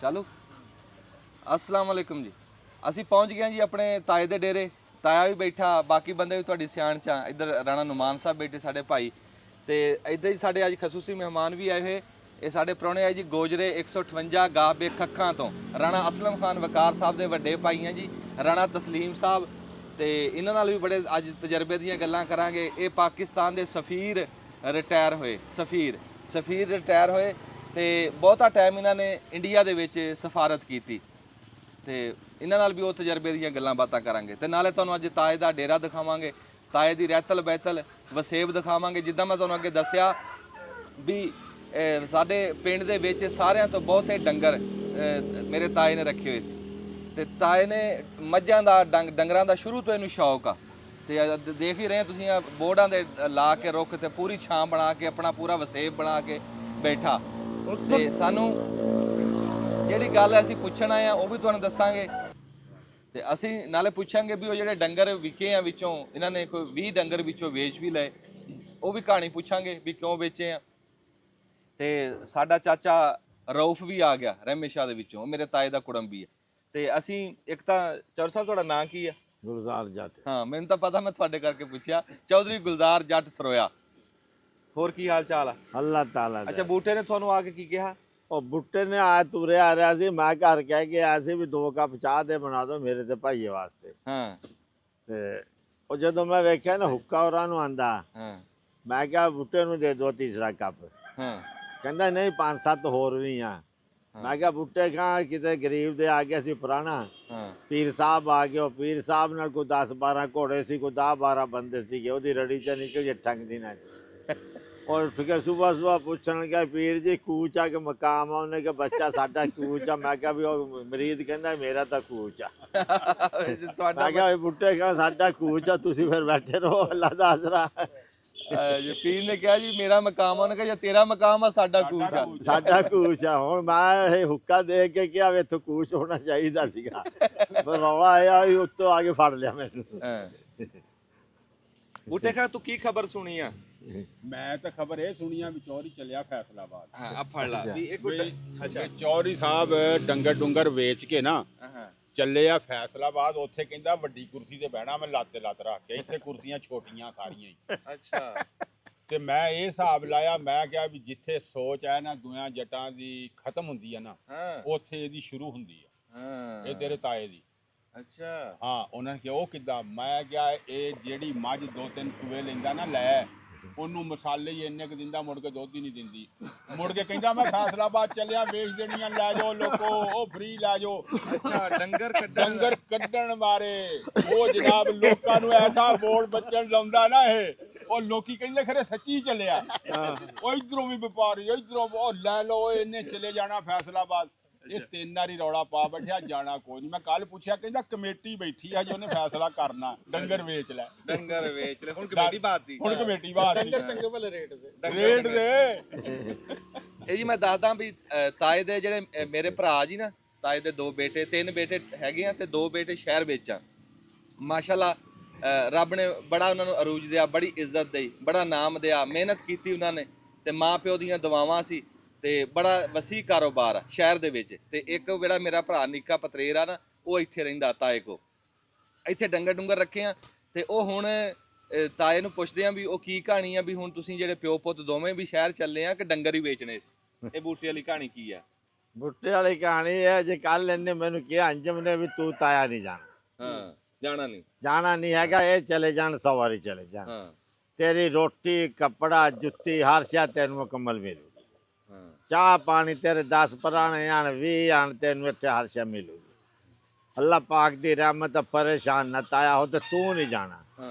चालू अस्सलाम वालेकुम जी। ਅਸੀਂ ਪਹੁੰਚ ਗਏ ਜੀ ਆਪਣੇ ਤਾਏ ਦੇ ਡੇਰੇ। ਤਾਇਆ ਵੀ ਬੈਠਾ, ਬਾਕੀ ਬੰਦੇ ਵੀ ਤੁਹਾਡੀ ਸਿਆਣ ਚ ਆ। ਇੱਧਰ ਰਾਣਾ ਨੁਮਾਨ ਸਾਹਿਬ ਬੈਠੇ ਸਾਡੇ ਭਾਈ, ਤੇ ਇੱਧਰ ਹੀ ਸਾਡੇ ਅੱਜ ਖਸੂਸੀ ਮਹਿਮਾਨ ਵੀ ਆਏ ਹੋਏ। ਇਹ ਸਾਡੇ ਪ੍ਰਾਹੁਣੇ ਆਏ ਜੀ ਗੋਜਰੇ 158 ਗਾਬੇ ਖੱਖਾਂ ਤੋਂ। ਰਾਣਾ ਅਸਲਮ ਖਾਨ ਵਕਾਰ ਸਾਹਿਬ ਦੇ ਵੱਡੇ ਭਾਈ ਆ ਜੀ, ਰਾਣਾ ਤਸਲੀਮ ਸਾਹਿਬ, ਤੇ ਇਹਨਾਂ ਨਾਲ ਵੀ ਬੜੇ ਅੱਜ ਤਜਰਬੇ ਦੀਆਂ ਗੱਲਾਂ ਕਰਾਂਗੇ। ਇਹ ਪਾਕਿਸਤਾਨ ਦੇ ਸਫੀਰ ਰਿਟਾਇਰ ਹੋਏ, ਸਫੀਰ ਰਿਟਾਇਰ ਹੋਏ, ਤੇ ਬਹੁਤਾ ਟਾਈਮ ਇਹਨਾਂ ਨੇ ਇੰਡੀਆ ਦੇ ਵਿੱਚ ਸਫਾਰਤ ਕੀਤੀ, ਤੇ ਇਹਨਾਂ ਨਾਲ ਵੀ ਉਹ ਤਜਰਬੇ ਦੀਆਂ ਗੱਲਾਂ ਬਾਤਾਂ ਕਰਾਂਗੇ। ਤੇ ਨਾਲੇ ਤੁਹਾਨੂੰ ਅੱਜ ਤਾਏ ਦਾ ਡੇਰਾ ਦਿਖਾਵਾਂਗੇ, ਤਾਏ ਦੀ ਰਹਿਤਲ ਬਹਿਤਲ ਵਸੇਬ ਦਿਖਾਵਾਂਗੇ। ਜਿੱਦਾਂ ਮੈਂ ਤੁਹਾਨੂੰ ਅੱਗੇ ਦੱਸਿਆ ਵੀ ਸਾਡੇ ਪਿੰਡ ਦੇ ਵਿੱਚ ਸਾਰਿਆਂ ਤੋਂ ਬਹੁਤੇ ਡੰਗਰ ਮੇਰੇ ਤਾਏ ਨੇ ਰੱਖੇ ਹੋਏ ਸੀ, ਤੇ ਤਾਏ ਨੇ ਮੱਝਾਂ ਦਾ ਡੰਗਰਾਂ ਦਾ ਸ਼ੁਰੂ ਤੋਂ ਇਹਨੂੰ ਸ਼ੌਕ ਆ। ਤੇ ਦੇਖ ਹੀ ਰਹੇ ਤੁਸੀਂ ਬੋਰਡਾਂ ਦੇ ਲਾ ਕੇ ਰੁੱਖ ਤੇ ਪੂਰੀ ਛਾਂ ਬਣਾ ਕੇ ਆਪਣਾ ਪੂਰਾ ਵਸੇਬ ਬਣਾ ਕੇ ਬੈਠਾ। ਤੇ ਸਾਨੂੰ ਜਿਹੜੀ ਗੱਲ ਅਸੀਂ ਪੁੱਛਣ ਆਏ ਆ ਉਹ ਵੀ ਤੁਹਾਨੂੰ ਦੱਸਾਂਗੇ, ਤੇ ਅਸੀਂ ਨਾਲੇ ਪੁੱਛਾਂਗੇ ਵੀ ਉਹ ਜਿਹੜੇ ਡੰਗਰ ਵਿਕੇ ਆ ਵਿੱਚੋਂ ਇਹਨਾਂ ਨੇ ਕੋਈ 20 ਡੰਗਰ ਵਿੱਚੋਂ ਵੇਚ ਵੀ ਲਏ, ਉਹ ਵੀ ਕਹਾਣੀ ਪੁੱਛਾਂਗੇ ਵੀ ਕਿਉਂ ਵੇਚੇ ਆ। ਤੇ ਸਾਡਾ ਚਾਚਾ ਰਊਫ ਵੀ ਆ ਗਿਆ ਰਹਿਮੇਸ਼ਾ ਦੇ ਵਿੱਚੋਂ, ਮੇਰੇ ਤਾਏ ਦਾ ਕੁੜੰਬੀ ਹੈ। ਤੇ ਅਸੀਂ ਇੱਕ ਤਾਂ ਚੌਰ ਸਾਹਿਬ ਤੁਹਾਡਾ ਨਾਂ ਕੀ ਆ? ਗੁਲਜ਼ਾਰ ਜੱਟ। ਹਾਂ ਮੈਨੂੰ ਤਾਂ ਪਤਾ, ਮੈਂ ਤੁਹਾਡੇ ਕਰਕੇ ਪੁੱਛਿਆ। ਚੌਧਰੀ ਗੁਲਜ਼ਾਰ ਜੱਟ ਸਰੋਇਆ। ਹੋਰ ਕੀ ਹਾਲ ਚਾਲ ਆ? ਅੱਲਾਹ ਤਾਲਾ। ਅੱਛਾ, ਬੂਟੇ ਨੇ ਤੁਹਾਨੂੰ ਆ ਕੇ ਕੀ ਕਿਹਾ? ਉਹ ਬੁੱਟੇ ਨੇ ਆ ਤੁਰਿਆ ਆ ਰਿਹਾ ਸੀ, ਮੈਂ ਘਰ ਕਹਿ ਕੇ ਆਇਆ ਸੀ ਵੀ 2 ਕੱਪ ਚਾਹ ਦੇ ਬਣਾ ਦਿਓ ਮੇਰੇ ਤੇ ਭਾਈਏ ਵਾਸਤੇ। ਹਾਂ। ਤੇ ਉਹ ਜਦੋਂ ਮੈਂ ਵੇਖਿਆ ਨਾ ਹੁੱਕਾ ਹੋਰਾਂ ਨੂੰ ਆਂਦਾ, ਹਾਂ। ਮੈਂ ਕਿਹਾ ਬੁੱਟੇ ਨੂੰ ਦੇ ਦਿਓ ਤੀਸਰਾ ਕੱਪ। ਹਾਂ। ਕਹਿੰਦਾ ਨਹੀਂ 5-7 ਹੋਰ ਵੀ ਆ। ਮੈਂ ਕਿਹਾ ਬੁੱਟੇ ਕਹਾਂ ਕਿਤੇ ਗਰੀਬ ਦੇ ਆ ਗਿਆ ਸੀ ਪੁਰਾਣਾ। ਹਾਂ। ਪੀਰ ਸਾਹਿਬ ਆ ਗਿਆ, ਪੀਰ ਸਾਹਿਬ ਨਾਲ ਕੋਈ 10-12 ਘੋੜੇ ਸੀ, ਕੋਈ 10-12 ਬੰਦੇ ਸੀਗੇ, ਉਹਦੀ ਰੜੀ ਚ ਨਿਕਲ ਜੇ ਠੰਗ ਦਿਨਾਂ और फिर सुबह पूछन लगा पीर जी कूच आ के मकाम आ, उन्हें कहा बच्चा साडा कूच आ। मैं क्या भी मरीद कहना मेरा तो कूच आ। मैं क्या बुट्टे कहा साडा कूच आ, तुसी फिर बैठे रहो अल्लाह दा आसरा। पीर ने कहा जी मेरा मकाम, उन्हें कहा तेरा मकाम आ साडा कूच आ। साडा कूच आ। हुण मैं हुक्का देख के क्या इत्थों कूच होना चाहिदा सीगा, पर रौला आया उत्तों आके फड़ लिया मैनूं। बूटे खा तू की खबर सुनी आ? ਮੈਂ ਤਾਂ ਖਬਰ ਇਹ ਸੁਣੀ ਆ ਵੀ ਚੌਧਰੀ ਚੱਲਿਆ ਫੈਸਲਾਬਾਦ। ਹਾਂ ਆ ਫੜ ਲਾ ਵੀ ਇੱਕ ਅੱਛਾ ਚੌਧਰੀ ਸਾਹਿਬ ਡੰਗਰ ਡੁੰਗਰ ਵੇਚ ਕੇ ਨਾ ਚੱਲੇ ਆ ਫੈਸਲਾਬਾਦ। ਉੱਥੇ ਕਹਿੰਦਾ ਵੱਡੀ ਕੁਰਸੀ ਤੇ ਬਹਿਣਾ ਮੈਂ ਲੱਤ ਰੱਖ ਕੇ, ਇੱਥੇ ਕੁਰਸੀਆਂ ਛੋਟੀਆਂ ਸਾਰੀਆਂ ਹੀ। ਅੱਛਾ। ਤੇ ਮੈਂ ਇਹ ਹਿਸਾਬ ਲਾਇਆ, ਮੈਂ ਕਿਹਾ ਵੀ ਜਿੱਥੇ ਸੋਚ ਹੈ ਨਾ ਦੁਆ ਜੱਟਾਂ ਦੀ ਖਤਮ ਹੁੰਦੀ ਹੈ ਨਾ, ਉੱਥੇ ਇਹਦੀ ਸ਼ੁਰੂ ਹੁੰਦੀ ਆ। ਇਹ ਤੇਰੇ ਤਾਏ ਦੀ। ਅੱਛਾ। ਹਾਂ। ਉਹਨਾਂ ਨੇ ਕਿਹਾ ਉਹ ਕਿੱਦਾਂ? ਮੈਂ ਕਿਹਾ ਇਹ ਜਿਹੜੀ ਮੱਝ 2-3 ਸੂਏ ਲੈਂਦਾ ਨਾ ਲੈ, ਉਹਨੂੰ ਮਸਾਲੇ ਹੀ ਇੰਨੇ ਕੁ ਦਿੰਦਾ, ਮੁੜ ਕੇ ਦੁੱਧ ਹੀ ਨਹੀਂ ਦਿੰਦੀ। ਮੁੜ ਕੇ ਕਹਿੰਦਾ ਮੈਂ ਫੈਸਲਾਬਾਦ ਚੱਲਿਆ, ਵੇਚ ਦੇਣੀਆਂ ਲੈ ਜਾਓ ਲੋਕੋ, ਉਹ ਫ੍ਰੀ ਲੈ ਜਾਓ। ਅੱਛਾ। ਡੰਗਰ ਕੱਢਣ ਬਾਰੇ ਉਹ ਜਨਾਬ ਲੋਕਾਂ ਨੂੰ ਐਸਾ ਬੋਲ ਬੱਚਣ ਲਾਉਂਦਾ ਨਾ ਇਹ, ਉਹ ਲੋਕੀ ਕਹਿੰਦੇ ਖਰੇ ਸੱਚੀ ਚੱਲਿਆ। ਉਹ ਇਧਰੋਂ ਵੀ ਵਪਾਰੀ, ਇਧਰੋਂ ਉਹ ਲੈ ਲਓ, ਇਹਨੇ ਚਲੇ ਜਾਣਾ ਫੈਸਲਾਬਾਦ। ਇਹ 3 ਵਾਰੀ ਰੌਲਾ ਪਾ ਬੈਠਿਆ, ਜਾਣਾ ਕੋਈ ਨਹੀਂ। ਮੈਂ ਕੱਲ ਪੁੱਛਿਆ, ਕਹਿੰਦਾ ਕਮੇਟੀ ਬੈਠੀ ਆ ਜੀ, ਉਹਨੇ ਫੈਸਲਾ ਕਰਨਾ, ਡੰਗਰ ਵੇਚ ਲੈ। ਹੁਣ ਕਮੇਟੀ ਬਾਤੀ, ਹੁਣ ਕਮੇਟੀ ਬਾਤੀ ਚੰਗੇ ਭਲੇ ਰੇਟ ਦੇ। ਇਹ ਜੀ ਮੈਂ ਦੱਸਦਾ ਵੀ ਤਾਏ ਦੇ ਜਿਹੜੇ ਮੇਰੇ ਭਰਾ ਜੀ ਨਾ, ਤਾਏ ਦੇ 2 ਬੇਟੇ 3 ਬੇਟੇ ਹੈਗੇ ਆ, ਤੇ 2 ਬੇਟੇ ਸ਼ਹਿਰ ਵਿੱਚ ਆ। ਮਾਸ਼ਾਅੱਲਾ ਰੱਬ ਨੇ ਬੜਾ ਉਹਨਾਂ ਨੂੰ ਅਰੂਜ ਦਿਆ, ਬੜੀ ਇੱਜ਼ਤ ਦੇਈ, ਬੜਾ ਨਾਮ ਦਿਆ, ਮਿਹਨਤ ਕੀਤੀ ਉਹਨਾਂ ਨੇ, ਤੇ ਮਾਂ ਪਿਓ ਦੀਆਂ ਦੁਆਵਾਂ ਸੀ, ਤੇ ਬੜਾ ਵਸੀ ਕਾਰੋਬਾਰ ਆ ਸ਼ਹਿਰ ਦੇ ਵਿੱਚ। ਤੇ ਇੱਕ ਜਿਹੜਾ ਮੇਰਾ ਭਰਾ ਨਿੱਕਾ ਪਤਰੇਰ ਆ ਨਾ, ਉਹ ਇੱਥੇ ਰਹਿੰਦਾ ਤਾਏ ਕੋ। ਇੱਥੇ ਡੰਗਰ ਡੁੰਗਰ ਰੱਖੇ ਆ, ਤੇ ਉਹ ਹੁਣ ਤਾਏ ਨੂੰ ਪੁੱਛਦੇ ਆ ਵੀ ਉਹ ਕੀ ਕਹਾਣੀ ਆ, ਵੀ ਹੁਣ ਤੁਸੀਂ ਜਿਹੜੇ ਪਿਓ ਪੁੱਤ ਦੋਵੇਂ ਵੀ ਸ਼ਹਿਰ ਚੱਲੇ ਆ ਕਿ ਡੰਗਰ ਹੀ ਵੇਚਣੇ ਸੀ? ਇਹ ਬੂਟੇ ਵਾਲੀ ਕਹਾਣੀ ਕੀ ਆ? ਬੁੱਟੇ ਵਾਲੀ ਕਹਾਣੀ ਹੈ ਜੇ ਕੱਲ ਇਹਨੇ ਮੈਨੂੰ ਕਿਹਾ ਅੰਜਮ ਨੇ ਵੀ ਤੂੰ ਤਾਇਆ ਨਹੀਂ ਜਾਣਾ। ਹਾਂ। ਜਾਣਾ ਨਹੀਂ ਹੈਗਾ, ਇਹ ਚਲੇ ਜਾਣ, ਸਵਾਰੀ ਚਲੇ ਜਾਣ। ਹਾਂ। ਤੇਰੀ ਰੋਟੀ ਕੱਪੜਾ ਜੁੱਤੀ ਹਰ ਸ਼ੈ ਤੈਨੂੰ ਮੁਕੰਮਲ ਮਿਲੂ। ਚਾਹ ਪਾਣੀ ਤੇਰੇ 10 ਪੁਰਾਣੇ ਆਣ 20 ਆਣ, ਤੈਨੂੰ ਇੱਥੇ ਹਰ ਸ਼ੈ ਮਿਲੂਗੀ। ਅੱਲਾਹ ਪਾਕ ਦੀ ਰਹਿਮਤ, ਪਰੇਸ਼ਾਨ ਨਾ ਤਾਇਆ ਹੋ ਤੇ ਤੂੰ ਨਹੀਂ ਜਾਣਾ।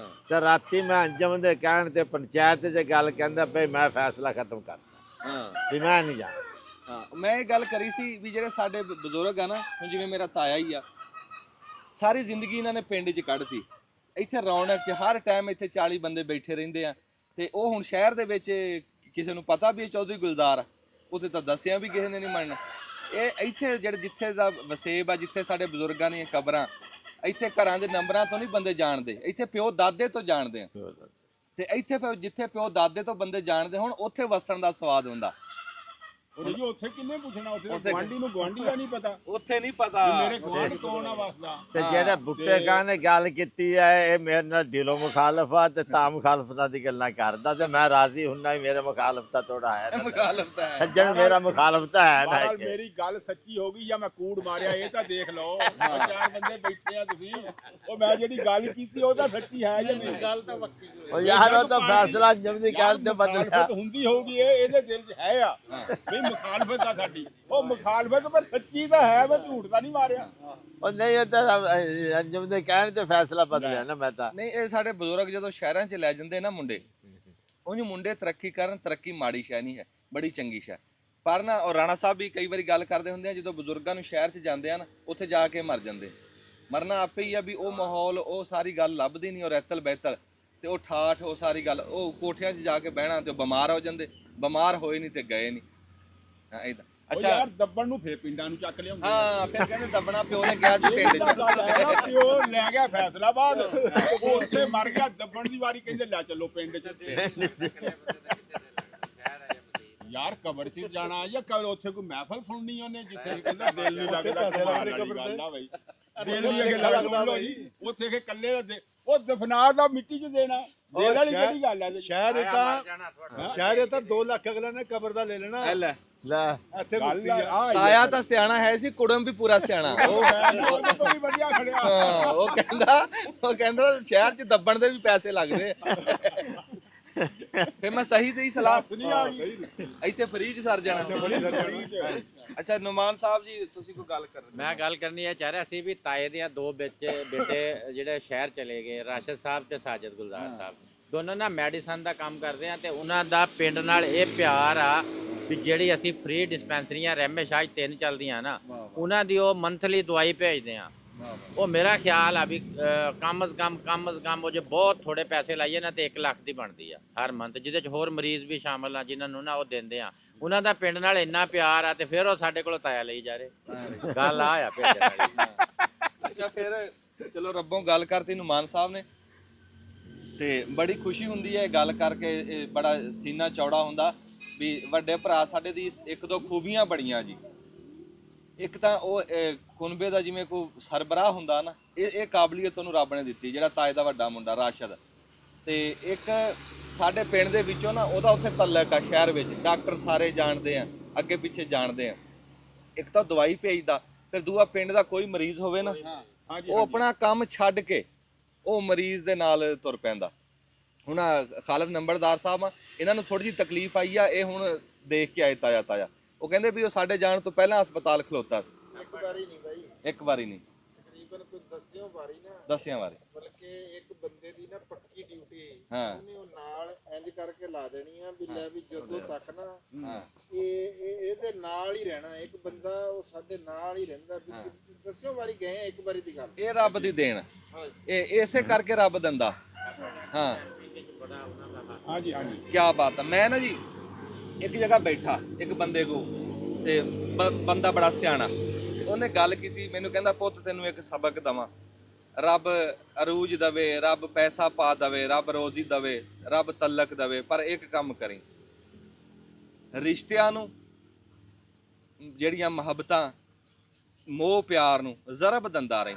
ਤੇ ਰਾਤੀ ਮੈਂ ਅੰਜਮ ਦੇ ਕਹਿਣ ਤੇ ਪੰਚਾਇਤ 'ਚ ਗੱਲ ਕਹਿੰਦਾ ਪਈ, ਮੈਂ ਫੈਸਲਾ ਖਤਮ ਕਰਤਾ ਵੀ ਮੈਂ ਨਹੀਂ ਜਾਣਾ। ਹਾਂ। ਮੈਂ ਇਹ ਗੱਲ ਕਰੀ ਸੀ ਵੀ ਜਿਹੜੇ ਸਾਡੇ ਬਜ਼ੁਰਗ ਆ ਨਾ, ਹੁਣ ਜਿਵੇਂ ਮੇਰਾ ਤਾਇਆ ਹੀ ਆ, ਸਾਰੀ ਜ਼ਿੰਦਗੀ ਇਹਨਾਂ ਨੇ ਪਿੰਡ 'ਚ ਕੱਢਤੀ। ਇੱਥੇ ਰੌਣਕ 'ਚ ਹਰ ਟਾਈਮ ਇੱਥੇ 40 ਬੰਦੇ ਬੈਠੇ ਰਹਿੰਦੇ ਆ, ਤੇ ਉਹ ਹੁਣ ਸ਼ਹਿਰ ਦੇ ਵਿੱਚ ਕਿਸੇ ਨੂੰ ਪਤਾ ਵੀ ਇਹ ਚੌਧਰੀ ਗੁਲਜ਼ਾਰ ਆ, ਉੱਥੇ ਤਾਂ ਦੱਸਿਆ ਵੀ ਕਿਸੇ ਨੇ ਨਹੀਂ ਮੰਨਣਾ। ਇਹ ਇੱਥੇ ਜਿਹੜੇ ਜਿੱਥੇ ਦਾ ਵਸੇਬ ਆ, ਜਿੱਥੇ ਸਾਡੇ ਬਜ਼ੁਰਗਾਂ ਦੀਆਂ ਕਬਰਾਂ, ਇੱਥੇ ਘਰਾਂ ਦੇ ਨੰਬਰਾਂ ਤੋਂ ਨਹੀਂ ਬੰਦੇ ਜਾਣਦੇ, ਇੱਥੇ ਪਿਓ ਦਾਦੇ ਤੋਂ ਜਾਣਦੇ ਆ। ਤੇ ਇੱਥੇ ਜਿੱਥੇ ਪਿਓ ਦਾਦੇ ਤੋਂ ਬੰਦੇ ਜਾਣਦੇ ਹੁਣ, ਉੱਥੇ ਵਸਣ ਦਾ ਸਵਾਦ ਹੁੰਦਾ। ਉਹ ਜੀ ਉੱਥੇ ਕਿੰਨੇ ਪੁੱਛਣਾ, ਉੱਥੇ ਗਵਾਂਢੀ ਨੂੰ ਗਵਾਂਢੀ ਦਾ ਨਹੀਂ ਪਤਾ, ਉੱਥੇ ਨਹੀਂ ਪਤਾ ਮੇਰੇ ਗਵਾਂਢ ਕੌਣ ਆ ਵਸਦਾ। ਤੇ ਜਿਹੜੇ ਬੁੱਟੇ ਖਾਨ ਨੇ ਗੱਲ ਕੀਤੀ ਹੈ ਇਹ ਮੇਰੇ ਨਾਲ ਦਿਲੋਂ ਮੁਖਾਲਫ ਆ ਤੇ ਤਾਂ ਮੁਖਾਲਫਤਾਂ ਦੀ ਗੱਲਾਂ ਕਰਦਾ ਤੇ ਮੈਂ ਰਾਜ਼ੀ ਹੁੰਨਾ ਹੀ ਮੇਰੇ ਮੁਖਾਲਫਤਾ ਥੋੜਾ ਹੈ ਨਾ। ਮੁਖਾਲਫਤ ਹੈ ਸੱਜਣ ਮੇਰਾ ਮੁਖਾਲਫਤਾ ਹੈ ਨਾ ਬਹਰਾਲ ਕਿ। ਮੇਰੀ ਗੱਲ ਸੱਚੀ ਹੋ ਗਈ ਜਾਂ ਮੈਂ ਕੂੜ ਮਾਰਿਆ ਇਹ ਤਾਂ ਦੇਖ ਲਓ। ਚਾਰ ਬੰਦੇ ਬੈਠੇ ਆ ਤੁਸੀਂ, ਉਹ ਮੈਂ ਜਿਹੜੀ ਗੱਲ ਕੀਤੀ ਉਹ ਤਾਂ ਸੱਚੀ ਹੈ ਜਾਂ ਨਹੀਂ? ਗੱਲ ਤਾਂ ਪੱਕੀ ਉਹ ਯਾਰ ਉਹ ਤਾਂ ਫੈਸਲਾ ਜਮਦੀ ਗੱਲ ਤੇ ਬਦਲਿਆ। ਮੁਖਾਲਫਤ ਹੁੰਦੀ ਹੋਊਗੀ, ਇਹ ਇਹਦੇ ਦਿਲ 'ਚ ਹੈ ਆ ਵੀ ਮੁਖਾਲਫਤ ਆ ਸਾਡੀ। ਉਹ ਮੁਖਾਲਫਤ ਪਰ ਸੱਚੀ ਤਾਂ ਹੈ, ਮੈਂ ਝੂਠ ਤਾਂ ਨਹੀਂ ਮਾਰਿਆ। ਉਹ ਨਹੀਂ ਇਹ ਤਾਂ ਅੰਜਮ ਦੇ ਕਹਿਣ ਤੇ ਫੈਸਲਾ ਬਦਲਿਆ ਨਾ ਮੈਂ ਤਾਂ। ਨਹੀਂ ਇਹ ਸਾਡੇ ਬਜ਼ੁਰਗ ਜਦੋਂ ਸ਼ਹਿਰਾਂ 'ਚ ਲੈ ਜਾਂਦੇ ਨਾ ਮੁੰਡੇ, ਉਂਝ ਮੁੰਡੇ ਤਰੱਕੀ ਕਰਨ, ਤਰੱਕੀ ਮਾੜੀ ਸ਼ੈ ਨਹੀਂ ਹੈ, ਬੜੀ ਚੰਗੀ ਸ਼ੈ। ਪਰ ਨਾ ਉਹ ਰਾਣਾ ਸਾਹਿਬ ਵੀ ਕਈ ਵਾਰੀ ਗੱਲ ਕਰਦੇ ਹੁੰਦੇ ਆ, ਜਦੋਂ ਬਜ਼ੁਰਗਾਂ ਨੂੰ ਸ਼ਹਿਰ 'ਚ ਜਾਂਦੇ ਆ ਨਾ ਉੱਥੇ ਜਾ ਕੇ ਮਰ ਜਾਂਦੇ। ਮਰਨਾ ਆਪੇ ਹੀ ਆ ਵੀ ਉਹ ਮਾਹੌਲ, ਉਹ ਸਾਰੀ ਗੱਲ ਲੱਭਦੀ ਨਹੀਂ, ਉਹ ਰੈਤਲ ਬੈਤਲ ਤੇ ਉਹ ਠਾਠ, ਉਹ ਸਾਰੀ ਗੱਲ, ਉਹ ਕੋਠਿਆਂ 'ਚ ਜਾ ਕੇ ਬਹਿਣਾ ਤੇ ਉਹ ਬਿਮਾਰ ਹੋ ਜਾਂਦੇ। ਬਿਮਾਰ ਹੋਏ ਨਹੀਂ ਤੇ ਗਏ ਨਹੀਂ। ਹਾਂ ਇਦਾਂ। ਅੱਛਾ ਯਾਰ ਦੱਬਣ ਨੂੰ ਫੇਰ ਪਿੰਡਾਂ ਨੂੰ ਚੱਕ ਲਿਆਉਂਦੇ। ਹਾਂ ਫਿਰ ਕਹਿੰਦੇ ਦੱਬਣਾ ਪਿਓ ਨੇ ਕਿਹਾ ਸੀ ਪਿੰਡ 'ਚ। ਪਿਓ ਲੈ ਗਿਆ ਫੈਸਲਾਬਾਦ, ਉਹ ਉੱਥੇ ਮਰ ਗਿਆ। ਦੱਬਣ ਦੀ ਵਾਰੀ ਕਹਿੰਦੇ ਲੈ ਚੱਲੋ ਪਿੰਡ 'ਚ। ਯਾਰ ਕਬਰ 'ਚ ਜਾਣਾ ਜਾਂ ਕਬਰ ਉੱਥੇ ਕੋਈ ਮਹਿਫਲ ਸੁਣਨੀ ਉਹਨੇ, ਜਿੱਥੇ ਕਹਿੰਦਾ ਦਿਲ ਨਹੀਂ ਲੱਗਦਾ। ਕਮਾਲ ਵਾਲੀ ਗੱਲ ਆ ਬਈ, ਦਿਲ ਨਹੀਂ ਅਗੇ ਲੱਗਦਾ ਜੀ ਉੱਥੇ ਕਿ ਕੱਲੇ ਦਾ ਉਹ ਦਫਨਾਰ ਦਾ ਮਿੱਟੀ 'ਚ ਦੇਣਾ। ਦਿਲ ਵਾਲੀ ਕਿਹੜੀ ਗੱਲ ਆ? ਸ਼ਹਿਰ ਇਹ ਤਾਂ 2 ਲੱਖ ਅਗਲੇ ਨੇ ਕਬਰ ਦਾ ਲੈ ਲੈਣਾ। ਲੈ ਲੈ ਇੱਥੇ ਮੁਕਤੀ ਆ। ਤਾਇਆ ਤਾਂ ਸਿਆਣਾ ਹੈ ਸੀ, ਕੁੜਮ ਵੀ ਪੂਰਾ ਸਿਆਣਾ। ਉਹ ਤਾਂ ਬੜੀ ਵਧੀਆ ਖੜਿਆ। ਹਾਂ ਉਹ ਕਹਿੰਦਾ ਸ਼ਹਿਰ 'ਚ ਦੱਬਣ ਦੇ ਵੀ ਪੈਸੇ ਲੱਗਦੇ ਆ। ਫੇ ਮੈਂ ਸਹੀ ਤੇ ਹੀ ਸਲਾਹ ਨਹੀਂ ਆ ਗਈ ਇੱਥੇ ਫਰੀ 'ਚ ਸਰ ਜਾਣਾ। ਅੱਛਾ ਨੁਮਾਨ ਸਾਹਿਬ ਜੀ ਤੁਸੀਂ ਕੋਈ ਗੱਲ ਕਰ ਰਹੇ? ਮੈਂ ਗੱਲ ਕਰਨੀ ਇਹ ਚਾਹ ਰਿਹਾ ਸੀ ਵੀ ਤਾਏ ਦੀਆਂ 2 ਬੇਟੇ ਜਿਹੜੇ ਸ਼ਹਿਰ ਚਲੇ ਗਏ, ਰਾਸ਼ਦ ਸਾਹਿਬ ਤੇ ਸਾਜਦ ਗੁਲਜ਼ਾਰ ਸਾਹਿਬ, ਦੋਨੋਂ ਨਾ ਮੈਡੀਸਨ ਦਾ ਕੰਮ ਕਰਦੇ ਆ ਤੇ ਉਹਨਾਂ ਦਾ ਪਿੰਡ ਨਾਲ ਇਹ ਪਿਆਰ ਆ ਵੀ ਜਿਹੜੀ ਅਸੀਂ ਫ੍ਰੀ ਡਿਸਪੈਂਸਰੀਆਂ ਰਹਿਮੇ ਸ਼ਾਹ 3 ਚੱਲਦੀਆਂ ਨਾ, ਉਹਨਾਂ ਦੀ ਉਹ ਮੰਥਲੀ ਦਵਾਈ ਭੇਜਦੇ ਆ। ਉਹ ਮੇਰਾ ਖਿਆਲ ਆ ਵੀ ਕਮ ਅਜ਼ ਕਮ ਉਹ ਜੇ ਬਹੁਤ ਥੋੜੇ ਪੈਸੇ ਲਾਈਏ ਨਾ ਤੇ 1 ਲੱਖ ਦੀ ਬਣਦੀ ਆ ਹਰ ਮੰਥ, ਜਿਹਦੇ ਚ ਹੋਰ ਮਰੀਜ਼ ਵੀ ਸ਼ਾਮਲ ਆ ਜਿਨ੍ਹਾਂ ਨੂੰ ਨਾ ਉਹ ਦਿੰਦੇ ਆ। ਉਹਨਾਂ ਦਾ ਪਿੰਡ ਨਾਲ ਇੰਨਾ ਪਿਆਰ ਆ ਤੇ ਫਿਰ ਉਹ ਸਾਡੇ ਕੋਲੋਂ ਤਾਇਆ ਲਈ ਜਾ ਰਹੇ। ਗੱਲ ਆ ਭੇਜਣ ਵਾਲੀ। ਅੱਛਾ ਫਿਰ ਚਲੋ ਰੱਬੋਂ ਗੱਲ ਕਰਤੀ ਨੁਮਾਨ ਸਾਹਿਬ ਨੇ ਤੇ ਬੜੀ ਖੁਸ਼ੀ ਹੁੰਦੀ ਹੈ ਗੱਲ ਕਰਕੇ। ਇਹ ਬੜਾ ਸੀਨਾ ਚੌੜਾ ਹੁੰਦਾ ਵੀ ਵੱਡੇ ਭਰਾ ਸਾਡੇ ਦੀ 1-2 ਖੂਬੀਆਂ ਬੜੀਆਂ ਜੀ। ਇੱਕ ਤਾਂ ਉਹ ਕੁਨਬੇ ਦਾ ਜਿਵੇਂ ਕੋਈ ਸਰਬਰਾਹ ਹੁੰਦਾ ਨਾ, ਇਹ ਕਾਬਲੀਅਤ ਉਹਨੂੰ ਰੱਬ ਨੇ ਦਿੱਤੀ, ਜਿਹੜਾ ਤਾਏ ਦਾ ਵੱਡਾ ਮੁੰਡਾ ਰਾਸ਼ਦ। ਤੇ ਇੱਕ ਸਾਡੇ ਪਿੰਡ ਦੇ ਵਿੱਚੋਂ ਨਾ ਉਹਦਾ ਉੱਥੇ ਤਲਕ ਆ ਸ਼ਹਿਰ ਵਿੱਚ, ਡਾਕਟਰ ਸਾਰੇ ਜਾਣਦੇ ਆ, ਅੱਗੇ ਪਿੱਛੇ ਜਾਣਦੇ ਆ। ਇੱਕ ਤਾਂ ਦਵਾਈ ਭੇਜਦਾ, ਫਿਰ ਦੂਆ ਪਿੰਡ ਦਾ ਕੋਈ ਮਰੀਜ਼ ਹੋਵੇ ਨਾ ਉਹ ਆਪਣਾ ਕੰਮ ਛੱਡ ਕੇ ਉਹ ਮਰੀਜ਼ ਦੇ ਨਾਲ ਤੁਰ ਪੈਂਦਾ। ਹੁਣ ਖਾਲਦ ਨੰਬਰਦਾਰ ਸਾਹਿਬ ਆ, ਇਹਨਾਂ ਨੂੰ ਥੋੜੀ ਜਿਹੀ ਤਕਲੀਫ ਆਈ ਆ, ਇਹ ਹੁਣ ਦੇਖ ਕੇ ਆਏ ਤਾਇਆ। ਉਹ ਕਹਿੰਦੇ ਵੀ ਉਹ ਸਾਡੇ ਜਾਣ ਤੋਂ ਪਹਿਲਾਂ ਹਸਪਤਾਲ ਖਲੋਤਾ ਸੀ। ਇੱਕ ਵਾਰੀ ਨਹੀਂ ਬਾਈ, ਇੱਕ ਵਾਰੀ ਨਹੀਂ, ਤਕਰੀਬਨ ਕੋਈ 10 ਵਾਰੀ ਨਾ, 10 ਵਾਰੀ। ਬਲਕਿ ਇੱਕ ਬੰਦੇ ਦੀ ਨਾ ਪੱਕੀ ਡਿਊਟੀ ਹਾਂ। ਉਹਨੇ ਉਹ ਨਾਲ ਇੰਜ ਕਰਕੇ ਲਾ ਦੇਣੀ ਆ ਵੀ ਲੈ ਵੀ ਜਦੋਂ ਤੱਕ ਨਾ ਹਾਂ ਇਹ ਇਹਦੇ ਨਾਲ ਹੀ ਰਹਿਣਾ। ਇੱਕ ਬੰਦਾ ਉਹ ਸਾਡੇ ਨਾਲ ਹੀ ਰਹਿੰਦਾ ਵੀ 10 ਵਾਰੀ ਗਏ ਆ, ਇੱਕ ਵਾਰੀ ਦੀ ਗੱਲ। ਇਹ ਰੱਬ ਦੀ ਦੇਣ, ਇਹ ਇਸੇ ਕਰਕੇ ਰੱਬ ਦਿੰਦਾ। ਹਾਂ ਹਾਂਜੀ ਹਾਂਜੀ ਕੀ ਬਾਤ ਹੈ। ਮੈਂ ਨਾ ਜੀ ਇੱਕ ਜਗ੍ਹਾ ਬੈਠਾ ਇੱਕ ਬੰਦੇ ਕੋ ਤੇ ਬੰਦਾ ਬੜਾ ਸਿਆਣਾ, ਉਹਨੇ ਗੱਲ ਕੀਤੀ, ਮੈਨੂੰ ਕਹਿੰਦਾ ਪੁੱਤ ਤੈਨੂੰ ਇੱਕ ਸਬਕ ਦਵਾਂ, ਰੱਬ ਅਰੂਜ ਦਵੇ, ਰੱਬ ਪੈਸਾ ਪਾ ਦਵੇ, ਰੱਬ ਰੋਜ਼ੀ ਦਵੇ, ਰੱਬ ਤਲਕ ਦਵੇ, ਪਰ ਇੱਕ ਕੰਮ ਕਰੀ, ਰਿਸ਼ਤਿਆਂ ਨੂੰ, ਜਿਹੜੀਆਂ ਮੁਹੱਬਤਾਂ, ਮੋਹ ਪਿਆਰ ਨੂੰ ਜ਼ਰਬ ਦਿੰਦਾ ਰਹੀਂ,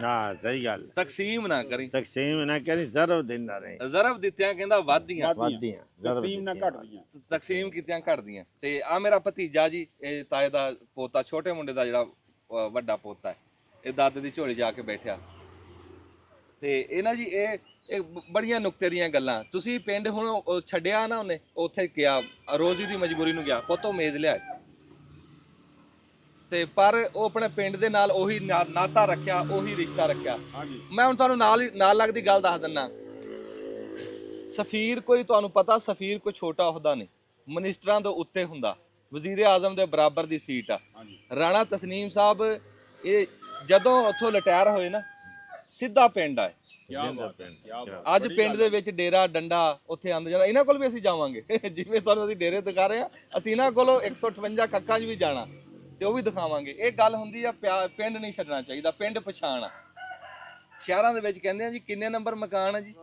ਹਾਂ ਸਹੀ ਗੱਲ। ਤਕਸੀਮ ਨਾ ਕਰੀ। ਤਕਸੀਮ ਨਾ ਕਰੀ, ਜ਼ਰਬ ਦਿੰਦਾ ਰਹੇ। ਜ਼ਰਬ ਦਿੱਤਿਆਂ ਕਹਿੰਦਾ ਵਾਧੀਆਂ, ਵਾਧੀਆਂ ਤਕਸੀਮ ਨਾ ਘਟਦੀਆਂ। ਤਕਸੀਮ ਕੀਤੀਆਂ ਘਟਦੀਆਂ। ਤੇ ਆ ਮੇਰਾ ਭਤੀਜਾ ਜੀ, ਇਹ ਤਾਏ ਦਾ ਪੋਤਾ, ਛੋਟੇ ਮੁੰਡੇ ਦਾ ਜਿਹੜਾ ਵੱਡਾ ਪੋਤਾ ਹੈ, ਇਹ ਦਾਦੇ ਦੀ ਝੋਲੀ ਜਾ ਕੇ ਬੈਠਿਆ। ਤੇ ਇਹ ਨਾ ਜੀ ਇਹ ਬੜੀਆਂ ਨੁਕਤੇ ਦੀਆਂ ਗੱਲਾਂ। ਤੁਸੀਂ ਪਿੰਡ ਹੁਣ ਛੱਡਿਆ ਨਾ ਉਹਨੇ, ਉੱਥੇ ਗਿਆ ਰੋਜ਼ੀ ਦੀ ਮਜਬੂਰੀ ਨੂੰ ਗਿਆ, ਪੁੱਤੋਂ ਮੇਜ਼ ਲਿਆ ਤੇ ਪਰ ਉਹ ਆਪਣੇ ਪਿੰਡ ਦੇ ਨਾਲ ਉਹੀ ਨਾਤਾ ਰੱਖਿਆ, ਉਹੀ ਰਿਸ਼ਤਾ ਰੱਖਿਆ। ਮੈਂ ਹੁਣ ਤੁਹਾਨੂੰ ਨਾਲ ਲੱਗਦੀ ਗੱਲ ਦੱਸ ਦਿੰਨਾ। ਸਫੀਰ ਕੋਈ, ਤੁਹਾਨੂੰ ਪਤਾ ਸਫੀਰ ਕੋਈ ਛੋਟਾ ਅਹੁਦਾ ਨਹੀਂ, ਮਿਨਿਸਟਰਾਂ ਦੇ ਉੱਤੇ ਹੁੰਦਾ, ਵਜ਼ੀਰ ਆਜ਼ਮ ਦੇ ਬਰਾਬਰ ਦੀ ਸੀਟ ਆ। ਰਾਣਾ ਤਸਨੀਮ ਸਾਹਿਬ ਇਹ ਜਦੋਂ ਉੱਥੋਂ ਰਿਟਾਇਰ ਹੋਏ ਨਾ, ਸਿੱਧਾ ਪਿੰਡ ਆਏ। ਅੱਜ ਪਿੰਡ ਦੇ ਵਿੱਚ ਡੇਰਾ ਡੰਡਾ ਉੱਥੇ ਆਂਦਾ ਜਾਂਦਾ, ਇਹਨਾਂ ਕੋਲ ਵੀ ਅਸੀਂ ਜਾਵਾਂਗੇ। ਜਿਵੇਂ ਤੁਹਾਨੂੰ ਅਸੀਂ ਡੇਰੇ ਦਿਖਾ ਰਹੇ ਆ, ਅਸੀਂ ਇਹਨਾਂ ਕੋਲੋਂ 158 ਕੱਕਾਂ 'ਚ ਵੀ ਜਾਣਾ ਤੇ ਉਹ ਵੀ ਦਿਖਾਵਾਂਗੇ। ਇਹ ਗੱਲ ਹੁੰਦੀ ਆ ਪਿੰਡ ਨਹੀਂ ਛੱਡਣਾ ਚਾਹੀਦਾ, ਪਿੰਡ ਪਛਾਣ ਆ। ਸ਼ਹਿਰਾਂ ਦੇ ਵਿੱਚ ਕਹਿੰਦੇ ਆ ਜੀ ਕਿੰਨੇ ਨੰਬਰ ਮਕਾਨ ਆ ਜੀ,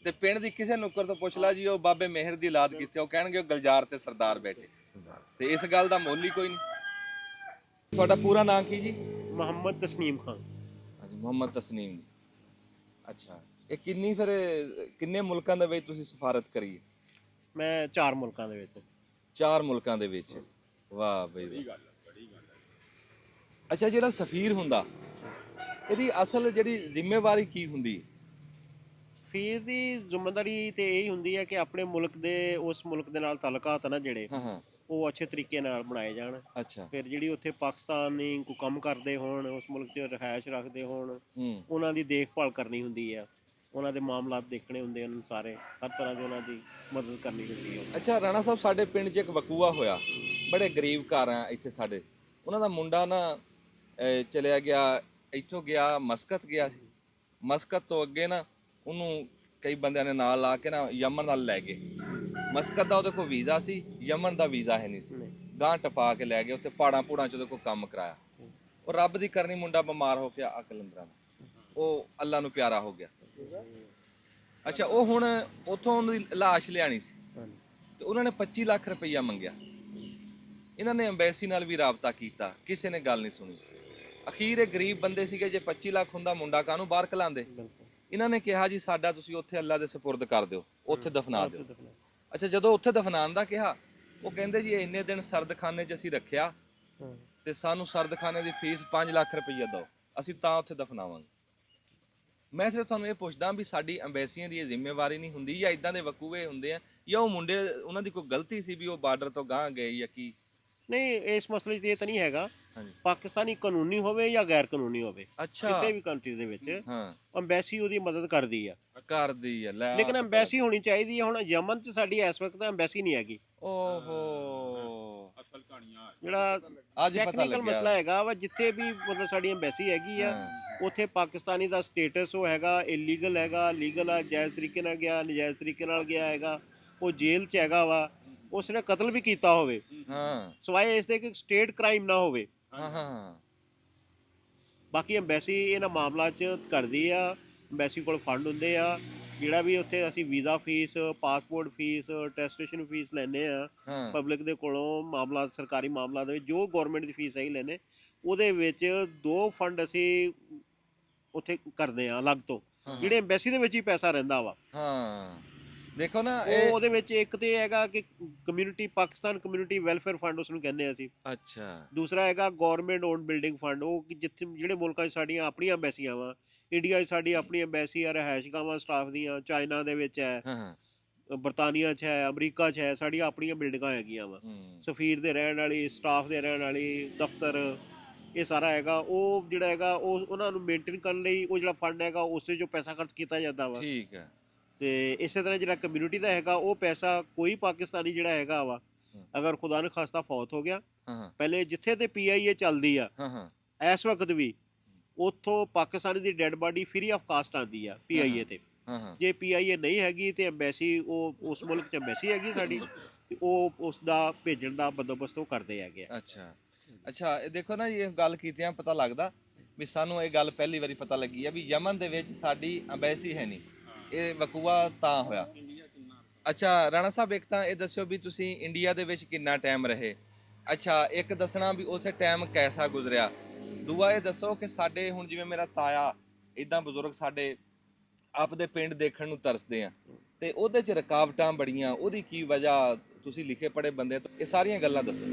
ਤੇ ਪਿੰਡ ਦੀ ਕਿਸੇ ਨੁੱਕਰ ਤੋਂ ਪੁੱਛ ਲਾ ਜੀ ਉਹ ਬਾਬੇ ਮਿਹਰ ਦੀ ਔਲਾਦ ਕਿੱਥੇ, ਉਹ ਕਹਿਣਗੇ ਉਹ ਗਲਜਾਰ ਤੇ ਸਰਦਾਰ ਬੈਠੇ। ਤੇ ਇਸ ਗੱਲ ਦਾ ਮੁੱਲ ਹੀ ਕੋਈ ਨਹੀਂ। ਤੁਹਾਡਾ ਪੂਰਾ ਨਾਮ ਕੀ ਜੀ? ਮੁਹੰਮਦ ਤਸਨੀਮ ਖਾਨ। ਹਾਂਜੀ, ਮੁਹੰਮਦ ਤਸਨੀਮ ਜੀ। ਅੱਛਾ, ਇਹ ਕਿੰਨੇ ਮੁਲਕਾਂ ਦੇ ਵਿੱਚ ਤੁਸੀਂ ਸਫਾਰਤ ਕਰੀ ਹੈ? ਮੈਂ 4 ਮੁਲਕਾਂ ਦੇ ਵਿੱਚ। 4 ਮੁਲਕਾਂ ਦੇ ਵਿੱਚ। ਵਾਹ ਬਈ ਵਾਹ। ਅੱਛਾ, ਜਿਹੜਾ ਸਫੀਰ ਹੁੰਦਾ ਇਹਦੀ ਅਸਲ ਜਿਹੜੀ ਜ਼ਿੰਮੇਵਾਰੀ ਕੀ ਹੁੰਦੀ ਹੈ? ਸਫੀਰ ਦੀ ਜ਼ਿੰਮੇਵਾਰੀ ਤੇ ਇਹ ਹੁੰਦੀ ਹੈ ਕਿ ਆਪਣੇ ਮੁਲਕ ਦੇ ਉਸ ਮੁਲਕ ਦੇ ਨਾਲ ਤਾਲੁਕਾਤ ਨਾ ਜਿਹੜੇ ਹਾਂ ਉਹ ਅੱਛੇ ਤਰੀਕੇ ਨਾਲ ਬਣਾਏ ਜਾਣ। ਅੱਛਾ। ਫਿਰ ਜਿਹੜੀ ਉੱਥੇ ਪਾਕਿਸਤਾਨੀ ਕੋਈ ਕੰਮ ਕਰਦੇ ਹੋਣ, ਉਸ ਮੁਲਕ 'ਚ ਰਿਹਾਇਸ਼ ਰੱਖਦੇ ਹੋਣ, ਉਹਨਾਂ ਦੀ ਦੇਖਭਾਲ ਕਰਨੀ ਹੁੰਦੀ ਹੈ, ਉਹਨਾਂ ਦੇ ਮਾਮਲਾਤ ਦੇਖਣੇ ਹੁੰਦੇ ਹਨ, ਸਾਰੇ ਹਰ ਤਰ੍ਹਾਂ ਦੀ ਉਹਨਾਂ ਦੀ ਮਦਦ ਕਰਨੀ ਹੁੰਦੀ ਹੈ। ਅੱਛਾ ਰਾਣਾ ਸਾਹਿਬ, ਸਾਡੇ ਪਿੰਡ 'ਚ ਇੱਕ ਵਕੂਆ ਹੋਇਆ, ਬੜੇ ਗਰੀਬ ਘਰ ਆ ਇੱਥੇ ਸਾਡੇ, ਉਹਨਾਂ ਦਾ ਮੁੰਡਾ ਨਾ ਚਲਿਆ ਗਿਆ, ਇੱਥੋਂ ਗਿਆ ਮਸਕਤ ਗਿਆ ਸੀ, ਮਸਕਤ ਤੋਂ ਅੱਗੇ ਨਾ ਉਹਨੂੰ ਕਈ ਬੰਦਿਆਂ ਨੇ ਨਾਲ ਲਾ ਕੇ ਨਾ ਯਮਨ ਨਾਲ ਲੈ ਗਏ। ਮਸਕਤ ਦਾ ਉਹਦੇ ਕੋਲ ਵੀਜ਼ਾ ਸੀ, ਯਮਨ ਦਾ ਵੀਜ਼ਾ ਹੈ ਨਹੀਂ ਸੀ, ਗਾਂਹ ਟਪਾ ਕੇ ਲੈ ਗਏ, ਉੱਥੇ ਪਹਾੜਾਂ ਚ ਉਹਦੇ ਕੋਲ ਕੰਮ ਕਰਾਇਆ। ਉਹ ਰੱਬ ਦੀ ਕਰਨੀ ਮੁੰਡਾ ਬਿਮਾਰ ਹੋ ਕੇ ਆ ਕਲੰਦਰਾਂ ਦਾ, ਉਹ ਅੱਲਾ ਨੂੰ ਪਿਆਰਾ ਹੋ ਗਿਆ। ਅੱਛਾ, ਉਹ ਹੁਣ ਉੱਥੋਂ ਉਹਦੀ ਲਾਸ਼ ਲਿਆਣੀ ਸੀ ਤੇ ਉਹਨਾਂ ਨੇ 25 ਲੱਖ ਰੁਪਈਆ ਮੰਗਿਆ। ਇਹਨਾਂ ਨੇ ਐਮਬੈਸੀ ਨਾਲ ਵੀ ਰਾਬਤਾ ਕੀਤਾ, ਕਿਸੇ ਨੇ ਗੱਲ ਨਹੀਂ ਸੁਣੀ। ਅਖੀਰ ਇਹ ਗਰੀਬ ਬੰਦੇ ਸੀਗੇ, ਜੇ 25 ਲੱਖ ਹੁੰਦਾ ਮੁੰਡਾ ਕਾਹਨੂੰ ਬਾਹਰ ਕਲਾਉਂਦੇ। ਇਹਨਾਂ ਨੇ ਕਿਹਾ ਜੀ ਸਾਡਾ ਤੁਸੀਂ ਉੱਥੇ ਅੱਲਾ ਦੇ ਸਪੁਰਦ ਕਰ ਦਿਓ, ਉੱਥੇ ਦਫਨਾ ਦਿਓ। ਅੱਛਾ, ਜਦੋਂ ਉੱਥੇ ਦਫਨਾਉਣ ਦਾ ਕਿਹਾ, ਉਹ ਕਹਿੰਦੇ ਜੀ ਇੰਨੇ ਦਿਨ ਸਰਦਖਾਨੇ 'ਚ ਅਸੀਂ ਰੱਖਿਆ ਤੇ ਸਾਨੂੰ ਸਰਦਖਾਨੇ ਦੀ ਫੀਸ 5 ਲੱਖ ਰੁਪਈਆ ਦਿਓ, ਅਸੀਂ ਤਾਂ ਉੱਥੇ ਦਫਨਾਵਾਂਗੇ। ਮੈਂ ਸਿਰਫ ਤੁਹਾਨੂੰ ਇਹ ਪੁੱਛਦਾ ਵੀ ਸਾਡੀ ਐਮਬੈਸੀਆਂ ਦੀ ਇਹ ਜ਼ਿੰਮੇਵਾਰੀ ਨਹੀਂ ਹੁੰਦੀ, ਜਾਂ ਇਦਾਂ ਦੇ ਵਕੂਏ ਹੁੰਦੇ ਆ, ਜਾਂ ਉਹ ਮੁੰਡੇ ਉਹਨਾਂ ਦੀ ਕੋਈ ਗਲਤੀ ਸੀ ਵੀ ਉਹ ਬਾਰਡਰ ਤੋਂ ਗਾਂਹ ਗਏ ਜਾਂ ਕੀ? ਨਹੀਂ, ਇਸ ਮਸਲੇ 'ਚ ਇਹ ਤਾਂ ਨਹੀਂ ਹੈਗਾ। ਹਾਂਜੀ। ਪਾਕਿਸਤਾਨੀ ਕਾਨੂੰਨੀ ਹੋਵੇ ਜਾਂ ਗੈਰ ਕਾਨੂੰਨੀ ਹੋਵੇ, ਅੱਛਾ, ਕਿਸੇ ਵੀ ਕੰਟਰੀ ਦੇ ਵਿੱਚ ਹਾਂ ਐਮਬੈਸੀ ਉਹਦੀ ਮਦਦ ਕਰਦੀ ਆ, ਕਰਦੀ ਆ। ਲੈ ਲੇਕਿਨ ਐਮਬੈਸੀ ਹੋਣੀ ਚਾਹੀਦੀ ਹੈ। ਹੁਣ ਯਮਨ 'ਚ ਸਾਡੀ ਇਸ ਵਕਤ ਐਮਬੈਸੀ ਨਹੀਂ ਹੈਗੀ। ਓਹੋ, ਅਸਲ ਕਹਾਣੀਆਂ ਜਿਹੜਾ ਅੱਜ ਪਤਾ ਟੈਕਨੀਕਲ ਲੱਗਿਆ। ਮਸਲਾ ਹੈਗਾ ਵਾ, ਜਿੱਥੇ ਵੀ ਮਤਲਬ ਸਾਡੀ ਐਮਬੈਸੀ ਹੈਗੀ ਆ, ਉੱਥੇ ਪਾਕਿਸਤਾਨੀ ਦਾ ਸਟੇਟਸ ਉਹ ਹੈਗਾ ਇਲੀਗਲ ਹੈਗਾ, ਲੀਗਲ ਆ, ਜਾਇਜ਼ ਤਰੀਕੇ ਨਾਲ ਗਿਆ, ਨਜਾਇਜ਼ ਤਰੀਕੇ ਨਾਲ ਗਿਆ ਹੈਗਾ, ਉਹ ਜੇਲ੍ਹ 'ਚ ਹੈਗਾ ਵਾ, ਉਸਨੇ ਕਤਲ ਵੀ ਕੀਤਾ ਹੋਵੇ, ਹਾਂ ਸਵਾਏ ਇਸ ਦੇ ਕਿ ਸਟੇਟ ਕ੍ਰਾਈਮ ਨਾ ਹੋਵੇ। ਹਾਂ ਹਾਂ। ਬਾਕੀ ਐਮਬੈਸੀ ਇਹਨਾਂ ਮਾਮਲਾ 'ਚ ਕਰਦੀ ਆ, ਐਮਬੈਸੀ ਕੋਲ ਫੰਡ ਹੁੰਦੇ ਆ, ਜਿਹੜਾ ਵੀ ਉੱਥੇ ਅਸੀਂ visa fees, passport fees, attestation fees ਲੈਂਦੇ ਆ ਪਬਲਿਕ ਦੇ ਕੋਲੋਂ, ਮਾਮਲਾ ਸਰਕਾਰੀ ਮਾਮਲਾ ਦੇ ਵਿੱਚ ਜੋ ਗਵਰਨਮੈਂਟ ਦੀ ਫੀਸ ਅਸੀਂ ਲੈਂਦੇ, ਉਹਦੇ ਵਿੱਚ 2 ਫੰਡ ਅਸੀਂ ਉੱਥੇ ਕਰਦੇ ਆ ਅਲੱਗ ਤੋਂ, ਜਿਹੜੇ ਐਮਬੈਸੀ ਦੇ ਵਿੱਚ ਹੀ ਪੈਸਾ ਰਹਿੰਦਾ ਵਾ। ਹਾਂ, ਦੇਖੋ ਨਾ ਉਹ ਉਹਦੇ ਵਿੱਚ ਇੱਕ ਤੇ ਹੈਗਾ ਕਿ community, Pakistan community welfare fund ਉਸਨੂੰ ਕਹਿੰਦੇ ਅਸੀਂ। ਅੱਛਾ। ਦੂਸਰਾ ਹੈਗਾ ਗਵਰਨਮੈਂਟ ਓਨ ਬਿਲਡਿੰਗ ਫੰਡ, ਉਹ ਕਿ ਜਿੱਥੇ ਜਿਹੜੇ ਮੁਲਕਾਂ 'ਚ ਸਾਡੀਆਂ ਆਪਣੀਆਂ ਐਮਬੈਸੀਆਂ ਵਾ, ਇੰਡੀਆ 'ਚ ਸਾਡੀ ਆਪਣੀ ਐਮਬੈਸੀ ਆ, ਰਿਹਾਇਸ਼ਗਾਹਾਂ ਸਟਾਫ ਦੀਆਂ, ਚਾਈਨਾ ਦੇ ਵਿੱਚ ਹੈ, ਬਰਤਾਨੀਆ 'ਚ ਹੈ, ਅਮਰੀਕਾ 'ਚ ਹੈ, ਸਾਡੀਆਂ ਆਪਣੀਆਂ ਬਿਲਡਿੰਗਾਂ ਹੈਗੀਆਂ ਵਾ, ਸਫੀਰ ਦੇ ਰਹਿਣ ਵਾਲੀ, ਸਟਾਫ ਦੇ ਰਹਿਣ ਵਾਲੀ, ਦਫ਼ਤਰ, ਇਹ ਸਾਰਾ ਹੈਗਾ। ਉਹ ਜਿਹੜਾ ਹੈਗਾ ਉਹ ਉਹਨਾਂ ਨੂੰ ਮੇਨਟੇਨ ਕਰਨ ਲਈ ਉਹ ਜਿਹੜਾ ਫੰਡ ਹੈਗਾ ਉਸੇ 'ਚੋਂ ਪੈਸਾ ਖਰਚ ਕੀਤਾ ਜਾਂਦਾ ਵਾ। ਠੀਕ ਹੈ। ਤੇ ਇਸੇ ਤਰ੍ਹਾਂ ਜਿਹੜਾ ਕਮਿਊਨਿਟੀ ਦਾ ਹੈਗਾ, ਉਹ ਪੈਸਾ ਕੋਈ ਪਾਕਿਸਤਾਨੀ ਜਿਹੜਾ ਹੈਗਾ ਵਾ, ਅਗਰ ਖੁਦਾ ਨਾ ਖਾਸਤਾ ਫੌਤ ਹੋ ਗਿਆ, ਪਹਿਲੇ ਜਿੱਥੇ ਤੇ PIA ਚੱਲਦੀ ਆ ਇਸ ਵਕਤ ਵੀ, ਉੱਥੋਂ ਪਾਕਿਸਤਾਨੀ ਦੀ dead body free of cost ਆਉਂਦੀ ਆ PIA ਤੇ। ਜੇ PIA ਨਹੀਂ ਹੈਗੀ ਤੇ ਐਮਬੈਸੀ, ਉਹ ਉਸ ਮੁਲਕ 'ਚ ਐਮਬੈਸੀ ਹੈਗੀ ਸਾਡੀ, ਤੇ ਉਹ ਉਸ ਦਾ ਭੇਜਣ ਦਾ ਬੰਦੋਬਸਤ ਉਹ ਕਰਦੇ ਹੈਗੇ ਆ। ਅੱਛਾ ਅੱਛਾ, ਇਹ ਦੇਖੋ ਨਾ, ਇਹ ਗੱਲ ਕੀਤਿਆਂ ਪਤਾ ਲੱਗਦਾ ਵੀ ਸਾਨੂੰ ਇਹ ਗੱਲ ਪਹਿਲੀ ਵਾਰੀ ਪਤਾ ਲੱਗੀ ਆ ਵੀ ਯਮਨ ਦੇ ਵਿੱਚ ਸਾਡੀ ਐਮਬੈਸੀ ਹੈ ਨਹੀਂ। ਇਹ ਵਕੂਆ ਤਾਂ ਹੋਇਆ। ਅੱਛਾ ਰਾਣਾ ਸਾਹਿਬ, ਇੱਕ ਤਾਂ ਇਹ ਦੱਸਿਓ ਵੀ ਤੁਸੀਂ ਇੰਡੀਆ ਦੇ ਵਿੱਚ ਕਿੰਨਾ ਟਾਈਮ ਰਹੇ। ਅੱਛਾ, ਇੱਕ ਦੱਸਣਾ ਵੀ ਉੱਥੇ ਟਾਈਮ ਕੈਸਾ ਗੁਜ਼ਰਿਆ। ਦੂਆ ਇਹ ਦੱਸੋ ਕਿ ਸਾਡੇ ਹੁਣ ਜਿਵੇਂ ਮੇਰਾ ਤਾਇਆ, ਇੱਦਾਂ ਬਜ਼ੁਰਗ ਸਾਡੇ ਆਪਦੇ ਪਿੰਡ ਦੇਖਣ ਨੂੰ ਤਰਸਦੇ ਆ, ਤੇ ਉਹਦੇ 'ਚ ਰੁਕਾਵਟਾਂ ਬੜੀਆਂ, ਉਹਦੀ ਕੀ ਵਜ੍ਹਾ? ਤੁਸੀਂ ਲਿਖੇ ਪੜ੍ਹੇ ਬੰਦੇ ਤੋਂ ਇਹ ਸਾਰੀਆਂ ਗੱਲਾਂ ਦੱਸੋ।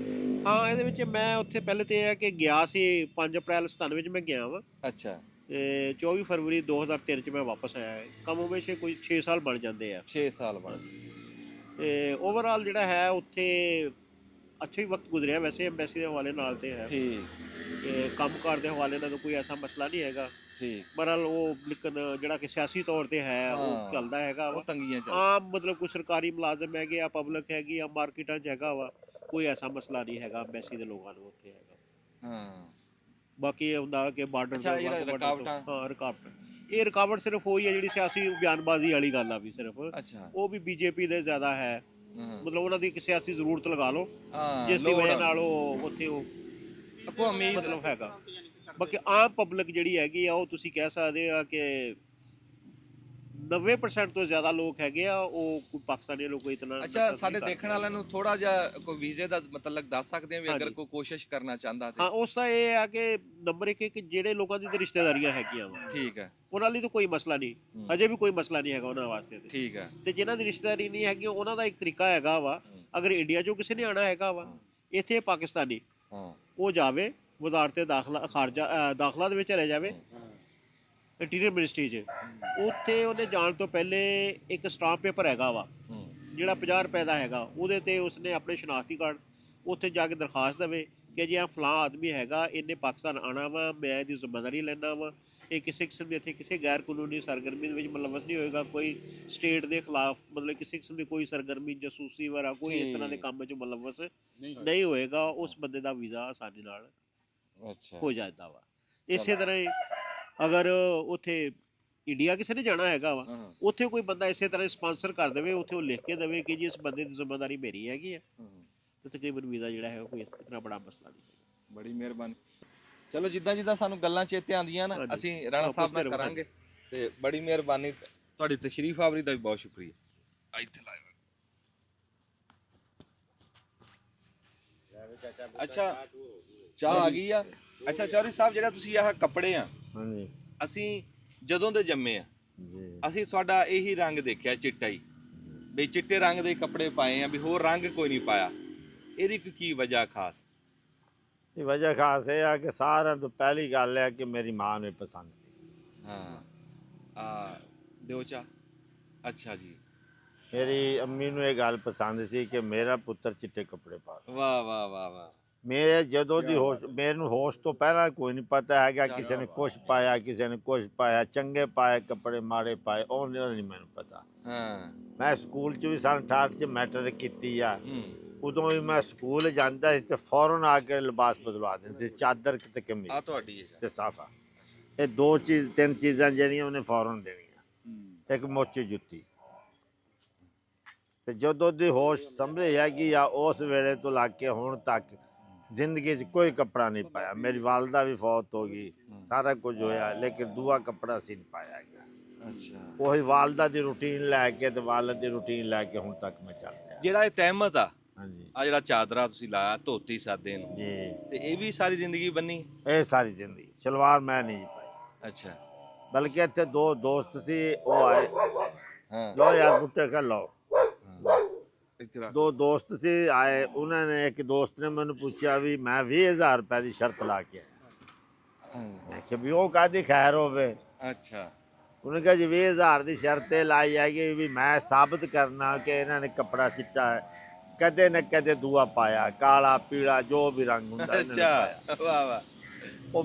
ਹਾਂ, ਇਹਦੇ ਵਿੱਚ ਮੈਂ ਉੱਥੇ ਪਹਿਲੇ ਤੇ ਇਹ ਹੈ ਕਿ ਗਿਆ ਸੀ 5 ਅਪ੍ਰੈਲ 97 ਵਿੱਚ ਮੈਂ ਗਿਆ ਵਾਂ, ਅੱਛਾ, ਤੇ 24 ਫਰਵਰੀ 2003 ਚ ਮੈਂ ਵਾਪਸ ਆਇਆ। ਕੰਮ ਹਮੇਸ਼ਾ ਕੋਈ 6 ਸਾਲ ਬਣ ਜਾਂਦੇ ਆ। 6 ਸਾਲ ਬਣ। ਤੇ ਓਵਰਆਲ ਜਿਹੜਾ ਹੈ ਉੱਥੇ ਅੱਛਾ ਹੀ ਵਕਤ ਗੁਜ਼ਰਿਆ ਵੈਸੇ, ਐਮਬੈਸੀ ਦੇ ਹਵਾਲੇ ਨਾਲ ਤੇ ਹੈ। ਠੀਕ। ਤੇ ਕੰਮਕਾਰ ਦੇ ਹਵਾਲੇ ਨਾਲ ਤਾਂ ਕੋਈ ਐਸਾ ਮਸਲਾ ਨਹੀਂ ਹੈਗਾ। ਠੀਕ। ਬਹਰਹਾਲ ਉਹ ਲੇਕਿਨ ਜਿਹੜਾ ਕਿ ਸਿਆਸੀ ਤੌਰ ਤੇ ਹੈ ਉਹ ਚੱਲਦਾ ਹੈਗਾ ਉਹ ਤੰਗੀਆਂ ਚੱਲ। ਆਮ ਮਤਲਬ ਕੋਈ ਸਰਕਾਰੀ ਮੁਲਾਜ਼ਮ ਹੈਗੇ ਆ, ਪਬਲਿਕ ਹੈਗੀ ਆ, ਮਾਰਕੀਟਾਂ 'ਚ ਹੈਗਾ ਵਾ, ਕੋਈ ਐਸਾ ਮਸਲਾ ਨਹੀਂ ਹੈਗਾ ਐਮਬੈਸੀ ਦੇ ਲੋਕਾਂ ਨੂੰ ਉੱਥੇ ਹੈਗਾ। ਹਾਂ, ਬਾਕੀ ਇਹ ਹੁੰਦਾ ਕਿ ਬਾਰਡਰ ਅੱਛਾ, ਜਿਹੜਾ ਰੁਕਾਵਟਾਂ, ਹਾਂ ਰੁਕਾਵਟ, ਇਹ ਰੁਕਾਵਟ ਸਿਰਫ ਉਹੀ ਹੈ ਜਿਹੜੀ ਸਿਆਸੀ ਬਿਆਨਬਾਜ਼ੀ ਵਾਲੀ ਗੱਲ ਆ ਵੀ ਸਿਰਫ। ਅੱਛਾ, ਉਹ ਵੀ BJP ਦੇ ਜ਼ਿਆਦਾ ਹੈ, ਮਤਲਬ ਉਹਨਾਂ ਦੀ ਇੱਕ ਸਿਆਸੀ ਜ਼ਰੂਰਤ ਲਗਾ ਲਓ, ਹਾਂ, ਜਿਸ ਦੀ ਵਜ੍ਹਾ ਨਾਲ ਉਹ ਉੱਥੇ ਉਹ ਕੋਈ ਉਮੀਦ ਮਤਲਬ ਹੈਗਾ। ਬਾਕੀ ਆਮ ਪਬਲਿਕ ਜਿਹੜੀ ਹੈਗੀ ਆ ਉਹ ਤੁਸੀਂ ਕਹਿ ਸਕਦੇ ਆ ਕਿ 90% ਤੋਂ ਜ਼ਿਆਦਾ ਲੋਕ ਹੈਗੇ ਆ ਉਹ ਕੋਈ ਪਾਕਿਸਤਾਨੀ ਲੋਕ ਕੋਈ ਇਤਨਾ ਅੱਛਾ, ਸਾਡੇ ਦੇਖਣ ਵਾਲਿਆਂ ਨੂੰ ਥੋੜਾ ਜਿਹਾ ਕੋਈ ਵੀਜ਼ੇ ਦਾ ਮਤਲਬ ਦੱਸ ਸਕਦੇ ਆ ਵੀ ਅਗਰ ਹਾਂਜੀ। ਕੋਈ ਕੋਸ਼ਿਸ਼ ਕਰਨਾ ਚਾਹੁੰਦਾ ਹਾਂ ਤੇ ਉਸ ਦਾ ਇਹ ਆ ਕਿ ਨੰਬਰ 1 ਕਿ ਜਿਹੜੇ ਲੋਕਾਂ ਦੀ ਤੇ ਰਿਸ਼ਤੇਦਾਰੀਆਂ ਹੈਗੀਆਂ ਵਾ ਠੀਕ ਹੈ, ਉਹਨਾਂ ਲਈ ਤਾਂ ਕੋਈ ਮਸਲਾ ਨਹੀਂ, ਅਜੇ ਵੀ ਕੋਈ ਮਸਲਾ ਨਹੀਂ ਹੈਗਾ ਉਹਨਾਂ ਵਾਸਤੇ ਠੀਕ ਹੈ, ਤੇ ਜਿਨ੍ਹਾਂ ਦੀ ਰਿਸ਼ਤੇਦਾਰੀ ਨਹੀਂ ਹੈਗੀ ਉਹਨਾਂ ਦਾ ਇੱਕ ਤਰੀਕਾ ਹੈਗਾ ਵਾ, ਅਗਰ ਇੰਡੀਆ 'ਚੋਂ ਕਿਸੇ ਨੇ ਆਉਣਾ ਹੈਗਾ ਵਾ ਇੱਥੇ ਪਾਕਿਸਤਾਨੀ ਹਾਂ, ਉਹ ਜਾਵੇ ਵਜ਼ਾਰਤ ਦਾਖਲਾ ਦਾਖਲਾ ਦੇ ਵਿੱਚ ਚਲੇ ਜਾਵੇ ਇੰਟੀਰੀਅਰ ਮਿਨਿਸਟਰੀ 'ਚ, ਉੱਥੇ ਉਹਨੇ ਜਾਣ ਤੋਂ ਪਹਿਲੇ ਇੱਕ ਸਟਾਂਪ ਪੇਪਰ ਹੈਗਾ ਵਾ ਜਿਹੜਾ 50 ਰੁਪਏ ਦਾ ਹੈਗਾ, ਉਹਦੇ ਤੇ ਉਸਨੇ ਆਪਣੇ ਸ਼ਨਾਖਤੀ ਕਾਰਡ ਉੱਥੇ ਜਾ ਕੇ ਦਰਖਾਸਤ ਦੇਵੇ ਕਿ ਜੀ ਆ ਫਲਾਂ ਆਦਮੀ ਹੈਗਾ, ਇਹਨੇ ਪਾਕਿਸਤਾਨ ਆਉਣਾ ਵਾ, ਮੈਂ ਇਹਦੀ ਜ਼ਿੰਮੇਵਾਰੀ ਲੈਣਾ ਵਾ, ਇਹ ਕਿਸੇ ਕਿਸਮ ਦੀ ਇੱਥੇ ਕਿਸੇ ਗੈਰ ਕਾਨੂੰਨੀ ਸਰਗਰਮੀ ਦੇ ਵਿੱਚ ਮੁਲਵਸ ਨਹੀਂ ਹੋਏਗਾ, ਕੋਈ ਸਟੇਟ ਦੇ ਖਿਲਾਫ ਮਤਲਬ ਕਿਸੇ ਕਿਸਮ ਦੀ ਕੋਈ ਸਰਗਰਮੀ ਜਾਸੂਸੀ ਵਗੈਰਾ ਕੋਈ ਇਸ ਤਰ੍ਹਾਂ ਦੇ ਕੰਮ 'ਚ ਮੁਲਵਸ ਨਹੀਂ ਹੋਏਗਾ, ਉਸ ਬੰਦੇ ਦਾ ਵੀਜ਼ਾ ਆਸਾਨੀ ਨਾਲ ਅੱਛਾ, ਹੋ ਜਾਂਦਾ ਵਾ। ਇਸੇ ਤਰ੍ਹਾਂ ਹੀ ਅਗਰ ਉੱਥੇ ਇੰਡੀਆ ਕਿਸੇ ਨੇ ਜਾਣਾ ਹੈਗਾ ਵਾ, ਉੱਥੇ ਕੋਈ ਬੰਦਾ ਇਸੇ ਤਰ੍ਹਾਂ ਸਪਾਂਸਰ ਕਰ ਦੇਵੇ, ਉੱਥੇ ਉਹ ਲਿਖ ਕੇ ਦੇਵੇ ਕਿ ਜੀ ਇਸ ਬੰਦੇ ਦੀ ਜ਼ਿੰਮੇਵਾਰੀ ਮੇਰੀ ਹੈਗੀ ਆ, ਤੇ ਤਕਰੀਬਨ ਵੀਜ਼ਾ ਜਿਹੜਾ ਹੈ ਕੋਈ ਇਤਨਾ ਬੜਾ ਮਸਲਾ ਨਹੀਂ ਹੈ। ਬੜੀ ਮਿਹਰਬਾਨੀ। ਚਲੋ ਜਿੱਦਾਂ ਜਿੱਦਾਂ ਸਾਨੂੰ ਗੱਲਾਂ ਚੇਤੇ ਆਉਂਦੀਆਂ ਨਾ ਹਾਂਜੀ। ਅਸੀਂ ਰਾਣਾ ਸਾਹਿਬ ਨਾਲ ਪੁੱਛਦੇ ਰਹੋ। ਕਰਾਂਗੇ ਤੇ ਬੜੀ ਮਿਹਰਬਾਨੀ, ਤੁਹਾਡੀ ਤਸ਼ਰੀਫ ਆਵਰੀ ਦਾ ਵੀ ਬਹੁਤ ਸ਼ੁਕਰੀਆ। ਇੱਥੇ ਲਾਇਆ ਅੱਛਾ, ਚਾਹ ਆ ਗਈ ਆ। ਅੱਛਾ ਚੌਧਰੀ ਸਾਹਿਬ, ਜਿਹੜਾ ਤੁਸੀਂ ਆਹ ਕੱਪੜੇ ਆ, ਹਾਂਜੀ ਅਸੀਂ ਜਦੋਂ ਦੇ ਜੰਮੇ ਆ ਜੀ ਅਸੀਂ ਤੁਹਾਡਾ ਇਹੀ ਰੰਗ ਦੇਖਿਆ, ਚਿੱਟਾ ਹੀ, ਵੀ ਚਿੱਟੇ ਰੰਗ ਦੇ ਕੱਪੜੇ ਪਾਏ ਆ, ਵੀ ਹੋਰ ਰੰਗ ਕੋਈ ਨਹੀਂ ਪਾਇਆ, ਇਹਦੀ ਕੀ ਵਜ੍ਹਾ ਖਾਸ? ਇਹ ਵਜ੍ਹਾ ਖਾਸ ਇਹ ਆ ਕਿ ਸਾਰਿਆਂ ਤੋਂ ਪਹਿਲੀ ਗੱਲ ਹੈ ਕਿ ਮੇਰੀ ਮਾਂ ਨੂੰ ਪਸੰਦ ਸੀ। ਹਾਂ ਦਿਓ ਚਾ। ਅੱਛਾ ਜੀ, ਮੇਰੀ ਅੰਮੀ ਨੂੰ ਇਹ ਗੱਲ ਪਸੰਦ ਸੀ ਕਿ ਮੇਰਾ ਪੁੱਤਰ ਚਿੱਟੇ ਕੱਪੜੇ ਪਾਵੇ। ਵਾਹ ਵਾਹ ਵਾਹ ਵਾਹ। ਮੇਰੇ ਜਦੋਂ ਦੀ ਹੋਸ਼, ਮੈਨੂੰ ਹੋਸ਼ ਤੋਂ ਪਹਿਲਾਂ ਕੋਈ ਨਹੀਂ ਪਤਾ ਹੈਗਾ ਕਿਸੇ ਨੇ ਕੁਛ ਪਾਇਆ ਕਿਸੇ ਨੇ ਕੁਛ ਪਾਇਆ, ਚੰਗੇ ਪਾਏ ਕੱਪੜੇ ਮਾੜੇ ਪਾਏ ਉਹ ਨਹੀਂ ਮੈਨੂੰ ਪਤਾ। ਹਾਂ, ਮੈਂ ਸਕੂਲ 'ਚ ਵੀ ਸੰਨ 68 'ਚ ਮੈਟ੍ਰਿਕ ਕੀਤੀ ਆ, ਉਦੋਂ ਵੀ ਮੈਂ ਸਕੂਲ ਜਾਂਦਾ ਸੀ ਤੇ ਫੌਰਨ ਆ ਕੇ ਲਿਬਾਸ ਬਦਲਵਾ ਦਿੰਦੇ ਸੀ, ਚਾਦਰ ਤੇ ਆ ਕਮੀਜ਼ ਤੁਹਾਡੀ ਹੈ। ਤੇ ਸਾਫਾ। ਇਹ ਦੋ ਚੀਜ਼ ਤਿੰਨ ਚੀਜ਼ਾਂ ਜਿਹੜੀਆਂ ਉਹਨੇ ਫੌਰਨ ਦੇਣੀਆਂ, ਇੱਕ ਮੋਚੀ ਜੁੱਤੀ। ਤੇ ਜਦੋਂ ਦੀ ਹੋਸ਼ ਸੰਭਲੀ ਹੈਗੀ ਆ ਉਸ ਵੇਲੇ ਤੋਂ ਲੱਗ ਕੇ ਹੁਣ ਤੱਕ ਜ਼ਿੰਦਗੀ 'ਚ ਕੋਈ ਕੱਪੜਾ ਨਹੀਂ ਪਾਇਆ। ਮੇਰੀ ਵਾਲਦਾ ਵੀ ਫੌਤ ਹੋ ਗਈ, ਸਾਰਾ ਕੁਝ ਹੋਇਆ, ਲੇਕਿਨ ਦੂਆ ਕੱਪੜਾ ਸੀ ਨਹੀਂ ਪਾਇਆ ਗਿਆ। ਅੱਛਾ, ਉਹੀ ਵਾਲਦਾ ਦੀ ਰੂਟੀਨ ਲੈ ਕੇ ਤੇ ਵਾਲਦ ਦੀ ਰੂਟੀਨ ਲੈ ਕੇ ਹੁਣ ਤੱਕ ਮੈਂ ਚੱਲ ਰਿਹਾ। ਜਿਹੜਾ ਇਹ ਤਹਿਮਤ ਆ, ਹਾਂਜੀ ਆ ਜਿਹੜਾ ਚਾਦਰਾ ਤੁਸੀਂ ਲਾਇਆ ਧੋਤੀ ਸਾਦੇ ਨੂੰ, ਜੀ, ਤੇ ਇਹ ਵੀ ਸਾਰੀ ਜ਼ਿੰਦਗੀ ਬੰਨੀ? ਇਹ ਸਾਰੀ ਜ਼ਿੰਦਗੀ ਸਲਵਾਰ ਮੈਂ ਨਹੀਂ ਪਾਈ, ਅੱਛਾ, ਬਲਕਿ ਇੱਥੇ ਦੋ ਦੋਸਤ ਸੀ ਉਹ ਆਏ, ਹਾਂ, ਲੋ ਯਾਰ ਬੁੱਟੇ ਕਰ ਲਓ, ਇਸ ਤਰ੍ਹਾਂ ਦੋ ਦੋਸਤ ਸੀ ਆਏ, ਉਹਨਾਂ ਨੇ ਇੱਕ ਦੋਸਤ ਨੇ ਮੈਨੂੰ ਪੁੱਛਿਆ ਵੀ ਮੈਂ 20,000 ਰੁਪਏ ਦੀ ਸ਼ਰਤ ਲਾ ਕੇ ਆਇਆ। ਮੈਂ ਕਿਹਾ ਵੀ ਉਹ ਕਾਹਦੀ ਖੈਰ ਹੋਵੇ? ਅੱਛਾ, ਉਹਨੇ ਕਿਹਾ ਜੀ 20,000 ਦੀ ਸ਼ਰਤ ਇਹ ਲਾਈ ਹੈਗੀ ਵੀ ਮੈਂ ਸਾਬਤ ਕਰਨਾ ਕਿ ਇਹਨਾਂ ਨੇ ਕੱਪੜਾ ਚਿੱਟਾ ਹੈ, ਕਦੇ ਨਾ ਕਦੇ ਦੂਆ ਪਾਇਆ, ਕਾਲਾ ਪੀਲਾ ਜੋ ਵੀ ਰੰਗ ਹੁੰਦਾ ਇਹਨਾਂ ਨੇ ਪਾਇਆ। ਅੱਛਾ, ਵਾਹ ਵਾਹ, ਉਹ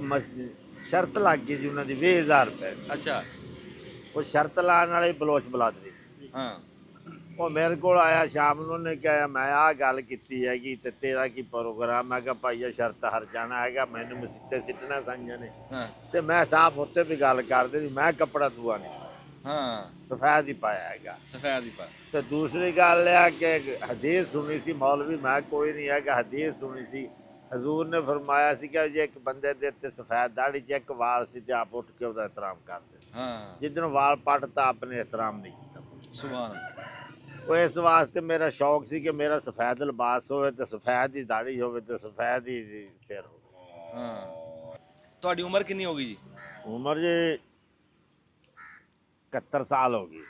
ਸ਼ਰਤ ਲੱਗ ਗਈ ਜੀ ਉਹਨਾਂ ਦੀ 20,000 ਰੁਪਏ। ਅੱਛਾ, ਉਹ ਸ਼ਰਤ ਲਾਉਣ ਵਾਲੇ ਬਲੋਚ ਬਲਾਦਰੀ ਸੀ। ਹਾਂ, ਉਹ ਮੇਰੇ ਕੋਲ ਆਇਆ ਸ਼ਾਮ ਨੂੰ, ਉਹਨੇ ਕਿਹਾ ਮੈਂ ਆਹ ਗੱਲ ਕੀਤੀ ਹੈਗੀ ਤੇ ਤੇਰਾ ਕੀ ਪ੍ਰੋਗਰਾਮ? ਮੈਂ ਕਿਹਾ ਭਾਈ ਇਹ ਸ਼ਰਤ ਹਰ ਜਾਣਾ ਹੈਗਾ, ਮੈਨੂੰ ਮਸੀਤੇ ਸਿੱਟਣਾ ਸਾਈਆਂ ਨੇ, ਹਾਂ, ਤੇ ਮੈਂ ਸਾਫ ਉੱਤੇ ਵੀ ਗੱਲ ਕਰਦੇ ਵੀ ਮੈਂ ਕੱਪੜਾ ਦੂਆ ਨਹੀਂ ਪਾਇਆ, ਹਾਂ, ਸਫੈਦ ਹੀ ਪਾਇਆ ਹੈਗਾ। ਸਫੈਦ ਹੀ ਪਾ। ਤੇ ਦੂਸਰੀ ਗੱਲ ਇਹ ਆ ਕਿ ਹਦੀਸ ਸੁਣੀ ਸੀ, ਮੌਲਵੀ ਮੈਂ ਕੋਈ ਨਹੀਂ ਹੈਗਾ, ਹਦੀਸ ਸੁਣੀ ਸੀ, ਹਜ਼ੂਰ ਨੇ ਫਰਮਾਇਆ ਸੀ ਕਿ ਜੇ ਇੱਕ ਬੰਦੇ ਦੇ ਉੱਤੇ ਸਫੈਦ ਦਾੜੀ 'ਚ ਇੱਕ ਵਾਲ ਸੀ ਤੇ ਆਪ ਉੱਠ ਕੇ ਉਹਦਾ ਇਹਤਰਾਮ ਕਰਦੇ। ਹਾਂ, ਜਿੱਦਣ ਵਾਲ ਪੱਟ ਆਪਣੇ ਇਹਤਰਾਮ ਨਹੀਂ ਕੀਤਾ। ਸੁਭਾਨ ਅੱਲਾਹ। ਉਹ ਇਸ ਵਾਸਤੇ ਮੇਰਾ ਸ਼ੌਕ ਸੀ ਕਿ ਮੇਰਾ ਸਫੈਦ ਲਿਬਾਸ ਹੋਵੇ ਤੇ ਸਫੈਦ ਹੀ ਦਾੜੀ ਹੋਵੇ ਤੇ ਸਫੈਦ ਹੀ ਸਿਰ ਹੋਵੇ। ਹਾਂ, ਤੁਹਾਡੀ ਉਮਰ ਕਿੰਨੀ ਹੋ ਗਈ ਜੀ? ਉਮਰ ਜੀ 71 ਸਾਲ ਹੋ ਗਈ।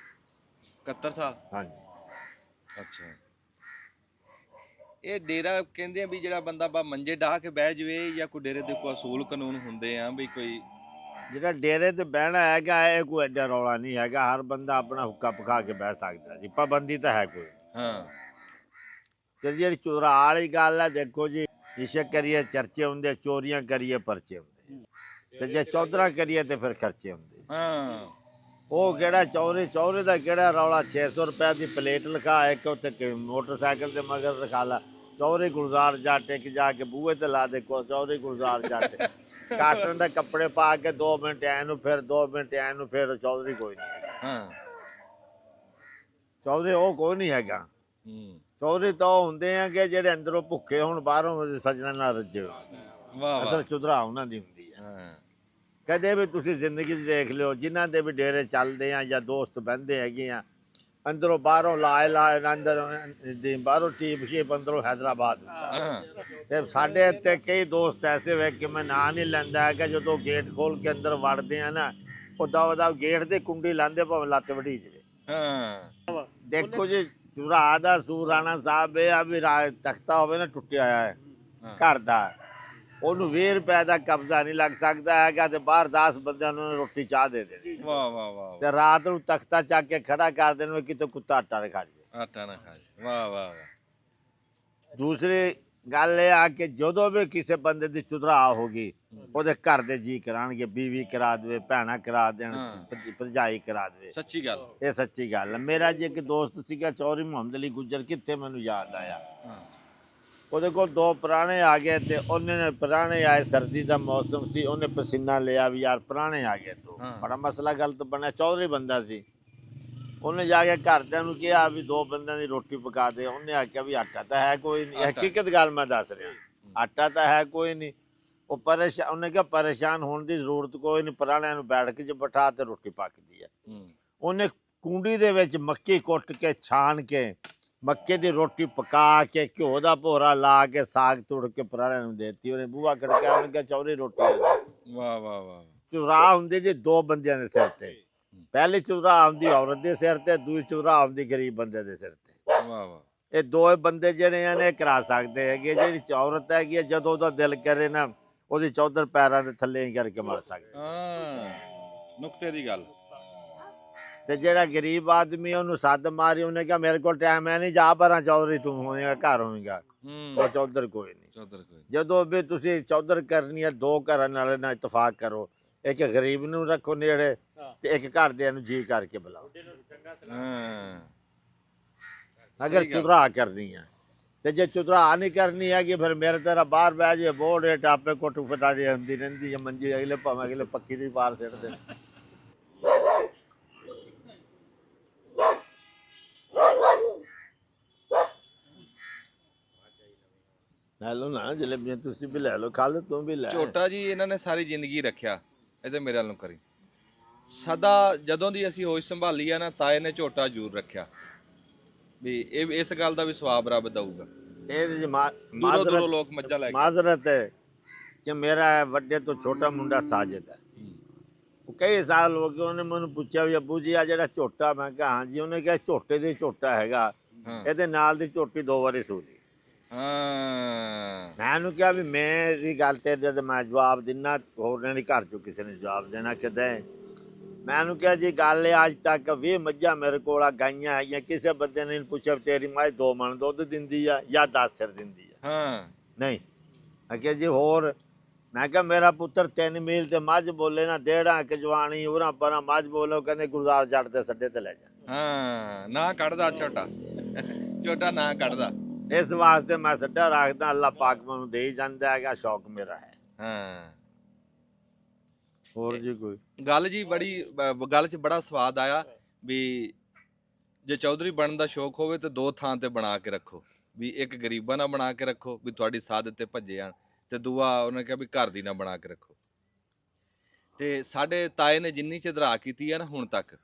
71 ਸਾਲ? ਹਾਂਜੀ। ਅੱਛਾ, ਇਹ ਡੇਰਾ ਕਹਿੰਦੇ ਆ ਵੀ ਜਿਹੜਾ ਬੰਦਾ ਬਾ ਮੰਜੇ ਡਾਹ ਕੇ ਬਹਿ ਜਾਵੇ, ਜਾਂ ਕੋਈ ਡੇਰੇ ਦੇ ਕੋਈ ਅਸੂਲ ਕਾਨੂੰਨ ਹੁੰਦੇ ਆ ਵੀ ਕੋਈ? ਜਿਹੜਾ ਡੇਰੇ ਤੇ ਬਹਿਣਾ ਹੈਗਾ ਇਹ ਕੋਈ ਐਡਾ ਰੌਲਾ ਨਹੀਂ ਹੈਗਾ, ਹਰ ਬੰਦਾ ਆਪਣਾ ਹੁੱਕਾ ਪਕਾ ਕੇ ਬਹਿ ਸਕਦਾ ਜੀ, ਪਾਬੰਦੀ ਤਾਂ ਹੈ ਕੋਈ। ਹਾਂ, ਤੇ ਜਿਹੜੀ ਚੋਰਾ ਵਾਲੀ ਗੱਲ ਹੈ, ਦੇਖੋ ਜੀ ਇਸ਼ਕ ਕਰੀਏ ਚਰਚੇ ਹੁੰਦੇ, ਚੋਰੀਆਂ ਕਰੀਏ ਪਰਚੇ ਹੁੰਦੇ, ਤੇ ਜੇ ਚੌਧਰਾ ਕਰੀਏ ਤੇ ਫਿਰ ਖਰਚੇ ਹੁੰਦੇ। ਹਾਂ, ਉਹ ਕਿਹੜਾ ਚੌਰੇ ਦਾ ਕਿਹੜਾ ਰੌਲਾ? 600 ਰੁਪਏ ਦੀ ਪਲੇਟ ਲਿਖਾ ਇੱਕ ਉੱਤੇ ਮੋਟਰਸਾਈਕਲ ਦੇ ਮਗਰ ਲਿਖਾ ਲਾ ਚੌਧਰੀ ਗੁਲਜ਼ਾਰ ਜੱਟ, ਇੱਕ ਜਾ ਕੇ ਬੂਹੇ ਤੇ ਲਾ ਦੇ ਕੋ ਚੌਧਰੀ ਗੁਲਜ਼ਾਰ ਜੱਟ। ਕਾਟਨ ਦੇ ਕੱਪੜੇ ਪਾ ਕੇ 2 ਮਿੰਟ ਐ ਨੂੰ ਫਿਰ 2 ਮਿੰਟ ਐ ਨੂੰ ਫਿਰ ਚੌਧਰੀ ਕੋਈ ਨਹੀਂ ਹੈਗਾ। ਹਾਂ, ਚੌਧਰੀ ਉਹ ਕੋਈ ਨਹੀਂ ਹੈਗਾ। ਚੌਧਰੀ ਤਾਂ ਉਹ ਹੁੰਦੇ ਆ ਕਿ ਜਿਹੜੇ ਅੰਦਰੋਂ ਭੁੱਖੇ ਹੋਣ, ਬਾਹਰੋਂ ਸਜਣਾ ਨਾਲ ਰੱਜੇ ਹੋਣ। ਵਾਹ ਅਸਲ ਵਾਹ, ਚੁਦਰਾ ਉਹਨਾਂ ਦੀ ਹੁੰਦੀ ਹੈ। ਹਾਂ, ਕਦੇ ਵੀ ਤੁਸੀਂ ਜ਼ਿੰਦਗੀ 'ਚ ਦੇਖ ਲਿਓ ਜਿਨ੍ਹਾਂ ਦੇ ਵੀ ਡੇਰੇ ਚੱਲਦੇ ਆ ਜਾਂ ਦੋਸਤ ਬਹਿੰਦੇ ਹੈਗੇ ਆ, ਅੰਦਰੋਂ ਬਾਹਰੋਂ ਲਾਏ ਅੰਦਰ ਦੀ ਬਾਹਰੋਂ ਟੀਪ ਸ਼ੀਪ ਅੰਦਰੋਂ ਹੈਦਰਾਬਾਦ। ਤੇ ਸਾਡੇ ਇੱਥੇ ਕਈ ਦੋਸਤ ਐਸੇ ਵੇ ਕਿ ਮੈਂ ਨਾਂ ਨਹੀਂ ਲੈਂਦਾ ਹੈਗਾ, ਜਦੋਂ ਗੇਟ ਖੋਲ ਕੇ ਅੰਦਰ ਵੜਦੇ ਆ ਨਾ ਉਹਦਾ ਗੇਟ ਦੀ ਕੁੰਡੀ ਲਾਉਂਦੇ ਭਾਵੇਂ ਲੱਤ ਵੜੀ ਜਾਵੇ। ਹਾਂ ਦੇਖੋ ਜੀ ਚੁਰਾ ਦਾ ਸੂਰ ਰਾਣਾ ਸਾਹਿਬ ਇਹ ਆ ਵੀ ਤਖਤਾ ਹੋਵੇ ਨਾ ਟੁੱਟਿਆ ਹੋਇਆ ਹੈ ਘਰ ਦਾ, ਉਹਨੂੰ 20 ਰੁਪਏ ਦਾ ਕਬਜ਼ਾ ਨਹੀਂ ਲੱਗ ਸਕਦਾ ਹੈਗਾ ਤੇ ਬਾਹਰ 10 ਬੰਦਿਆਂ ਨੂੰ ਰੋਟੀ ਚਾਹ ਦੇ ਦੇਣੀ। ਵਾਹ ਵਾਹ ਵਾਹ ਤੇ ਰਾਤ ਨੂੰ ਤਖਤਾ ਚੱਕ ਕੇ ਖੜਾ ਕਰ ਦੇਣ ਕਿਤੇ ਕੁੱਤਾ ਆਟਾ ਨਾ ਖਾ ਜਾਵੇ। ਆਟਾ ਨਾ ਖਾ ਜਾਏ। ਵਾਹ ਵਾਹ ਵਾਹ। ਦੂਸਰੀ ਗੱਲ ਇਹ ਆ ਕਿ ਜਦੋਂ ਵੀ ਕਿਸੇ ਬੰਦੇ ਦੀ ਚੁਦਰਾ ਹੋਗੀ ਉਹਦੇ ਘਰ ਦੇ ਜੀ ਕਰਾਣਗੇ, ਬੀਵੀ ਕਰਾ ਦੇਵੇ, ਭੈਣਾਂ ਕਰਾ ਦੇਣ, ਭਰਜਾਈ ਕਰਾ ਦੇਵੇ। ਸੱਚੀ ਗੱਲ। ਇਹ ਸੱਚੀ ਗੱਲ ਹੈ। ਮੇਰਾ ਜੀ ਇੱਕ ਦੋਸਤ ਸੀਗਾ ਚੌਧਰੀ ਮੁਹੰਮਦ ਅਲੀ ਗੁੱਜਰ, ਕਿੱਥੇ ਮੈਨੂੰ ਯਾਦ ਆਇਆ, ਉਹਦੇ ਕੋਲ 2 ਪੁਰਾਣੇ ਆ ਗਏ ਤੇ ਉਹਨੇ ਨੇ ਪੁਰਾਣੇ ਆਏ, ਸਰਦੀ ਦਾ ਮੌਸਮ ਸੀ, ਉਹਨੇ ਪਸੀਨਾ ਲਿਆ ਵੀ ਯਾਰ ਪੁਰਾਣੇ ਆ ਗਏ ਤੋਂ ਬੜਾ ਮਸਲਾ ਗਲਤ ਬਣਿਆ। ਚੌਧਰੀ ਬੰਦਾ ਸੀ, ਉਹਨੇ ਜਾ ਕੇ ਘਰਦਿਆਂ ਨੂੰ ਕਿਹਾ ਵੀ 2 ਬੰਦਿਆਂ ਦੀ ਰੋਟੀ ਪਕਾ ਦੇ। ਉਹਨੇ ਆਖਿਆ ਵੀ ਆਟਾ ਤਾਂ ਹੈ ਕੋਈ ਨਹੀਂ, ਹਕੀਕਤ ਗੱਲ ਮੈਂ ਦੱਸ ਰਿਹਾ, ਆਟਾ ਤਾਂ ਹੈ ਕੋਈ ਨਹੀਂ। ਉਹ ਪਰੇਸ਼ਾਨ, ਉਹਨੇ ਕਿਹਾ ਪਰੇਸ਼ਾਨ ਹੋਣ ਦੀ ਜ਼ਰੂਰਤ ਕੋਈ ਨਹੀਂ, ਪੁਰਾਣਿਆਂ ਨੂੰ ਬੈਠ ਕੇ ਬਿਠਾ ਤੇ ਰੋਟੀ ਪੱਕਦੀ ਹੈ। ਉਹਨੇ ਕੁੰਡੀ ਦੇ ਵਿੱਚ ਮੱਕੀ ਕੁੱਟ ਕੇ ਛਾਣ ਕੇ ਮੱਕੇ ਦੀ ਰੋਟੀ ਪਕਾ ਕੇ ਘਿਓ ਦਾ ਭੋਰਾ ਲਾ ਕੇ ਸਾਗ ਤੁੜ ਕੇ ਪੁਰਾਣਿਆਂ ਨੂੰ ਦੇਤੀ। ਉਹਨੇ ਬੂਹਾ ਖੜਕਾਇਆ, ਉਹਨੇ ਕਿਹਾ ਚੌਧਰੀ ਰੋਟੀ। ਵਾਹ ਵਾਹ ਵਾਹ। ਚੁਰਾ ਹੁੰਦੀ ਜੀ 2 ਬੰਦਿਆਂ ਦੇ ਸਿਰ ਤੇ, ਪਹਿਲੀ ਚੁਰਾ ਆਉਂਦੀ ਔਰਤ ਦੇ ਸਿਰ ਤੇ, ਦੂਜੀ ਚੁਰਾ ਆਉਂਦੀ ਗਰੀਬ ਬੰਦੇ ਦੇ ਸਿਰ ਤੇ। ਵਾਹ ਵਾਹ। ਇਹ 2 ਬੰਦੇ ਜਿਹੜੇ ਆ ਨੇ ਕਰਾ ਸਕਦੇ ਹੈਗੇ। ਜਿਹੜੀ ਔਰਤ ਹੈਗੀ ਜਦੋਂ ਉਹਦਾ ਦਿਲ ਕਰੇ ਨਾ ਉਹਦੀ ਚੌਧਰ ਪੈਰਾਂ ਦੇ ਥੱਲੇ ਹੀ ਕਰਕੇ ਮਾਰ ਸਕਦੇ। ਹਾਂ ਨੁਕਤੇ ਦੀ ਗੱਲ। ਤੇ ਜਿਹੜਾ ਗਰੀਬ ਆਦਮੀ ਉਹਨੂੰ ਸੱਦ ਮਾਰੀ, ਉਹਨੇ ਕਿਹਾ ਮੇਰੇ ਕੋਲ ਟਾਈਮ ਹੈ ਨਹੀਂ, ਜਾ ਪਰਾਂ ਚੌਧਰੀ ਤੂੰ ਹੋਏਗਾ ਘਰ ਹੋਏਗਾ, ਉਹ ਚੌਧਰ ਕੋਈ ਨਹੀਂ। ਚੌਧਰ ਕੋਈ। ਜਦੋਂ ਵੀ ਤੁਸੀਂ ਚੌਧਰ ਕਰਨੀ ਹੈ 2 ਘਰਾਂ ਵਾਲੇ ਨਾਲ ਇਤਫਾਕ ਕਰੋ, ਇੱਕ ਗਰੀਬ ਨੂੰ ਰੱਖੋ ਨੇੜੇ ਤੇ ਇੱਕ ਘਰਦਿਆਂ ਨੂੰ ਜੀ ਕਰਕੇ ਬੁਲਾਓ। ਅਗਰ ਚੁਦਰਾ ਕਰਨੀ ਹੈ ਤੇ ਜੇ ਚੁਦਰਾ ਨਹੀਂ ਕਰਨੀ ਹੈ ਕਿ ਫਿਰ ਮੇਰੇ ਤਰ੍ਹਾਂ ਬਾਹਰ ਬਹਿ ਜੇ ਬੋੜੇ ਟਾਪੇ ਕੋਟੂ ਫਟਾੜੀ ਹੁੰਦੀ ਰਹਿੰਦੀ ਹੈ ਮੰਜੀ, ਅਗਲੇ ਭਾਵੇਂ ਅਗਲੇ ਪੱਕੀ ਦੀ ਪਾਰ ਸਿੱਟ ਦੇ। ਲੈ ਲਓ ਨਾ ਜਲੇਬੀਆਂ, ਤੁਸੀਂ ਵੀ ਲੈ ਲਓ, ਖਾ ਲਓ ਤੂੰ ਵੀ ਲੈ। ਝੋਟਾ ਜੀ ਇਹਨਾਂ ਨੇ ਸਾਰੀ ਜ਼ਿੰਦਗੀ ਰੱਖਿਆ। ਇਹਦੇ ਮੇਰੇ ਵੱਲ ਨੂੰ ਕਰੀ ਸਦਾ, ਜਦੋਂ ਦੀ ਅਸੀਂ ਹੋਸ਼ ਸੰਭਾਲੀ ਆ ਨਾ ਤਾਏ ਨੇ ਝੋਟਾ ਜ਼ਰੂਰ ਰੱਖਿਆ ਵੀ ਇਹ ਇਸ ਗੱਲ ਦਾ ਵੀ ਸਵਾਬ ਰੱਬ ਦਊਗਾ। ਇਹ ਦੂਰੋਂ ਦੂਰੋਂ ਲੋਕ ਮੱਝਾਂ ਲੈ ਕੇ। ਮਾਜ਼ਰਤ ਹੈ ਕਿ ਮੇਰਾ ਵੱਡੇ ਤੋਂ ਛੋਟਾ ਮੁੰਡਾ ਸਾਜਿਦ ਹੈ, ਉਹ ਕਈ ਸਾਲ ਹੋ ਗਏ, ਉਹਨੇ ਮੈਨੂੰ ਪੁੱਛਿਆ ਵੀ ਅੱਬੂ ਜੀ ਆ ਜਿਹੜਾ ਝੋਟਾ, ਮੈਂ ਕਿਹਾ ਹਾਂ ਜੀ। ਉਹਨੇ ਕਿਹਾ ਝੋਟੇ ਦੇ ਝੋਟਾ ਹੈਗਾ, ਇਹਦੇ ਨਾਲ ਦੀ ਝੋਟੀ 2 ਵਾਰੀ ਸੂਦੀ। ਮੈਂ ਉਹਨੂੰ ਕਿਹਾ ਵੀ ਮੇਰੀ ਗੱਲ ਤੇ ਜਦ ਮੈਂ ਜਵਾਬ ਦਿੰਨਾ, ਹੋਰ ਨਹੀਂ ਘਰ ਚੋਂ ਕਿਸੇ ਨੇ ਜਵਾਬ ਦੇਣਾ ਕਿਤੇ। ਮੈਂ ਉਹਨੂੰ ਕਿਹਾ ਜੀ ਗੱਲ ਹੈ ਅੱਜ ਤੱਕ 20 ਮੱਝਾਂ ਮੇਰੇ ਕੋਲ ਆ, ਗਾਈਆਂ ਹੈਗੀਆਂ, ਕਿਸੇ ਬੰਦੇ ਨੇ ਪੁੱਛਿਆ ਤੇਰੀ ਮੱਝ 2 ਮਣ ਦੁੱਧ ਦਿੰਦੀ ਆ ਜਾਂ 10 ਸਿਰ ਦਿੰਦੀ ਆ? ਨਹੀਂ। ਅਕੇ ਜੀ ਹੋਰ? ਮੈਂ ਕਿਹਾ ਮੇਰਾ ਪੁੱਤਰ 3 ਮੀਲ ਤੇ ਮੱਝ ਬੋਲੇ ਨਾ, ਡੇਢਾਂ ਕਿ ਜਵਾਨੀ ਉਰਾਂ ਪਰਾਂ ਮੱਝ ਬੋਲੋ, ਕਹਿੰਦੇ ਗੁਲਜ਼ਾਰ ਜੱਟ ਦੇ ਸੱਡੇ ਤੇ ਲੈ ਜਾ। ਨਾ ਕੱਢਦਾ ਛੋਟਾ, ਛੋਟਾ ਨਾ ਕੱਢਦਾ। ਇਸ ਵਾਸਤੇ ਮੈਂ ਸੱਡਾ ਰੱਖਦਾ, ਅੱਲਾਹ ਪਾਕ ਮੈਨੂੰ ਦੇ ਹੀ ਜਾਂਦਾ ਹੈਗਾ, ਸ਼ੌਕ ਮੇਰਾ ਹੈ। ਹੋਰ ਜੀ ਕੋਈ ਗੱਲ ਜੀ ਬੜੀ ਗੱਲ 'ਚ ਬੜਾ ਸਵਾਦ ਆਇਆ ਵੀ ਜੇ ਚੌਧਰੀ ਬਣਨ ਦਾ ਸ਼ੌਕ ਹੋਵੇ ਤੇ 2 ਥਾਂ ਤੇ ਬਣਾ ਕੇ ਰੱਖੋ, ਵੀ ਇੱਕ ਗਰੀਬਾਂ ਨਾਲ ਬਣਾ ਕੇ ਰੱਖੋ ਵੀ ਤੁਹਾਡੀ ਸਾਦਤ ਤੇ ਭੱਜੇ ਆਣ, ਤੇ ਦੂਆ ਉਹਨੇ ਕਿਹਾ ਵੀ ਘਰ ਦੀ ਨਾ ਬਣਾ ਕੇ ਰੱਖੋ। ਤੇ ਸਾਡੇ ਤਾਏ ਨੇ ਜਿੰਨੀ ਚਦਰਾ ਕੀਤੀ ਆ ਨਾ ਹੁਣ ਤੱਕ,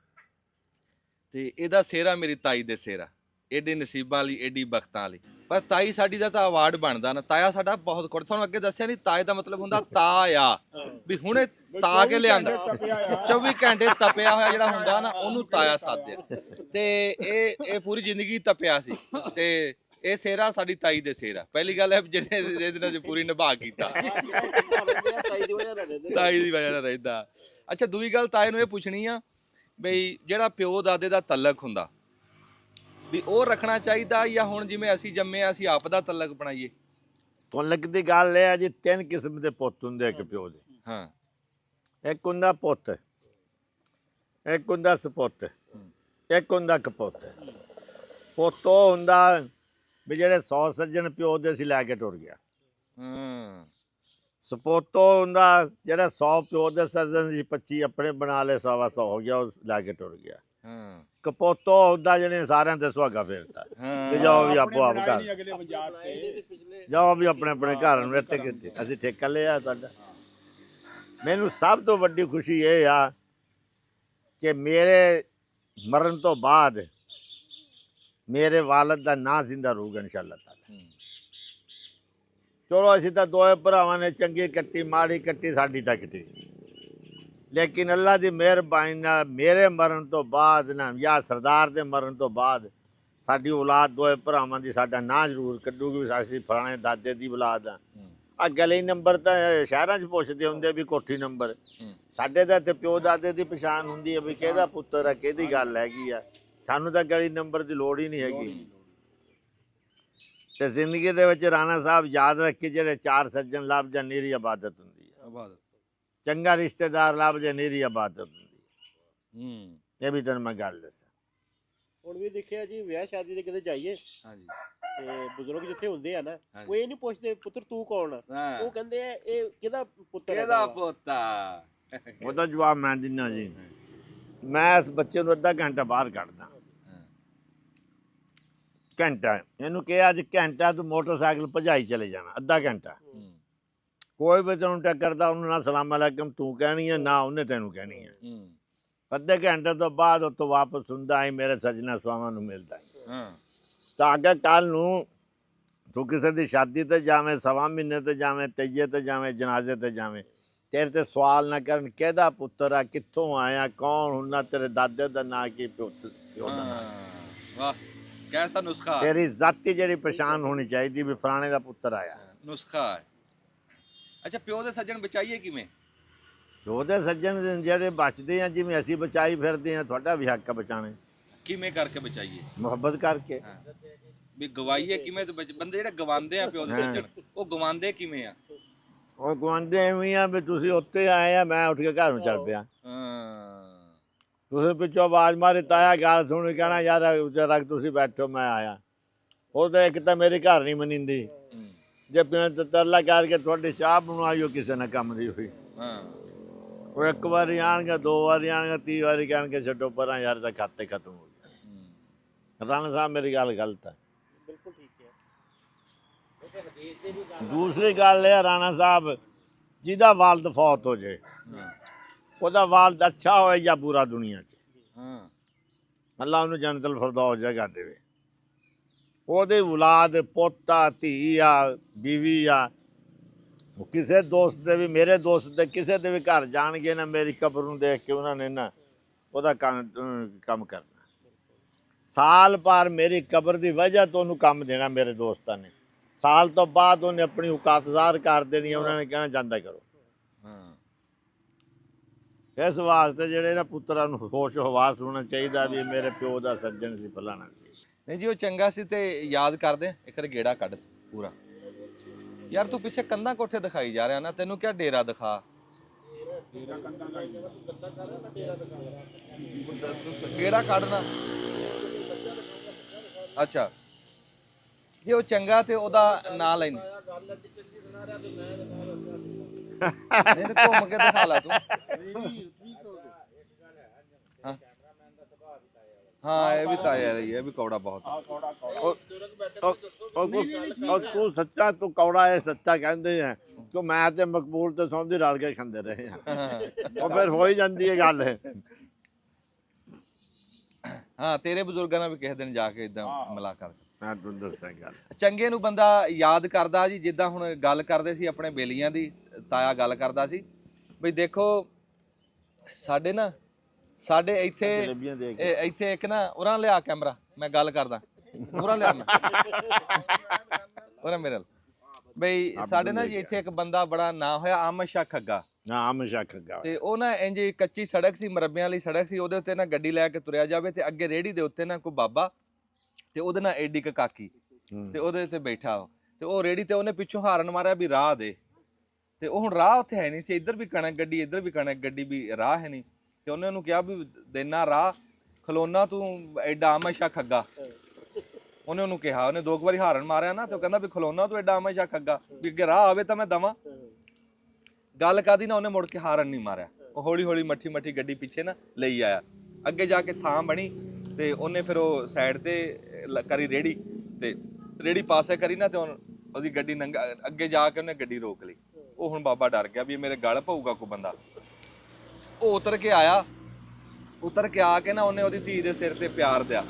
ਤੇ ਇਹਦਾ ਸਿਹਰਾ ਮੇਰੀ ਤਾਈ ਦੇ ਸਿਹਰਾ, ਏਡੇ ਨਸੀਬਾਂ ਲਈ, ਏਡੀ ਬਖਤਾਂ ਵਾਲੀ। ਪਰ ਤਾਈ ਸਾਡੀ ਦਾ ਤਾਂ ਅਵਾਰਡ ਬਣਦਾ ਨਾ, ਤਾਇਆ ਸਾਡਾ ਬਹੁਤ ਕੁੜ। ਤੁਹਾਨੂੰ ਅੱਗੇ ਦੱਸਿਆ ਨਹੀਂ, ਤਾਏ ਦਾ ਮਤਲਬ ਹੁੰਦਾ ਤਾ ਵੀ ਹੁਣੇ ਤਾ ਕੇ ਲਿਆਂਦਾ, 24 ਘੰਟੇ ਤਪਿਆ ਹੋਇਆ ਜਿਹੜਾ ਹੁੰਦਾ ਨਾ ਉਹਨੂੰ ਤਾਇਆ ਸਾਧਿਆ। ਤੇ ਇਹ ਪੂਰੀ ਜ਼ਿੰਦਗੀ ਤਪਿਆ ਸੀ ਤੇ ਇਹ ਸਿਹਰਾ ਸਾਡੀ ਤਾਈ ਦੇ ਸਿਹਰਾ। ਪਹਿਲੀ ਗੱਲ ਹੈ ਜਿਹਦੇ ਨਾਲ ਪੂਰੀ ਨਿਭਾ ਕੀਤਾ, ਤਾਈ ਦੀ ਵਜ੍ਹਾ ਨਾਲ ਰਹਿੰਦਾ। ਅੱਛਾ ਦੂਜੀ ਗੱਲ ਤਾਏ ਨੂੰ ਇਹ ਪੁੱਛਣੀ ਆ ਬਈ ਜਿਹੜਾ ਪਿਓ ਦਾਦੇ ਦਾ ਤਲਕ ਹੁੰਦਾ ਵੀ ਉਹ ਰੱਖਣਾ ਚਾਹੀਦਾ, ਜਾਂ ਹੁਣ ਜਿਵੇਂ ਅਸੀਂ ਜੰਮੇ ਆ ਅਸੀਂ ਆਪ ਦਾ ਤਲਕ ਬਣਾਈਏ? ਤਲਕ ਦੀ ਗੱਲ ਇਹ ਹੈ ਜੀ 3 ਕਿਸਮ ਦੇ ਪੁੱਤ ਹੁੰਦੇ ਇੱਕ ਪਿਓ ਦੇ। ਇੱਕ ਹੁੰਦਾ ਪੁੱਤ, ਇੱਕ ਹੁੰਦਾ ਸਪੁੱਤ, ਇੱਕ ਹੁੰਦਾ ਕਪੁੱਤ। ਪੁੱਤ ਉਹ ਹੁੰਦਾ ਵੀ ਜਿਹੜੇ 100 ਸੱਜਣ ਪਿਓ ਦੇ ਸੀ ਲੈ ਕੇ ਟੁਰ ਗਿਆ। ਸਪੁੱਤ ਉਹ ਹੁੰਦਾ ਜਿਹੜਾ 100 ਪਿਓ ਦੇ ਸੱਜਣ ਸੀ, 25 ਆਪਣੇ ਬਣਾ ਲਏ, 100 ਹੋ ਗਿਆ, ਉਹ ਲੈ ਕੇ ਟੁਰ ਗਿਆ। ਕਪੁੱਤ ਉਹ ਹੁੰਦਾ ਜਿਹਨੇ ਸਾਰਿਆਂ ਤੇ ਸੁਹਾਗਾ ਫੇਰਤਾ ਤੇ ਜਾਓ ਵੀ ਆਪੋ ਆਪ ਘਰ, ਜਾਓ ਵੀ ਆਪਣੇ ਆਪਣੇ ਘਰ ਨੂੰ ਇੱਥੇ ਕਿਤੇ ਅਸੀਂ ਠੇਕਾ ਲਿਆ ਸਾਡਾ। ਮੈਨੂੰ ਸਭ ਤੋਂ ਵੱਡੀ ਖੁਸ਼ੀ ਇਹ ਆ ਕਿ ਮੇਰੇ ਮਰਨ ਤੋਂ ਬਾਅਦ ਮੇਰੇ ਵਾਲਦ ਦਾ ਨਾਂ ਜ਼ਿੰਦਾ ਰਹੂਗਾ ਇਨਸ਼ਾਅੱਲਾ ਤਾਲਾ। ਚਲੋ ਅਸੀਂ ਤਾਂ ਦੋਏ ਭਰਾਵਾਂ ਨੇ ਚੰਗੀ ਕੱਟੀ ਮਾੜੀ ਕੱਟੀ ਸਾਡੀ ਤਾਂ ਕੱਟੀ, ਲੇਕਿਨ ਅੱਲਾ ਦੀ ਮਿਹਰਬਾਨੀ ਨਾਲ ਮੇਰੇ ਮਰਨ ਤੋਂ ਬਾਅਦ ਨਾ ਜਾਂ ਸਰਦਾਰ ਦੇ ਮਰਨ ਤੋਂ ਬਾਅਦ ਸਾਡੀ ਔਲਾਦ ਦੋਏ ਭਰਾਵਾਂ ਦੀ ਸਾਡਾ ਨਾਂ ਜ਼ਰੂਰ ਕੱਢੂਗੀ ਵੀ ਅਸੀਂ ਫਲਾਣੇ ਦਾਦੇ ਦੀ ਔਲਾਦ ਆ। ਆ ਗਲੀ ਨੰਬਰ ਤਾਂ ਸ਼ਹਿਰਾਂ 'ਚ ਪੁੱਛਦੇ ਹੁੰਦੇ ਵੀ ਕੋਠੀ ਨੰਬਰ, ਸਾਡੇ ਤਾਂ ਇੱਥੇ ਪਿਓ ਦਾਦੇ ਦੀ ਪਛਾਣ ਹੁੰਦੀ ਹੈ ਵੀ ਕਿਹਦਾ ਪੁੱਤਰ ਆ ਕਿਹਦੀ ਗੱਲ ਹੈਗੀ ਆ। ਸਾਨੂੰ ਤਾਂ ਗਲੀ ਨੰਬਰ ਦੀ ਲੋੜ ਹੀ ਨਹੀਂ ਹੈਗੀ। ਤੇ ਜ਼ਿੰਦਗੀ ਦੇ ਵਿੱਚ ਰਾਣਾ ਸਾਹਿਬ ਯਾਦ ਰੱਖੀ, ਜਿਹੜੇ ਚਾਰ ਸੱਜਣ ਲੱਭ ਜਾਂ ਨੀਰੀ ਇਬਾਦਤ ਹੁੰਦੀ ਹੈ, ਚੰਗਾ ਰਿਸ਼ਤੇਦਾਰ ਲੱਭ ਜਾਂ ਨੀਰੀ ਇਬਾਦਤ ਹੁੰਦੀ ਹੈ। ਇਹ ਵੀ ਤੈਨੂੰ ਮੈਂ ਗੱਲ ਦੱਸਾਂ। ਹੁਣ ਵੀ ਦੇਖਿਆ ਜੀ ਵਿਆਹ ਸ਼ਾਦੀ ਦੇ ਕਿਤੇ ਜਾਈਏ ਹਾਂਜੀ ਤੇ ਬਜ਼ੁਰਗ ਜਿੱਥੇ ਹੁੰਦੇ ਆ ਨਾ, ਹਾਂਜੀ। ਉਹ ਇਹ ਨਹੀਂ ਪੁੱਛਦੇ ਪੁੱਤਰ ਤੂੰ ਕੌਣ ਆ, ਹਾਂ ਉਹ ਕਹਿੰਦੇ ਆ ਇਹ ਕਿਹਦਾ ਪੁੱਤਰ ਕਿਹਦਾ ਹੈਗਾ ਵਾ? ਪੋਤਾ? ਉਹਦਾ ਜਵਾਬ ਮੈਂ ਦਿੰਦਾ ਜੀ। ਮੈਂ ਇਸ ਬੱਚੇ ਨੂੰ ਅੱਧਾ ਘੰਟਾ ਬਾਹਰ ਕੱਢਦਾ, ਘੰਟਾ ਇਹਨੂੰ ਕਿਹਾ ਅੱਜ ਘੰਟਾ ਤੂੰ ਮੋਟਰਸਾਈਕਲ ਭਜਾਈ ਚਲੇ ਜਾਣਾ, ਅੱਧਾ ਘੰਟਾ। ਕੋਈ ਵੀ ਤੈਨੂੰ ਟੱਕਰਦਾ ਉਹਨੂੰ ਨਾ ਸਲਾਮ ਅਲੈਕਮ ਤੂੰ ਕਹਿਣੀ ਹੈ ਨਾ ਉਹਨੇ ਤੈਨੂੰ ਕਹਿਣੀ ਹੈ। ਅੱਧੇ ਘੰਟੇ ਤੋਂ ਬਾਅਦ ਉੱਥੋਂ ਵਾਪਸ ਹੁੰਦਾ ਹੀ ਮੇਰੇ ਸੱਜਣਾ ਸੁਆਵਾਂ ਨੂੰ ਮਿਲਦਾ ਤਾਂ ਅੱਗੇ ਕੱਲ ਨੂੰ ਤੂੰ ਕਿਸੇ ਦੀ ਸ਼ਾਦੀ ਤੇ ਜਾਵੇਂ, ਸਵਾ ਮਹੀਨੇ ਤੇ ਜਾਵੇਂ, ਤੀਜੇ ਤੇ ਜਾਵੇਂ, ਜਨਾਜ਼ੇ ਤੇ ਜਾਵੇਂ, ਤੇਰੇ ਤੇ ਸਵਾਲ ਨਾ ਕਰਨ ਕਿਹਦਾ ਪੁੱਤਰ ਆ, ਕਿੱਥੋਂ ਆਇਆ, ਕੌਣ ਹੁੰਦਾ, ਤੇਰੇ ਦਾਦੇ ਦਾ ਨਾਂ ਕੀ, ਪਿਓ ਦਾ ਨਾਂ। ਵਾਹ ਕੈਸਾ ਨੁਸਖਾ, ਤੇਰੀ ਜ਼ਾਤੀ ਜਿਹੜੀ ਪਛਾਣ ਹੋਣੀ ਚਾਹੀਦੀ ਵੀ ਫਲਾਣੇ ਦਾ ਪੁੱਤਰ ਆਇਆ। ਨੁਸਖਾ ਹੈ। ਅੱਛਾ ਪਿਓ ਦੇ ਸੱਜਣ ਬਚਾਈਏ ਕਿਵੇਂ? ਉਹਦੇ ਸੱਜਣ ਜਿਹੜੇ ਬਚਦੇ ਆ ਜਿਵੇਂ ਅਸੀਂ ਬਚਾਈ ਫਿਰਦੇ ਆ, ਤੁਹਾਡਾ ਵੀ ਹੱਕ ਆ ਬਚਾਣੇ। ਕਿਵੇਂ ਕਰਕੇ ਬਚਾਈਏ? ਮੁਹੱਬਤ ਕਰਕੇ। ਵੀ ਗਵਾਈਏ ਕਿਵੇਂ? ਤੇ ਬੰਦੇ ਜਿਹੜੇ ਗਵਾਉਂਦੇ ਆ ਪਿਓ ਦੇ ਸੱਜਣ, ਉਹ ਗਵਾਉਂਦੇ ਕਿਵੇਂ ਆ? ਉਹ ਗਵਾਉਂਦੇ ਐਵੇਂ ਆ ਵੀ ਤੁਸੀਂ ਉੱਤੇ ਆਏ ਆ, ਮੈਂ ਉੱਠ ਕੇ ਘਰ ਨੂੰ ਚੱਲ ਪਿਆ। ਤੁਸੀਂ ਪਿੱਛੋਂ ਆਵਾਜ਼ ਮਾਰੀ ਤਾਇਆ ਗੱਲ ਸੁਣ, ਕਹਿਣਾ ਯਾਰ ਜਰਾ ਤੁਸੀਂ ਬੈਠੋ ਮੈਂ ਆਇਆ। ਉਹ ਤਾਂ ਇੱਕ ਤਾਂ ਮੇਰੇ ਘਰ ਨਹੀਂ ਮਨੀਂਦੀ, ਜੇ ਪਿੰਡ ਤਰਲਾ ਕਰਕੇ ਤੁਹਾਡੀ ਚਾਹ ਬਣਵਾਈ ਉਹ ਕਿਸੇ ਨੇ ਕੰਮ ਦੀ ਹੋਈ। ਉਹ ਇੱਕ ਵਾਰੀ ਆਣਗੇ, ਦੋ ਵਾਰੀ ਆਣਗੇ, 30 ਵਾਰੀ ਕਹਿਣਗੇ ਛੱਡੋ ਪਰਾਂ ਯਾਰ ਦਾ ਖਾਤੇ ਖਤਮ ਹੋ ਗਿਆ। ਰਾਣਾ ਸਾਹਿਬ ਮੇਰੀ ਗੱਲ ਗਲਤ ਹੈ। ਬਿਲਕੁਲ ਠੀਕ ਹੈ। ਦੂਸਰੀ ਗੱਲ ਇਹ ਰਾਣਾ ਸਾਹਿਬ ਜਿਹਦਾ ਵਾਲਦ ਫੌਤ ਹੋ ਜਾਏ, ਉਹਦਾ ਵਾਲਦ ਅੱਛਾ ਹੋਏ ਜਾਂ ਬੁਰਾ ਦੁਨੀਆ 'ਚ, ਅੱਲਾ ਉਹਨੂੰ ਜੰਨਤੁਲ ਫਿਰਦੌਸ ਜਗ੍ਹਾ ਦੇਵੇ। ਉਹਦੇ ਔਲਾਦ ਪੋਤਾ ਧੀ ਆ ਬੀਵੀ ਆ, ਉਹ ਕਿਸੇ ਦੋਸਤ ਦੇ ਵੀ, ਮੇਰੇ ਦੋਸਤ ਦੇ ਕਿਸੇ ਦੇ ਵੀ ਘਰ ਜਾਣਗੇ ਨਾ, ਮੇਰੀ ਕਬਰ ਨੂੰ ਦੇਖ ਕੇ ਉਹਨਾਂ ਨੇ ਨਾ ਉਹਦਾ ਕੰਮ ਕਰਨਾ। ਸਾਲ ਭਰ ਮੇਰੀ ਕਬਰ ਦੀ ਵਜ੍ਹਾ ਤੋਂ ਉਹਨੂੰ ਕੰਮ ਦੇਣਾ ਮੇਰੇ ਦੋਸਤਾਂ ਨੇ, ਸਾਲ ਤੋਂ ਬਾਅਦ ਉਹਨੇ ਆਪਣੀ ਔਕਾਤ ਜ਼ਾਹਰ ਕਰ ਦੇਣੀ ਹੈ, ਉਹਨਾਂ ਨੇ ਕਹਿਣਾ ਜਾਂਦਾ ਕਰੋ। ਇਸ ਵਾਸਤੇ ਜਿਹੜੇ ਨਾ ਪੁੱਤਰਾਂ ਨੂੰ ਹੋਸ਼ ਹਵਾਸ ਹੋਣਾ ਚਾਹੀਦਾ ਵੀ ਮੇਰੇ ਪਿਓ ਦਾ ਸੱਜਣ ਸੀ, ਫਲਾਣਾ ਸੀ। ਨਹੀਂ ਜੀ ਉਹ ਚੰਗਾ ਸੀ ਤੇ ਯਾਦ ਕਰਦੇ ਇੱਕ ਵਾਰ ਗੇੜਾ ਕੱਢ ਪੂਰਾ। ਯਾਰ ਤੂੰ ਪਿੱਛੇ ਕੰਧਾਂ ਕੋਠੇ ਦਿਖਾਈ ਜਾ ਰਿਹਾ ਨਾ, ਤੈਨੂੰ ਕਿਆ ਡੇਰਾ ਦਿਖਾ। ਗੇੜਾ ਕੱਢਣਾ ਅੱਛਾ, ਜੇ ਉਹ ਚੰਗਾ ਤੇ ਉਹਦਾ ਨਾਂ ਲੈਣ। ਨਹੀਂ ਘੁੰਮ ਕੇ ਦਿਖਾ ਲਾ ਤੂੰ। ਹਾਂ ਇਹ ਵੀ ਤਾਂ ਯਾਰ ਇਹ ਵੀ ਕੌੜਾ ਬਹੁਤ। ਤੂੰ ਸੱਚਾ, ਤੂੰ ਕੌੜਾ ਹੈ ਸੱਚਾ ਕਹਿੰਦੇ ਆ ਕਿ ਮੈਂ ਤੇ ਮਕਬੂਲ ਤੇ ਸੌਂਦੀ ਰਲ ਕੇ ਖਾਂਦੇ ਰਹੇ ਆ, ਉਹ ਫਿਰ ਹੋ ਹੀ ਜਾਂਦੀ ਹੈ ਗੱਲ। ਹਾਂ ਤੇਰੇ ਬਜ਼ੁਰਗਾਂ ਨਾਲ ਵੀ ਕਿਸੇ ਦਿਨ ਜਾ ਕੇ ਇਦਾਂ ਮੁਲਾਕਾਤ। ਮੈਂ ਤੁਹਾਨੂੰ ਦੱਸਾਂ ਗੱਲ, ਚੰਗੇ ਨੂੰ ਬੰਦਾ ਯਾਦ ਕਰਦਾ ਜੀ। ਜਿੱਦਾਂ ਹੁਣ ਗੱਲ ਕਰਦੇ ਸੀ ਆਪਣੇ ਬੇਲੀਆਂ ਦੀ, ਤਾਇਆ ਗੱਲ ਕਰਦਾ ਸੀ ਬਈ ਦੇਖੋ ਸਾਡੇ ਨਾ, ਸਾਡੇ ਇੱਥੇ ਇੱਕ ਨਾ ਉਰਾਂ ਲਿਆ ਕੈਮਰਾ, ਮੈਂ ਗੱਲ ਕਰਦਾ ਉਰਾਂ ਲਿਆ ਮੈਂ ਉਰਾਂ ਮੇਰੇ ਬਈ ਸਾਡੇ ਨਾ ਜੀ ਇੱਥੇ ਇੱਕ ਬੰਦਾ ਬੜਾ ਨਾਂ ਹੋਇਆ ਅਹਿਮਦ ਸ਼ਾਹ ਖੱਗਾ। ਤੇ ਉਹ ਨਾ ਇੰਜ ਕੱਚੀ ਸੜਕ ਸੀ, ਮਰੱਬਿਆਂ ਵਾਲੀ ਸੜਕ ਸੀ, ਉਹਦੇ ਉੱਤੇ ਨਾ ਗੱਡੀ ਲੈ ਕੇ ਤੁਰਿਆ ਜਾਵੇ ਤੇ ਅੱਗੇ ਰੇਹੜੀ ਦੇ ਉੱਤੇ ਨਾ ਕੋਈ ਬਾਬਾ ਤੇ ਉਹਦੇ ਨਾਲ ਐਡੀ ਕ ਕਾਕੀ ਤੇ ਉਹਦੇ ਉੱਤੇ ਬੈਠਾ ਤੇ ਉਹ ਰੇਹੜੀ ਤੇ ਉਹਨੇ ਪਿੱਛੋਂ ਹਾਰਨ ਮਾਰਿਆ ਵੀ ਰਾਹ ਦੇ, ਤੇ ਉਹ ਹੁਣ ਰਾਹ ਉੱਥੇ ਹੈ ਨਹੀਂ ਸੀ, ਇੱਧਰ ਵੀ ਕਣਕ ਗੱਡੀ ਇੱਧਰ ਵੀ ਕਣਕ ਗੱਡੀ, ਵੀ ਰਾਹ ਹੈ ਨਹੀਂ। ਤੇ ਉਹਨੇ ਉਹਨੂੰ ਕਿਹਾ ਵੀ ਦੇਨਾ ਰਾਹ, ਖਲੋਨਾ ਤੂੰ ਐਡਾ ਅਹਿਮਦ ਸ਼ਾਹ ਖੱਗਾ। ਉਹਨੇ ਉਹਨੂੰ ਕਿਹਾ, ਉਹਨੇ 2 ਵਾਰੀ ਹਾਰਨ ਮਾਰਿਆ ਨਾ, ਤੇ ਉਹ ਕਹਿੰਦਾ ਵੀ ਖਲੋਨਾ ਤੂੰ ਐਡਾ ਅਹਿਮਦ ਸ਼ਾਹ ਖੱਗਾ, ਵੀ ਅੱਗੇ ਰਾਹ ਆਵੇ ਤਾਂ ਮੈਂ ਦਵਾਂ। ਗੱਲ ਕਾਦੀ ਨਾ, ਉਹਨੇ ਮੁੜ ਕੇ ਹਾਰਨ ਨਹੀਂ ਮਾਰਿਆ, ਉਹ ਹੌਲੀ ਹੌਲੀ ਮੱਠੀ ਮੱਠੀ ਗੱਡੀ ਪਿੱਛੇ ਨਾ ਲਈ ਆਇਆ। ਅੱਗੇ ਜਾ ਕੇ ਥਾਂ ਬਣੀ ਤੇ ਉਹਨੇ ਫਿਰ ਉਹ ਸਾਈਡ ਤੇ ਕਰੀ ਰੇੜੀ, ਤੇ ਰੇੜੀ ਪਾਸੇ ਕਰੀ ਨਾ ਤੇ ਉਹਦੀ ਗੱਡੀ ਅੱਗੇ ਜਾ ਕੇ ਉਹਨੇ ਗੱਡੀ ਰੋਕ ਲਈ। ਉਹ ਹੁਣ ਬਾਬਾ ਡਰ ਗਿਆ ਵੀ ਮੇਰੇ ਗਲ ਪਊਗਾ ਕੋਈ ਬੰਦਾ। ਉਹ ਉਤਰ ਕੇ ਆਇਆ, ਉਤਰ ਕੇ ਆ ਕੇ ਨਾ ਉਹਨੇ ਉਹਦੀ ਧੀ ਦੇ ਸਿਰ ਤੇ ਪਿਆਰ ਦਿਆ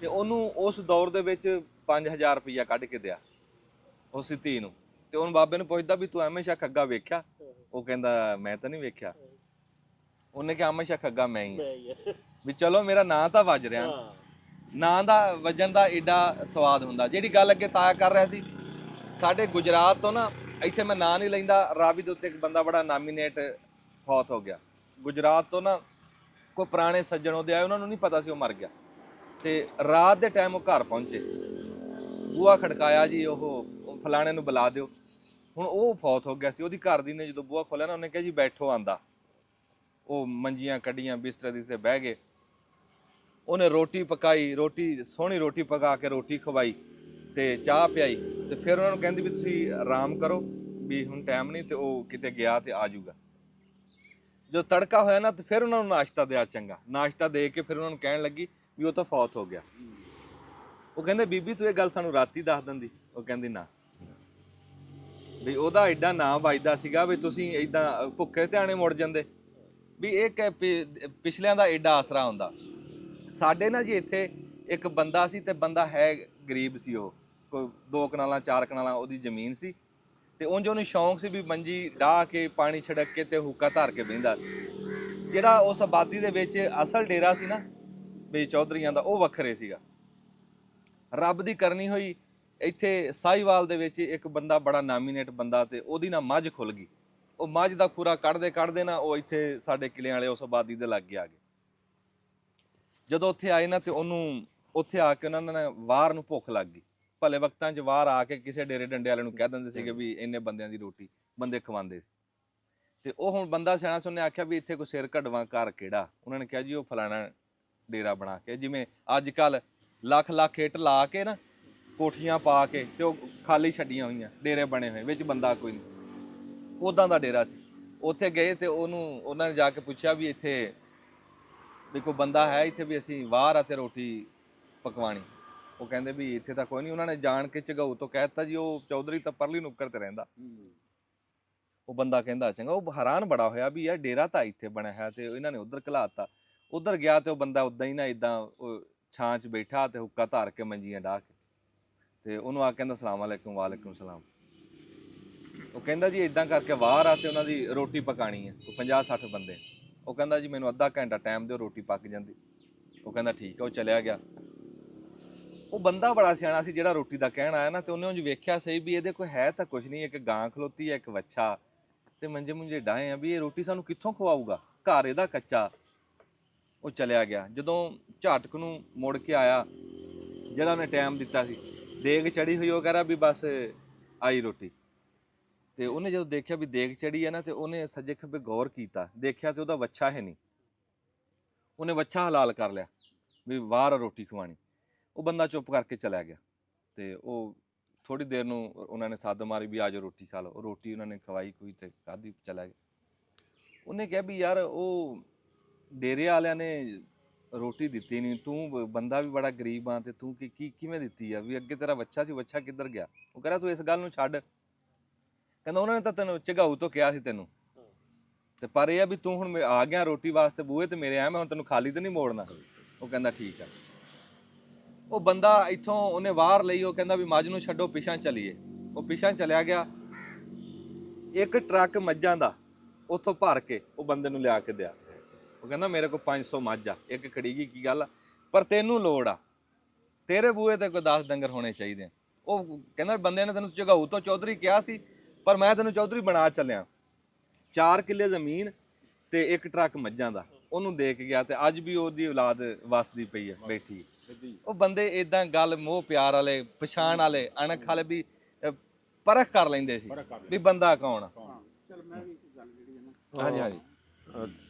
ਤੇ ਉਹਨੂੰ ਉਸ ਦੌਰ ਦੇ ਵਿੱਚ 5000 ਰੁਪਈਆ ਕੱਢ ਕੇ ਦਿਆ ਉਸ ਧੀ ਨੂੰ। ਤੇ ਉਹਨੂੰ ਬਾਬੇ ਨੂੰ ਪੁੱਛਦਾ ਵੀ ਤੂੰ ਹਮੇਸ਼ਾ ਖੱਗਾ ਵੇਖਿਆ? ਉਹ ਕਹਿੰਦਾ ਮੈਂ ਤਾਂ ਨਹੀਂ ਵੇਖਿਆ। ਉਹਨੇ ਕਿਹਾ ਹਮੇਸ਼ਾ ਖੱਗਾ ਮੈਂ ਹੀ ਆ। ਵੀ ਚਲੋ ਮੇਰਾ ਨਾਂ ਤਾਂ ਵੱਜ ਰਿਹਾ, ਨਾਂ ਦਾ ਵੱਜਣ ਦਾ ਏਡਾ ਸਵਾਦ ਹੁੰਦਾ। ਜਿਹੜੀ ਗੱਲ ਅੱਗੇ ਤਾਇਆ ਕਰ ਰਿਹਾ ਸੀ, ਸਾਡੇ ਗੁਜਰਾਤ ਤੋਂ ਨਾ, ਇੱਥੇ ਮੈਂ ਨਾਂ ਨਹੀਂ ਲੈਂਦਾ, ਰਾਵੀ ਦੇ ਉੱਤੇ ਇੱਕ ਬੰਦਾ ਬੜਾ ਨਾਮੀਨੇਟ ਫੌਤ ਹੋ ਗਿਆ ਗੁਜਰਾਤ ਤੋਂ ਨਾ। ਕੋਈ ਪੁਰਾਣੇ ਸੱਜਣ ਉਹਦੇ ਆਏ, ਉਹਨਾਂ ਨੂੰ ਨਹੀਂ ਪਤਾ ਸੀ ਉਹ ਮਰ ਗਿਆ। ਤੇ ਰਾਤ ਦੇ ਟਾਈਮ ਉਹ ਘਰ ਪਹੁੰਚੇ, ਬੂਹਾ ਖੜਕਾਇਆ ਜੀ, ਉਹ ਫਲਾਣੇ ਨੂੰ ਬੁਲਾ ਦਿਓ। ਹੁਣ ਉਹ ਫੌਤ ਹੋ ਗਿਆ ਸੀ। ਉਹਦੀ ਘਰ ਦੀ ਨੇ ਜਦੋਂ ਬੂਹਾ ਖੋਲ੍ਹਿਆ ਨਾ, ਉਹਨੇ ਕਿਹਾ ਜੀ ਬੈਠੋ ਆਂਦਾ। ਉਹ ਮੰਜੀਆਂ ਕੱਢੀਆਂ, ਬਿਸਤਰੇ ਦੀ ਤੇ ਬਹਿ ਗਏ। ਉਹਨੇ ਰੋਟੀ ਪਕਾਈ, ਰੋਟੀ ਸੋਹਣੀ ਰੋਟੀ ਪਕਾ ਕੇ ਰੋਟੀ ਖਵਾਈ ਤੇ ਚਾਹ ਪਿਆਈ। ਤੇ ਫਿਰ ਉਹਨਾਂ ਨੂੰ ਕਹਿੰਦੀ ਵੀ ਤੁਸੀਂ ਆਰਾਮ ਕਰੋ, ਵੀ ਹੁਣ ਟਾਈਮ ਨਹੀਂ। ਤੇ ਉਹ ਕਿਤੇ ਗਿਆ ਤੇ ਆ ਜਾਊਗਾ। ਜਦੋਂ ਤੜਕਾ ਹੋਇਆ ਨਾ, ਤੇ ਫਿਰ ਉਹਨਾਂ ਨੂੰ ਨਾਸ਼ਤਾ ਦਿਆ ਚੰਗਾ। ਨਾਸ਼ਤਾ ਦੇ ਕੇ ਫਿਰ ਉਹਨਾਂ ਨੂੰ ਕਹਿਣ ਲੱਗੀ ਵੀ ਉਹ ਤਾਂ ਫੌਤ ਹੋ ਗਿਆ। ਉਹ ਕਹਿੰਦੇ ਬੀਬੀ ਤੂੰ ਇਹ ਗੱਲ ਸਾਨੂੰ ਰਾਤੀ ਦੱਸ ਦਿੰਦੀ। ਉਹ ਕਹਿੰਦੀ ਨਾ, ਵੀ ਉਹਦਾ ਐਡਾ ਨਾਂ ਵੱਜਦਾ ਸੀਗਾ ਵੀ ਤੁਸੀਂ ਏਦਾਂ ਭੁੱਖੇ ਧਿਆਣੇ ਮੁੜ ਜਾਂਦੇ। ਵੀ ਇਹ ਪਿਛਲਿਆਂ ਦਾ ਐਡਾ ਆਸਰਾ ਹੁੰਦਾ। ਸਾਡੇ ਨਾ ਜੀ ਇੱਥੇ ਇੱਕ ਬੰਦਾ ਸੀ, ਤੇ ਬੰਦਾ ਹੈ ਗਰੀਬ ਸੀ। ਉਹ ਕੋਈ 2 ਕਨਾਲਾਂ 4 ਕਨਾਲਾਂ ਉਹਦੀ ਜ਼ਮੀਨ ਸੀ। ਤੇ ਉਂਝ ਉਹਨੂੰ ਸ਼ੌਂਕ ਸੀ ਵੀ ਮੰਜੀ ਡਾਹ ਕੇ ਪਾਣੀ ਛਿੜਕ ਕੇ ਤੇ ਹੁੱਕਾ ਧਰ ਕੇ ਬਹਿੰਦਾ ਸੀ। ਜਿਹੜਾ ਉਸ ਆਬਾਦੀ ਦੇ ਵਿੱਚ ਅਸਲ ਡੇਰਾ ਸੀ ਨਾ ਵੀ ਚੌਧਰੀਆਂ ਦਾ, ਉਹ ਵੱਖਰੇ ਸੀਗਾ। ਰੱਬ ਦੀ ਕਰਨੀ ਹੋਈ, ਇੱਥੇ ਸਾਹੀਵਾਲ ਦੇ ਵਿੱਚ ਇੱਕ ਬੰਦਾ ਬੜਾ ਨਾਮੀਨੇਟ ਬੰਦਾ, ਤੇ ਉਹਦੀ ਨਾ ਮੱਝ ਖੁੱਲ ਗਈ। ਉਹ ਮੱਝ ਦਾ ਖੁਰਾ ਕੱਢਦੇ ਨਾ ਉਹ ਇੱਥੇ ਸਾਡੇ ਕਿਲਿਆਂ ਵਾਲੇ ਉਸ ਆਬਾਦੀ ਦੇ ਲਾਗੇ ਆ ਗਏ। ਜਦੋਂ ਉੱਥੇ ਆਏ ਨਾ, ਤੇ ਉਹਨੂੰ ਉੱਥੇ ਆ ਕੇ ਉਹਨਾਂ ਨੇ ਵਾਰ ਨੂੰ ਭੁੱਖ ਲੱਗ ਗਈ। ਭਲੇ ਵਕਤਾਂ 'ਚ ਵਾਰ ਆ ਕੇ ਕਿਸੇ ਡੇਰੇ ਡੰਡੇ ਵਾਲੇ ਨੂੰ ਕਹਿ ਦਿੰਦੇ ਸੀਗੇ ਵੀ ਇੰਨੇ ਬੰਦਿਆਂ ਦੀ ਰੋਟੀ ਬੰਦੇ ਖਵਾਉਂਦੇ। ਤੇ ਉਹ ਹੁਣ ਬੰਦਾ ਸਿਆਣਾ ਸੁਣਨੇ ਆਖਿਆ ਵੀ ਇੱਥੇ ਕੋਈ ਸਿਰ ਕਢਵਾ ਘਰ ਕਿਹੜਾ? ਉਹਨਾਂ ਨੇ ਕਿਹਾ ਜੀ ਉਹ ਫਲਾਣਾ ਡੇਰਾ ਬਣਾ ਕੇ, ਜਿਵੇਂ ਅੱਜ ਕੱਲ੍ਹ ਲੱਖ ਇੱਟ ਲਾ ਕੇ ਨਾ ਕੋਠੀਆਂ ਪਾ ਕੇ ਤੇ ਉਹ ਖਾਲੀ ਛੱਡੀਆਂ ਹੋਈਆਂ ਡੇਰੇ ਬਣੇ ਹੋਏ, ਵਿੱਚ ਬੰਦਾ ਕੋਈ ਨਹੀਂ, ਉੱਦਾਂ ਦਾ ਡੇਰਾ ਸੀ। ਉੱਥੇ ਗਏ ਤੇ ਉਹਨਾਂ ਨੇ ਜਾ ਕੇ ਪੁੱਛਿਆ ਵੀ ਇੱਥੇ ਵੀ ਕੋਈ ਬੰਦਾ ਹੈ ਇੱਥੇ, ਵੀ ਅਸੀਂ ਵਾਰ ਆ ਤੇ ਰੋਟੀ ਪਕਵਾਣੀ। ਉਹ ਕਹਿੰਦੇ ਵੀ ਇੱਥੇ ਤਾਂ ਕੋਈ ਨਹੀਂ। ਉਹਨਾਂ ਨੇ ਜਾਣ ਕੇ ਝਗਾਊ ਤੋਂ ਕਹਿ ਦਿੱਤਾ ਜੀ ਉਹ ਚੌਧਰੀ ਤਾਂ ਪਰਲੀ ਨੁੱਕਰ ਤੇ ਰਹਿੰਦਾ। ਉਹ ਬੰਦਾ ਕਹਿੰਦਾ ਚੰਗਾ। ਉਹ ਹੈਰਾਨ ਬੜਾ ਹੋਇਆ ਵੀ ਯਾਰ ਡੇਰਾ ਤਾਂ ਇੱਥੇ ਬਣਿਆ ਹੈ, ਤੇ ਇਹਨਾਂ ਨੇ ਉੱਧਰ ਘਲਾਤਾ। ਉੱਧਰ ਗਿਆ ਤੇ ਉਹ ਬੰਦਾ ਉੱਦਾਂ ਹੀ ਨਾ ਇੱਦਾਂ ਛਾਂ 'ਚ ਬੈਠਾ ਤੇ ਹੁੱਕਾ ਧਾਰ ਕੇ ਮੰਜੀਆਂ ਡਾਹ ਕੇ, ਤੇ ਉਹਨੂੰ ਆ ਕਹਿੰਦਾ ਸਲਾਮ ਅਲੈਕੁਮ। ਵਾਲੇਕੁਮ ਸਲਾਮ। ਉਹ ਕਹਿੰਦਾ ਜੀ ਇਦਾਂ ਕਰਕੇ ਵਾਰ ਆ ਤੇ ਉਹਨਾਂ ਦੀ ਰੋਟੀ ਪਕਾਣੀ ਹੈ, 50-60 ਬੰਦੇ। ਉਹ ਕਹਿੰਦਾ ਜੀ ਮੈਨੂੰ ਅੱਧਾ ਘੰਟਾ ਟਾਈਮ ਦਿਓ, ਰੋਟੀ ਪੱਕ ਜਾਂਦੀ। ਉਹ ਕਹਿੰਦਾ ਠੀਕ ਹੈ। ਉਹ ਚਲਿਆ ਗਿਆ। ਉਹ ਬੰਦਾ ਬੜਾ ਸਿਆਣਾ ਸੀ ਜਿਹੜਾ ਰੋਟੀ ਦਾ ਕਹਿਣ ਆਇਆ ਨਾ, ਤੇ ਉਹਨੇ ਉਂਝ ਵੇਖਿਆ ਸਹੀ ਵੀ ਇਹਦੇ ਕੋਈ ਹੈ ਤਾਂ ਕੁਝ ਨਹੀਂ, ਇੱਕ ਗਾਂ ਖਲੋਤੀ ਹੈ, ਇੱਕ ਵੱਛਾ ਤੇ ਮੰਜੇ ਮੁੰਜੇ ਡਾਏ ਆ, ਵੀ ਇਹ ਰੋਟੀ ਸਾਨੂੰ ਕਿੱਥੋਂ ਖਵਾਊਗਾ, ਘਰ ਇਹਦਾ ਕੱਚਾ। ਉਹ ਚਲਿਆ ਗਿਆ। ਜਦੋਂ ਝਾਟਕ ਨੂੰ ਮੁੜ ਕੇ ਆਇਆ, ਜਿਹੜਾ ਉਹਨੇ ਟਾਈਮ ਦਿੱਤਾ ਸੀ, ਦੇਗ ਚੜੀ ਹੋਈ, ਉਹ ਕਹਿ ਰਿਹਾ ਵੀ ਬਸ ਆਈ ਰੋਟੀ। ਤੇ ਉਹਨੇ ਜਦੋਂ ਦੇਖਿਆ ਵੀ ਦੇਗ ਚੜੀ ਹੈ ਨਾ, ਤੇ ਉਹਨੇ ਸੱਜੇ ਖੱਬੇ ਗੌਰ ਕੀਤਾ, ਦੇਖਿਆ ਤੇ ਉਹਦਾ ਵੱਛਾ ਹੈ ਨਹੀਂ। ਉਹਨੇ ਵੱਛਾ ਹਲਾਲ ਕਰ ਲਿਆ ਵੀ ਬਾਹਰ ਰੋਟੀ ਖਵਾਣੀ। ਉਹ ਬੰਦਾ ਚੁੱਪ ਕਰਕੇ ਚਲਾ ਗਿਆ। ਤੇ ਉਹ ਥੋੜੀ ਦੇਰ ਨੂੰ ਉਹਨਾਂ ਨੇ ਸੱਦ ਮਾਰੀ ਵੀ ਆ ਜਾਓ ਰੋਟੀ ਖਾ ਲਓ। ਰੋਟੀ ਉਹਨਾਂ ਨੇ ਖਵਾਈ ਕੋਈ ਤੇ ਖਾਧੀ, ਚਲਾ ਗਿਆ। ਉਹਨੇ ਕਿਹਾ ਵੀ ਯਾਰ ਉਹ ਡੇਰੇ ਵਾਲਿਆਂ ਨੇ ਰੋਟੀ ਦਿੱਤੀ ਨਹੀਂ, ਤੂੰ ਬੰਦਾ ਵੀ ਬੜਾ ਗਰੀਬ ਆ, ਤੇ ਤੂੰ ਕਿਵੇਂ ਦਿੱਤੀ ਆ? ਵੀ ਅੱਗੇ ਤੇਰਾ ਵੱਛਾ ਸੀ, ਵੱਛਾ ਕਿੱਧਰ ਗਿਆ? ਉਹ ਕਹਿੰਦਾ ਤੂੰ ਇਸ ਗੱਲ ਨੂੰ ਛੱਡ। ਕਹਿੰਦਾ ਉਹਨਾਂ ਨੇ ਤਾਂ ਤੈਨੂੰ ਝਗਾਊ ਤੋਂ ਕਿਹਾ ਸੀ ਤੈਨੂੰ, ਤੇ ਪਰ ਇਹ ਆ ਵੀ ਤੂੰ ਹੁਣ ਆ ਗਿਆ ਰੋਟੀ ਵਾਸਤੇ ਬੂਹੇ ਤੇ ਮੇਰੇ ਆ, ਮੈਂ ਹੁਣ ਤੈਨੂੰ ਖਾਲੀ ਤੇ ਨਹੀਂ ਮੋੜਨਾ। ਉਹ ਕਹਿੰਦਾ ਠੀਕ ਆ। ਉਹ ਬੰਦਾ ਇੱਥੋਂ ਉਹਨੇ ਵਾਰ ਲਈ। ਉਹ ਕਹਿੰਦਾ ਵੀ ਮੱਝ ਨੂੰ ਛੱਡੋ, ਪਿਛਾਂ ਚਲੀਏ। ਉਹ ਪਿਛਾਂ ਚਲਿਆ ਗਿਆ। ਇੱਕ ਟਰੱਕ ਮੱਝਾਂ ਦਾ ਉੱਥੋਂ ਭਰ ਕੇ ਉਹ ਬੰਦੇ ਨੂੰ ਲਿਆ ਕੇ ਦਿਆ। ਉਹ ਕਹਿੰਦਾ ਮੇਰੇ ਕੋਲ 500 ਮੱਝ ਆ, ਇੱਕ ਖੜੀ ਗਈ, ਕੀ ਗੱਲ ਆ, ਪਰ ਤੈਨੂੰ ਲੋੜ ਆ, ਤੇਰੇ ਬੂਹੇ ਤੇ ਕੋਈ 10 ਡੰਗਰ ਹੋਣੇ ਚਾਹੀਦੇ। ਉਹ ਕਹਿੰਦਾ ਬੰਦੇ ਨੇ ਤੈਨੂੰ ਝਗਾਊ ਤੋਂ ਚੌਧਰੀ ਕਿਹਾ ਸੀ, ਪਰ ਮੈਂ ਤੈਨੂੰ ਚੌਧਰੀ ਬਣਾ ਚੱਲਿਆ। 4 ਕਿੱਲੇ ਜ਼ਮੀਨ ਤੇ ਇੱਕ ਟਰੱਕ ਮੱਝਾਂ ਦਾ ਉਹਨੂੰ ਦੇ ਕੇ ਗਿਆ, ਤੇ ਅੱਜ ਵੀ ਉਹਦੀ ਔਲਾਦ ਵਸਦੀ ਪਈ ਹੈ, ਬੈਠੀ। ਉਹ ਬੰਦੇ ਇਦਾਂ ਗੱਲ ਮੋਹ ਪਿਆਰ ਵਾਲੇ, ਪਛਾਣ ਵਾਲੇ, ਅਣਖ ਵਾਲੇ ਵੀ ਪਰਖ ਕਰ ਲੈਂਦੇ ਸੀ ਵੀ ਬੰਦਾ ਕੌਣ ਆ। ਹਾਂਜੀ ਹਾਂਜੀ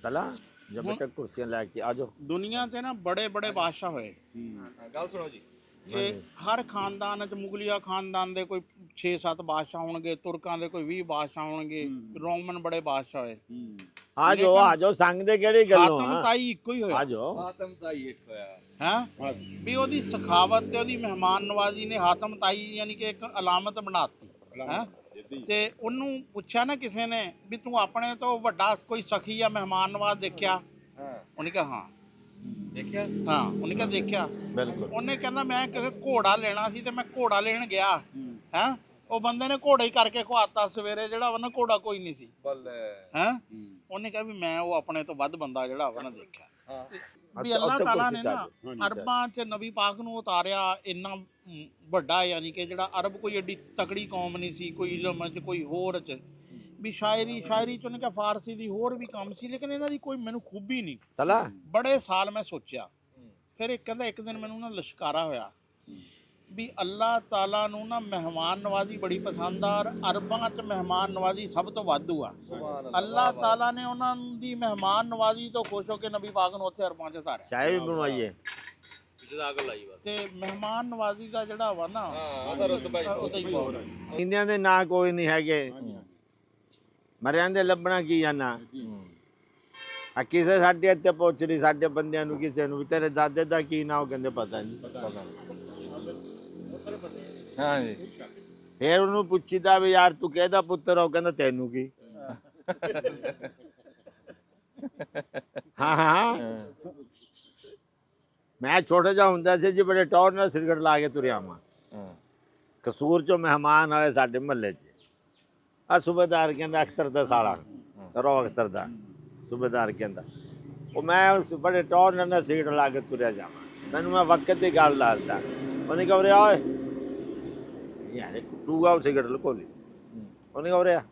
ਚਲਾ ਜਬ ਤੱਕ ਕੁਰਸੀਆਂ ਲੈ ਕੇ ਆ ਜਾਓ। ਦੁਨੀਆ ਤੇ ਨਾ ਬੜੇ ਬੜੇ ਬਾਦਸ਼ਾਹ ਹੋਏ। ਗੱਲ ਸੁਣੋ ਜੀ। ਕਿ ਹਰ ਖਾਨਦਾਨ ਚ ਮੁਗਲਿਆ ਖਾਨਦਾਨ ਦੇ ਕੋਈ 6-7 ਬਾਦਸ਼ਾਹ ਹੋਣਗੇ, ਤੁਰਕਾਂ ਦੇ ਕੋਈ 20 ਬਾਦਸ਼ਾਹ ਹੋਣਗੇ, ਰੋਮਨ ਬੜੇ ਬਾਦਸ਼ਾਹ ਹੋਏ। ਆ ਜਾਓ ਸੰਗ ਦੇ ਕਿਹੜੀ ਗੱਲੋਂ ਹਾਤਮ ਤਾਈ ਇੱਕੋ ਹੀ ਹੋਇਆ। ਆ ਜਾਓ। ਹਾਤਮ ਤਾਈ ਇੱਕ ਹੋਇਆ ਹੈ ਵੀ ਉਹਦੀ ਸਖਾਵਤ ਤੇ ਉਹਦੀ ਮਹਿਮਾਨ ਨਵਾਜ਼ੀ ਨੇ ਹਾਤਮ ਤਾਈ ਯਾਨੀ ਕਿ ਇੱਕ ਅਲਾਮਤ ਬਣਾਤੀ ਹੈ। ਤੇ ਉਹਨੂੰ ਪੁੱਛਿਆ ਨਾ ਕਿਸੇ ਨੇ ਵੀ ਤੂੰ ਆਪਣੇ ਤੋਂ ਵੱਡਾ ਕੋਈ ਸਖੀ ਜਾਂ ਮਹਿਮਾਨ ਨਵਾਜ਼ ਦੇਖਿਆ? ਹਾਂ ਉਹਨੇ ਕਿਹਾ ਹਾਂ। ਦੇਖਿਆ ਹਾਂ ਉਹਨੇ ਕਿਹਾ ਦੇਖਿਆ। ਬਿਲਕੁਲ ਉਹਨੇ ਕਹਿੰਦਾ ਮੈਂ ਕਿਸੇ ਘੋੜਾ ਲੈਣਾ ਸੀ ਤੇ ਮੈਂ ਘੋੜਾ ਲੈਣ ਗਿਆ ਹੈਂ, ਉਹ ਬੰਦੇ ਨੇ ਘੋੜਾ ਹੀ ਕਰਕੇ ਖਵਾਤਾ ਸਵੇਰੇ, ਜਿਹੜਾ ਉਹਨਾਂ ਘੋੜਾ ਕੋਈ ਨਹੀਂ ਸੀ ਬੱਲੇ ਹੈਂ। ਉਹਨੇ ਕਿਹਾ ਵੀ ਮੈਂ ਉਹ ਆਪਣੇ ਤੋਂ ਵੱਧ ਬੰਦਾ ਜਿਹੜਾ ਵਾ ਨਾ ਦੇਖਿਆ। ਹਾਂ ਵੀ ਅੱਲਾਹ ਤਾਲਾ ਨੇ ਨਾ ਅਰਬਾਂ 'ਚ ਨਬੀ ਪਾਕ ਨੂੰ ਉਤਾਰਿਆ, ਇੰਨਾ ਵੱਡਾ, ਯਾਨੀ ਕਿ ਜਿਹੜਾ ਅਰਬ ਕੋਈ ਏਡੀ ਤਕੜੀ ਕੌਮ ਨਹੀਂ ਸੀ, ਕੋਈ ਇਲਮ 'ਚ ਕੋਈ ਹੋਰ 'ਚ ਵੀ ਸ਼ਾਇਰੀ ਚ ਉਹਨੇ ਕਿਹਾ ਫਾਰਸੀ ਦੀ ਹੋਰ ਵੀ ਕੰਮ ਸੀ, ਲੇਕਿਨ ਇਹਨਾਂ ਦੀ ਕੋਈ ਮੈਨੂੰ ਖੂਬੀ ਨਹੀਂ। ਚਲਾ ਬੜੇ ਸਾਲ ਮੈਂ ਸੋਚਿਆ, ਫਿਰ ਇੱਕ ਕਹਿੰਦਾ ਇੱਕ ਦਿਨ ਮੈਨੂੰ ਨਾ ਲਿਸ਼ਕਾਰਾ ਹੋਇਆ ਵੀ ਅੱਲਾਹ ਤਾਲਾ ਨੂੰ ਨਾ ਮਹਿਮਾਨ ਨਵਾਜ਼ੀ ਬੜੀ ਪਸੰਦ ਆ, ਔਰ ਅਰਬਾਂ 'ਚ ਮਹਿਮਾਨ ਨਵਾਜ਼ੀ ਸਭ ਤੋਂ ਵਾਧੂ ਆ। ਅੱਲਾਹ ਤਾਲਾ ਨੇ ਉਹਨਾਂ ਦੀ ਮਹਿਮਾਨ ਨਵਾਜ਼ੀ ਤੋਂ ਖੁਸ਼ ਹੋ ਕੇ ਨਬੀ ਪਾਕ ਨੂੰ ਉੱਥੇ ਅਰਬਾਂ 'ਚ ਉਤਾਰਿਆ। ਚਾਹ ਵੀ ਬਣਵਾਈਏ ਤੇ ਮਹਿਮਾਨ ਨਵਾਜ਼ੀ ਦਾ ਜਿਹੜਾ ਵਾ ਨਾ ਉਹਦਾ ਰੁਤਬਾ ਹੀ ਉਹਦਾ ਹੀ ਬਹੁਤ। ਇੰਦਿਆਂ ਦੇ ਨਾਂ ਕੋਈ ਨਹੀਂ ਹੈਗੇ, ਮਰਿਆਂ ਦੇ ਲੱਭਣਾ ਕੀ ਜਾਣਾ। ਆ ਕਿਸੇ ਸਾਡੇ ਇੱਥੇ ਪੁੱਛ ਰਹੀ ਸਾਡੇ ਬੰਦਿਆਂ ਨੂੰ, ਕਿਸੇ ਨੂੰ ਵੀ ਤੇਰੇ ਦਾਦੇ ਦਾ ਕੀ ਨਾਂ, ਉਹ ਕਹਿੰਦੇ ਪਤਾ ਨਹੀਂ। ਹਾਂ ਜੀ ਫਿਰ ਉਹਨੂੰ ਪੁੱਛੀਦਾ ਵੀ ਯਾਰ ਤੂੰ ਕਿਹਦਾ ਪੁੱਤਰ ਆ, ਉਹ ਕਹਿੰਦਾ ਤੈਨੂੰ ਕੀ। ਹਾਂ ਹਾਂ ਮੈਂ ਛੋਟਾ ਜਿਹਾ ਹੁੰਦਾ ਸੀ ਜੀ, ਬੜੇ ਟੌਰ ਨਾਲ ਸਿਰਗੜ ਲਾ ਕੇ ਤੁਰਿਆ ਵਾਂ। ਕਸੂਰ ਚੋਂ ਮਹਿਮਾਨ ਆਏ ਸਾਡੇ ਮਹੱਲੇ 'ਚ, ਆ ਸੂਬੇਦਾਰ ਕਹਿੰਦਾ ਅਖਤਰ ਦਾ ਸਾਲਾ ਰੋ ਅਖਤਰ ਦਾ ਸੂਬੇਦਾਰ ਕਹਿੰਦਾ, ਉਹ ਮੈਂ ਉਸ ਬੜੇ ਟੌਰ ਨਾਲ ਸਿਰਗੜ ਲਾ ਕੇ ਤੁਰਿਆ ਜਾਵਾਂ। ਤੈਨੂੰ ਮੈਂ ਵਕਤ ਦੀ ਗੱਲ ਦੱਸਦਾ। ਉਹਨੇ ਕਿਹਾ ਉਰੇ ਓਏ ਯਾਰ ਕੁੱਟੂਗਾ ਉਹ ਸਿਗਰਟ ਲਕੋਲੀ। ਉਹਨੇ ਕਿਹਾ ਉਰੇ ਆ,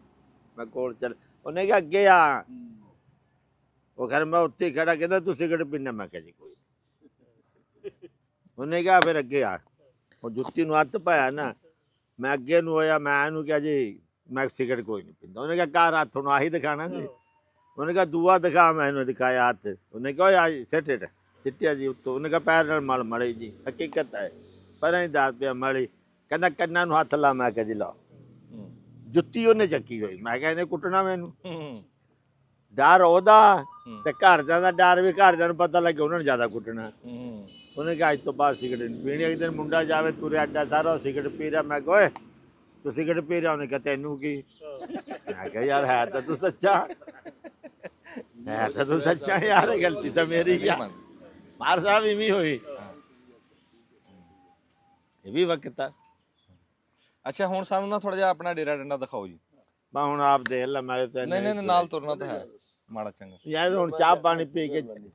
ਮੈਂ ਕੋਲ ਚੱਲ। ਉਹਨੇ ਕਿਹਾ ਅੱਗੇ ਆ। ਉਹ ਖੈਰ ਮੈਂ ਉੱਥੇ ਹੀ ਖੜਾ, ਕਹਿੰਦਾ ਤੂੰ ਸਿਗਰਟ ਪੀਣਾ? ਮੈਂ ਕਿਹਾ ਜੀ ਕੋਈ। ਉਹਨੇ ਕਿਹਾ ਫਿਰ ਅੱਗੇ ਆ। ਉਹ ਜੁੱਤੀ ਨੂੰ ਹੱਥ ਪਾਇਆ ਨਾ, ਮੈਂ ਅੱਗੇ ਨੂੰ ਹੋਇਆ, ਮੈਂ ਇਹਨੂੰ ਕਿਹਾ ਜੀ ਮੈਂ ਸਿਗਰਟ ਕੋਈ ਨਹੀਂ ਪੀਂਦਾ। ਉਹਨੇ ਕਿਹਾ ਕਾਰ ਹੱਥ ਨੂੰ ਆਹੀ ਦਿਖਾਣਾ ਜੀ। ਉਹਨੇ ਕਿਹਾ ਦੂਆ ਦਿਖਾ, ਮੈਂ ਇਹਨੂੰ ਦਿਖਾਇਆ ਹੱਥ। ਉਹਨੇ ਕਿਹਾ ਆ ਸਿੱਟ ਸਿੱਟਿਆ ਜੀ ਉੱਤੋਂ। ਉਹਨੇ ਕਿਹਾ ਪੈਰ ਨਾਲ ਮਲ ਮੜੀ ਜੀ, ਹਕੀਕਤ ਹੈ ਪਰ ਅਸੀਂ ਦੱਸ ਪਿਆ ਮਲੀ। ਕਹਿੰਦਾ ਕੰਨਾਂ ਨੂੰ ਹੱਥ ਲਾ। ਮੈਂ ਕਿਹਾ ਜੀ ਲਾ। ਜੁੱਤੀ ਉਹਨੇ ਚੱਕੀ ਹੋਈ। ਮੈਂ ਕਿਹਾ ਇਹਨੇ ਕੁੱਟਣਾ ਮੈਨੂੰ। ਡਰ ਉਹਦਾ ਤੇ ਘਰਦਿਆਂ ਦਾ ਡਰ ਵੀ, ਘਰਦਿਆਂ ਨੂੰ ਪਤਾ ਲੱਗੇ ਉਹਨਾਂ ਨੂੰ ਜ਼ਿਆਦਾ ਕੁੱਟਣਾ। ਉਹਨੇ ਕਿਹਾ ਅੱਜ ਤੋਂ ਬਾਅਦ ਸਿਗਰਟ ਨਹੀਂ ਪੀਣੀ। ਇੱਕ ਦਿਨ ਮੁੰਡਾ ਜਾਵੇ ਤੁਰਿਆ ਅੱਡਾ ਸਾਰਾ ਸਿਗਰਟ ਪੀ ਰਿਹਾ। ਮੈਂ ਕਿਹਾ ਓਏ ਤੂੰ ਸਿਗਰਟ ਪੀ ਰਿਹਾ? ਉਹਨੇ ਕਿਹਾ ਤੈਨੂੰ ਕੀ? ਮੈਂ ਕਿਹਾ ਯਾਰ ਹੈ ਤਾਂ ਤੂੰ ਸੱਚਾ, ਹੈ ਤਾਂ ਤੂੰ ਸੱਚਾ ਯਾਰ, ਗਲਤੀ ਤਾਂ ਮੇਰੀ ਆ। ਮਾਰ ਸਾਹਿਬ ਇਵੇਂ ਹੋਈ, ਇਹ ਵੀ ਵਕਤ ਆ। ਅੱਛਾ ਹੁਣ ਸਾਨੂੰ ਨਾ ਥੋੜਾ ਜਿਹਾ ਆਪਣਾ ਡੇਰਾ ਡੰਡਾ ਦਿਖਾਓ ਜੀ। ਮੈਂ ਹੁਣ ਆਪ ਦੇਖ ਲਾ। ਮੈਂ ਤਾਂ ਨਹੀਂ ਨਹੀਂ ਨਾਲ ਤੁਰਨਾ ਤਾਂ ਹੈ ਮਾੜਾ ਚੰਗਾ। ਯਾਰ ਹੁਣ ਚਾਹ ਪਾਣੀ ਪੀ ਕੇ ਮਿਹਰਬਾਨੀ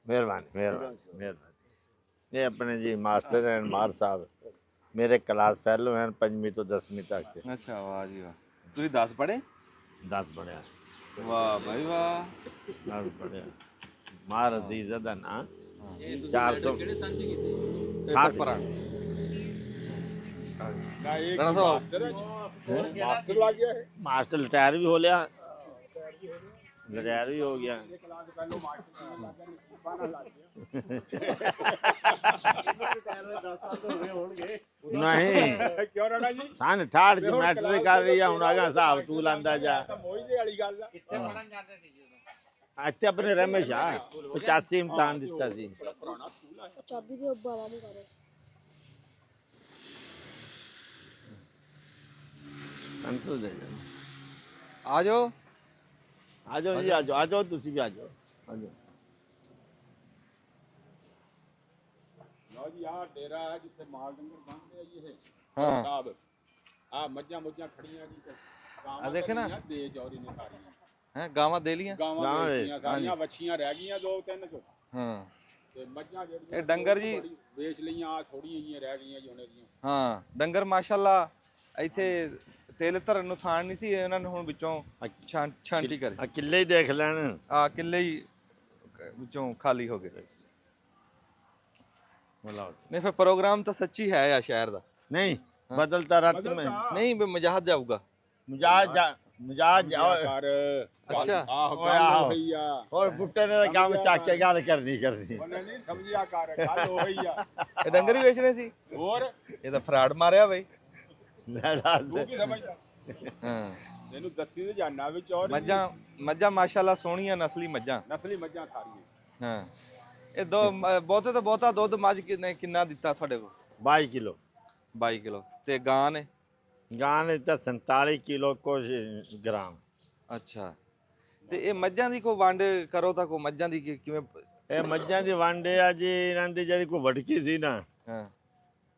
ਮਿਹਰਬਾਨੀ ਮਿਹਰਬਾਨੀ। ਇਹ ਆਪਣੇ ਜੀ ਮਾਸਟਰ ਹਨ ਮਾਰ ਸਾਹਿਬ, ਮੇਰੇ ਕਲਾਸ ਫੈਲੋ ਹਨ 5ਵੀਂ ਤੋਂ 10ਵੀਂ ਤੱਕ। ਅੱਛਾ ਵਾਹ ਜੀ ਵਾਹ। ਤੁਸੀਂ 10 ਪੜ੍ਹੇ? 10 ਪੜਿਆ। ਵਾਹ ਭਾਈ ਵਾਹ। 10 ਪੜਿਆ। ਮਾਰ ਅਜ਼ੀਜ਼ ਦਾ ਨਾਂ 400 ਕਿਹੜੇ ਸੰਚ ਕੀਤੀ? ਇੱਧਰ ਪਰਾਂ ਨਾ ਇਹ ਰਾਣਾ ਸਾਹਿਬ ਮਾਸਟਰ ਲੱਗ ਗਿਆ ਹੈ। ਮਾਸਟਰ ਰਿਟਾਇਰ ਵੀ ਹੋ ਲਿਆ, ਰਿਟਾਇਰ ਵੀ ਹੋ ਗਿਆ। ਨਹੀਂ ਕਿਉਂ ਰਾਣਾ ਜੀ? ਸਨ 68 ਚ ਮੈਟ੍ਰਿਕ ਕਰ ਰਹੀ ਆ। ਹੁਣ ਆਗਾ ਹਿਸਾਬ ਤੂੰ ਲਾਂਦਾ ਜਾ। ਤਾਂ ਮੋਈ ਦੇ ਵਾਲੀ ਗੱਲ ਆ। ਕਿੱਥੇ ਪੜਨ ਜਾਂਦੇ ਸੀ ਜਦੋਂ? ਇੱਥੇ ਆਪਣੇ ਰਮੇਸ਼ ਆ 85 ਇਮਤਿਹਾਨ ਦਿੱਤਾ ਸੀ। ਚਾਬੀ ਦੇ ਅੱਬਾ ਵਾਲੀ ਕਰ ਪੈਨਸਲ ਦੇ ਜਾ। ਆ ਜਾਓ ਆ ਜਾਓ ਜੀ, ਆ ਜਾਓ, ਆ ਜਾਓ, ਤੁਸੀਂ ਵੀ ਆ ਜਾਓ, ਆ ਜਾਓ। ਲਓ ਜੀ ਆਹ ਡੇਰਾ ਹੈ ਜਿੱਥੇ ਮਾਲ ਡੰਗਰ ਬੰਨਦੇ ਆ ਜੀ। ਇਹ ਹਾਂ ਸਾਹਿਬ ਆ ਮੱਝਾਂ ਖੜੀਆਂ ਜੀ ਤੇ ਆ ਦੇਖੇ ਨਾ। ਦੇ ਜੌਰੀ ਨੇ ਸਾਰੀਆਂ ਹੈ ਗਾਵਾਂ ਦੇ ਲੀਆਂ। ਗਾਵਾਂ ਗਾਵਾਂ ਵੇਚੀਆਂ ਸਾਰੀਆਂ, ਵੱਛੀਆਂ ਰਹਿ ਗਈਆਂ 2-3 ਚੋਂ ਹਾਂ ਤੇ ਮੱਝਾਂ ਜਿਹੜੀਆਂ ਇਹ ਡੰਗਰ ਜੀ ਵੇਚ ਲਈਆਂ, ਥੋੜੀਆਂ ਜਿਹੀਆਂ ਰਹਿ ਗਈਆਂ ਜੀ ਉਹਨੇ ਦੀਆਂ। ਹਾਂ ਡੰਗਰ ਮਾਸ਼ਾਅੱਲਾ ਇੱਥੇ ਤੇਲ ਧਰਨ ਨੂੰ ਥਾਂ ਨਹੀਂ ਸੀ, ਇਹਨਾਂ ਨੇ ਹੁਣ ਵਿੱਚੋਂ ਛਾਂਟੀ ਕਰੇ। ਆ ਕਿੱਲੇ ਹੀ ਦੇਖ ਲੈਣ। ਆ ਕਿੱਲੇ ਹੀ ਵਿੱਚੋਂ ਖਾਲੀ ਹੋ ਗਏ। ਨਹੀਂ ਫਿਰ ਪ੍ਰੋਗਰਾਮ ਤਾਂ ਸੱਚੀ ਹੈ ਆ ਸ਼ਹਿਰ ਦਾ। ਨਹੀਂ ਬਦਲਤਾ ਰਾਤ ਮੈਂ ਨਹੀਂ ਵੀ ਮਜਾਹਦ ਜਾਊਗਾ। ਮਜਾਜ ਕਰ ਅੱਛਾ। ਆਹ ਓਏ ਗੱਲ ਆਹੋ। ਉਹੀ ਆ। ਹੋਰ ਬੁੱਟੇ ਨੇ ਤਾਂ ਕੰਮ ਚੱਕ ਕੇ ਗੱਲ ਕਰਨੀ। ਉਹਨੇ ਨਹੀਂ ਸਮਝਿਆ ਕਰ, ਗੱਲ ਉਹੀ ਆ। ਇਹ ਡੰਗਰ ਹੀ ਵੇਚਣੇ ਸੀ। ਹੋਰ ਇਹ ਤਾਂ ਫਰਾਡ ਮਾਰਿਆ ਬਈ। ਲੈ ਦੱਸ। ਤੂੰ ਕੀ ਸਮਝਦਾ? ਹਾਂ ਤੈਨੂੰ ਦੱਸੀ ਤੇ ਜਾਨਾ ਵਿੱਚ ਔਰ ਮੱਝਾਂ ਮਾਸ਼ਾਅੱਲਾ ਸੋਹਣੀਆਂ ਨਸਲੀ ਮੱਝਾਂ। ਨਸਲੀ ਮੱਝਾਂ ਸਾਰੀਆਂ। ਹਾਂ ਇਹ ਦੋ ਬਹੁਤੇ ਤੋਂ ਬਹੁਤਾ ਦੁੱਧ ਮੱਝ ਕਿੰਨਾ ਦਿੱਤਾ ਤੁਹਾਡੇ ਕੋਲ? 22 ਕਿਲੋ। 22 ਕਿਲੋ। ਤੇ ਗਾਂ ਨੇ? ਗਾਂ ਨੇ ਤਾਂ 47 ਕਿਲੋ ਕੁਝ ਗ੍ਰਾਮ। ਅੱਛਾ, ਤੇ ਇਹ ਮੱਝਾਂ ਦੀ ਕੋਈ ਵੰਡ ਕਰੋ ਤਾਂ ਕੋਈ ਮੱਝਾਂ ਦੀ ਕਿਵੇਂ? ਇਹ ਮੱਝਾਂ ਦੀ ਵੰਡ ਆ ਜੀ, ਇਹਨਾਂ ਦੀ ਜਿਹੜੀ ਕੋਈ ਵੜਕੀ ਸੀ ਨਾ, ਹਾਂ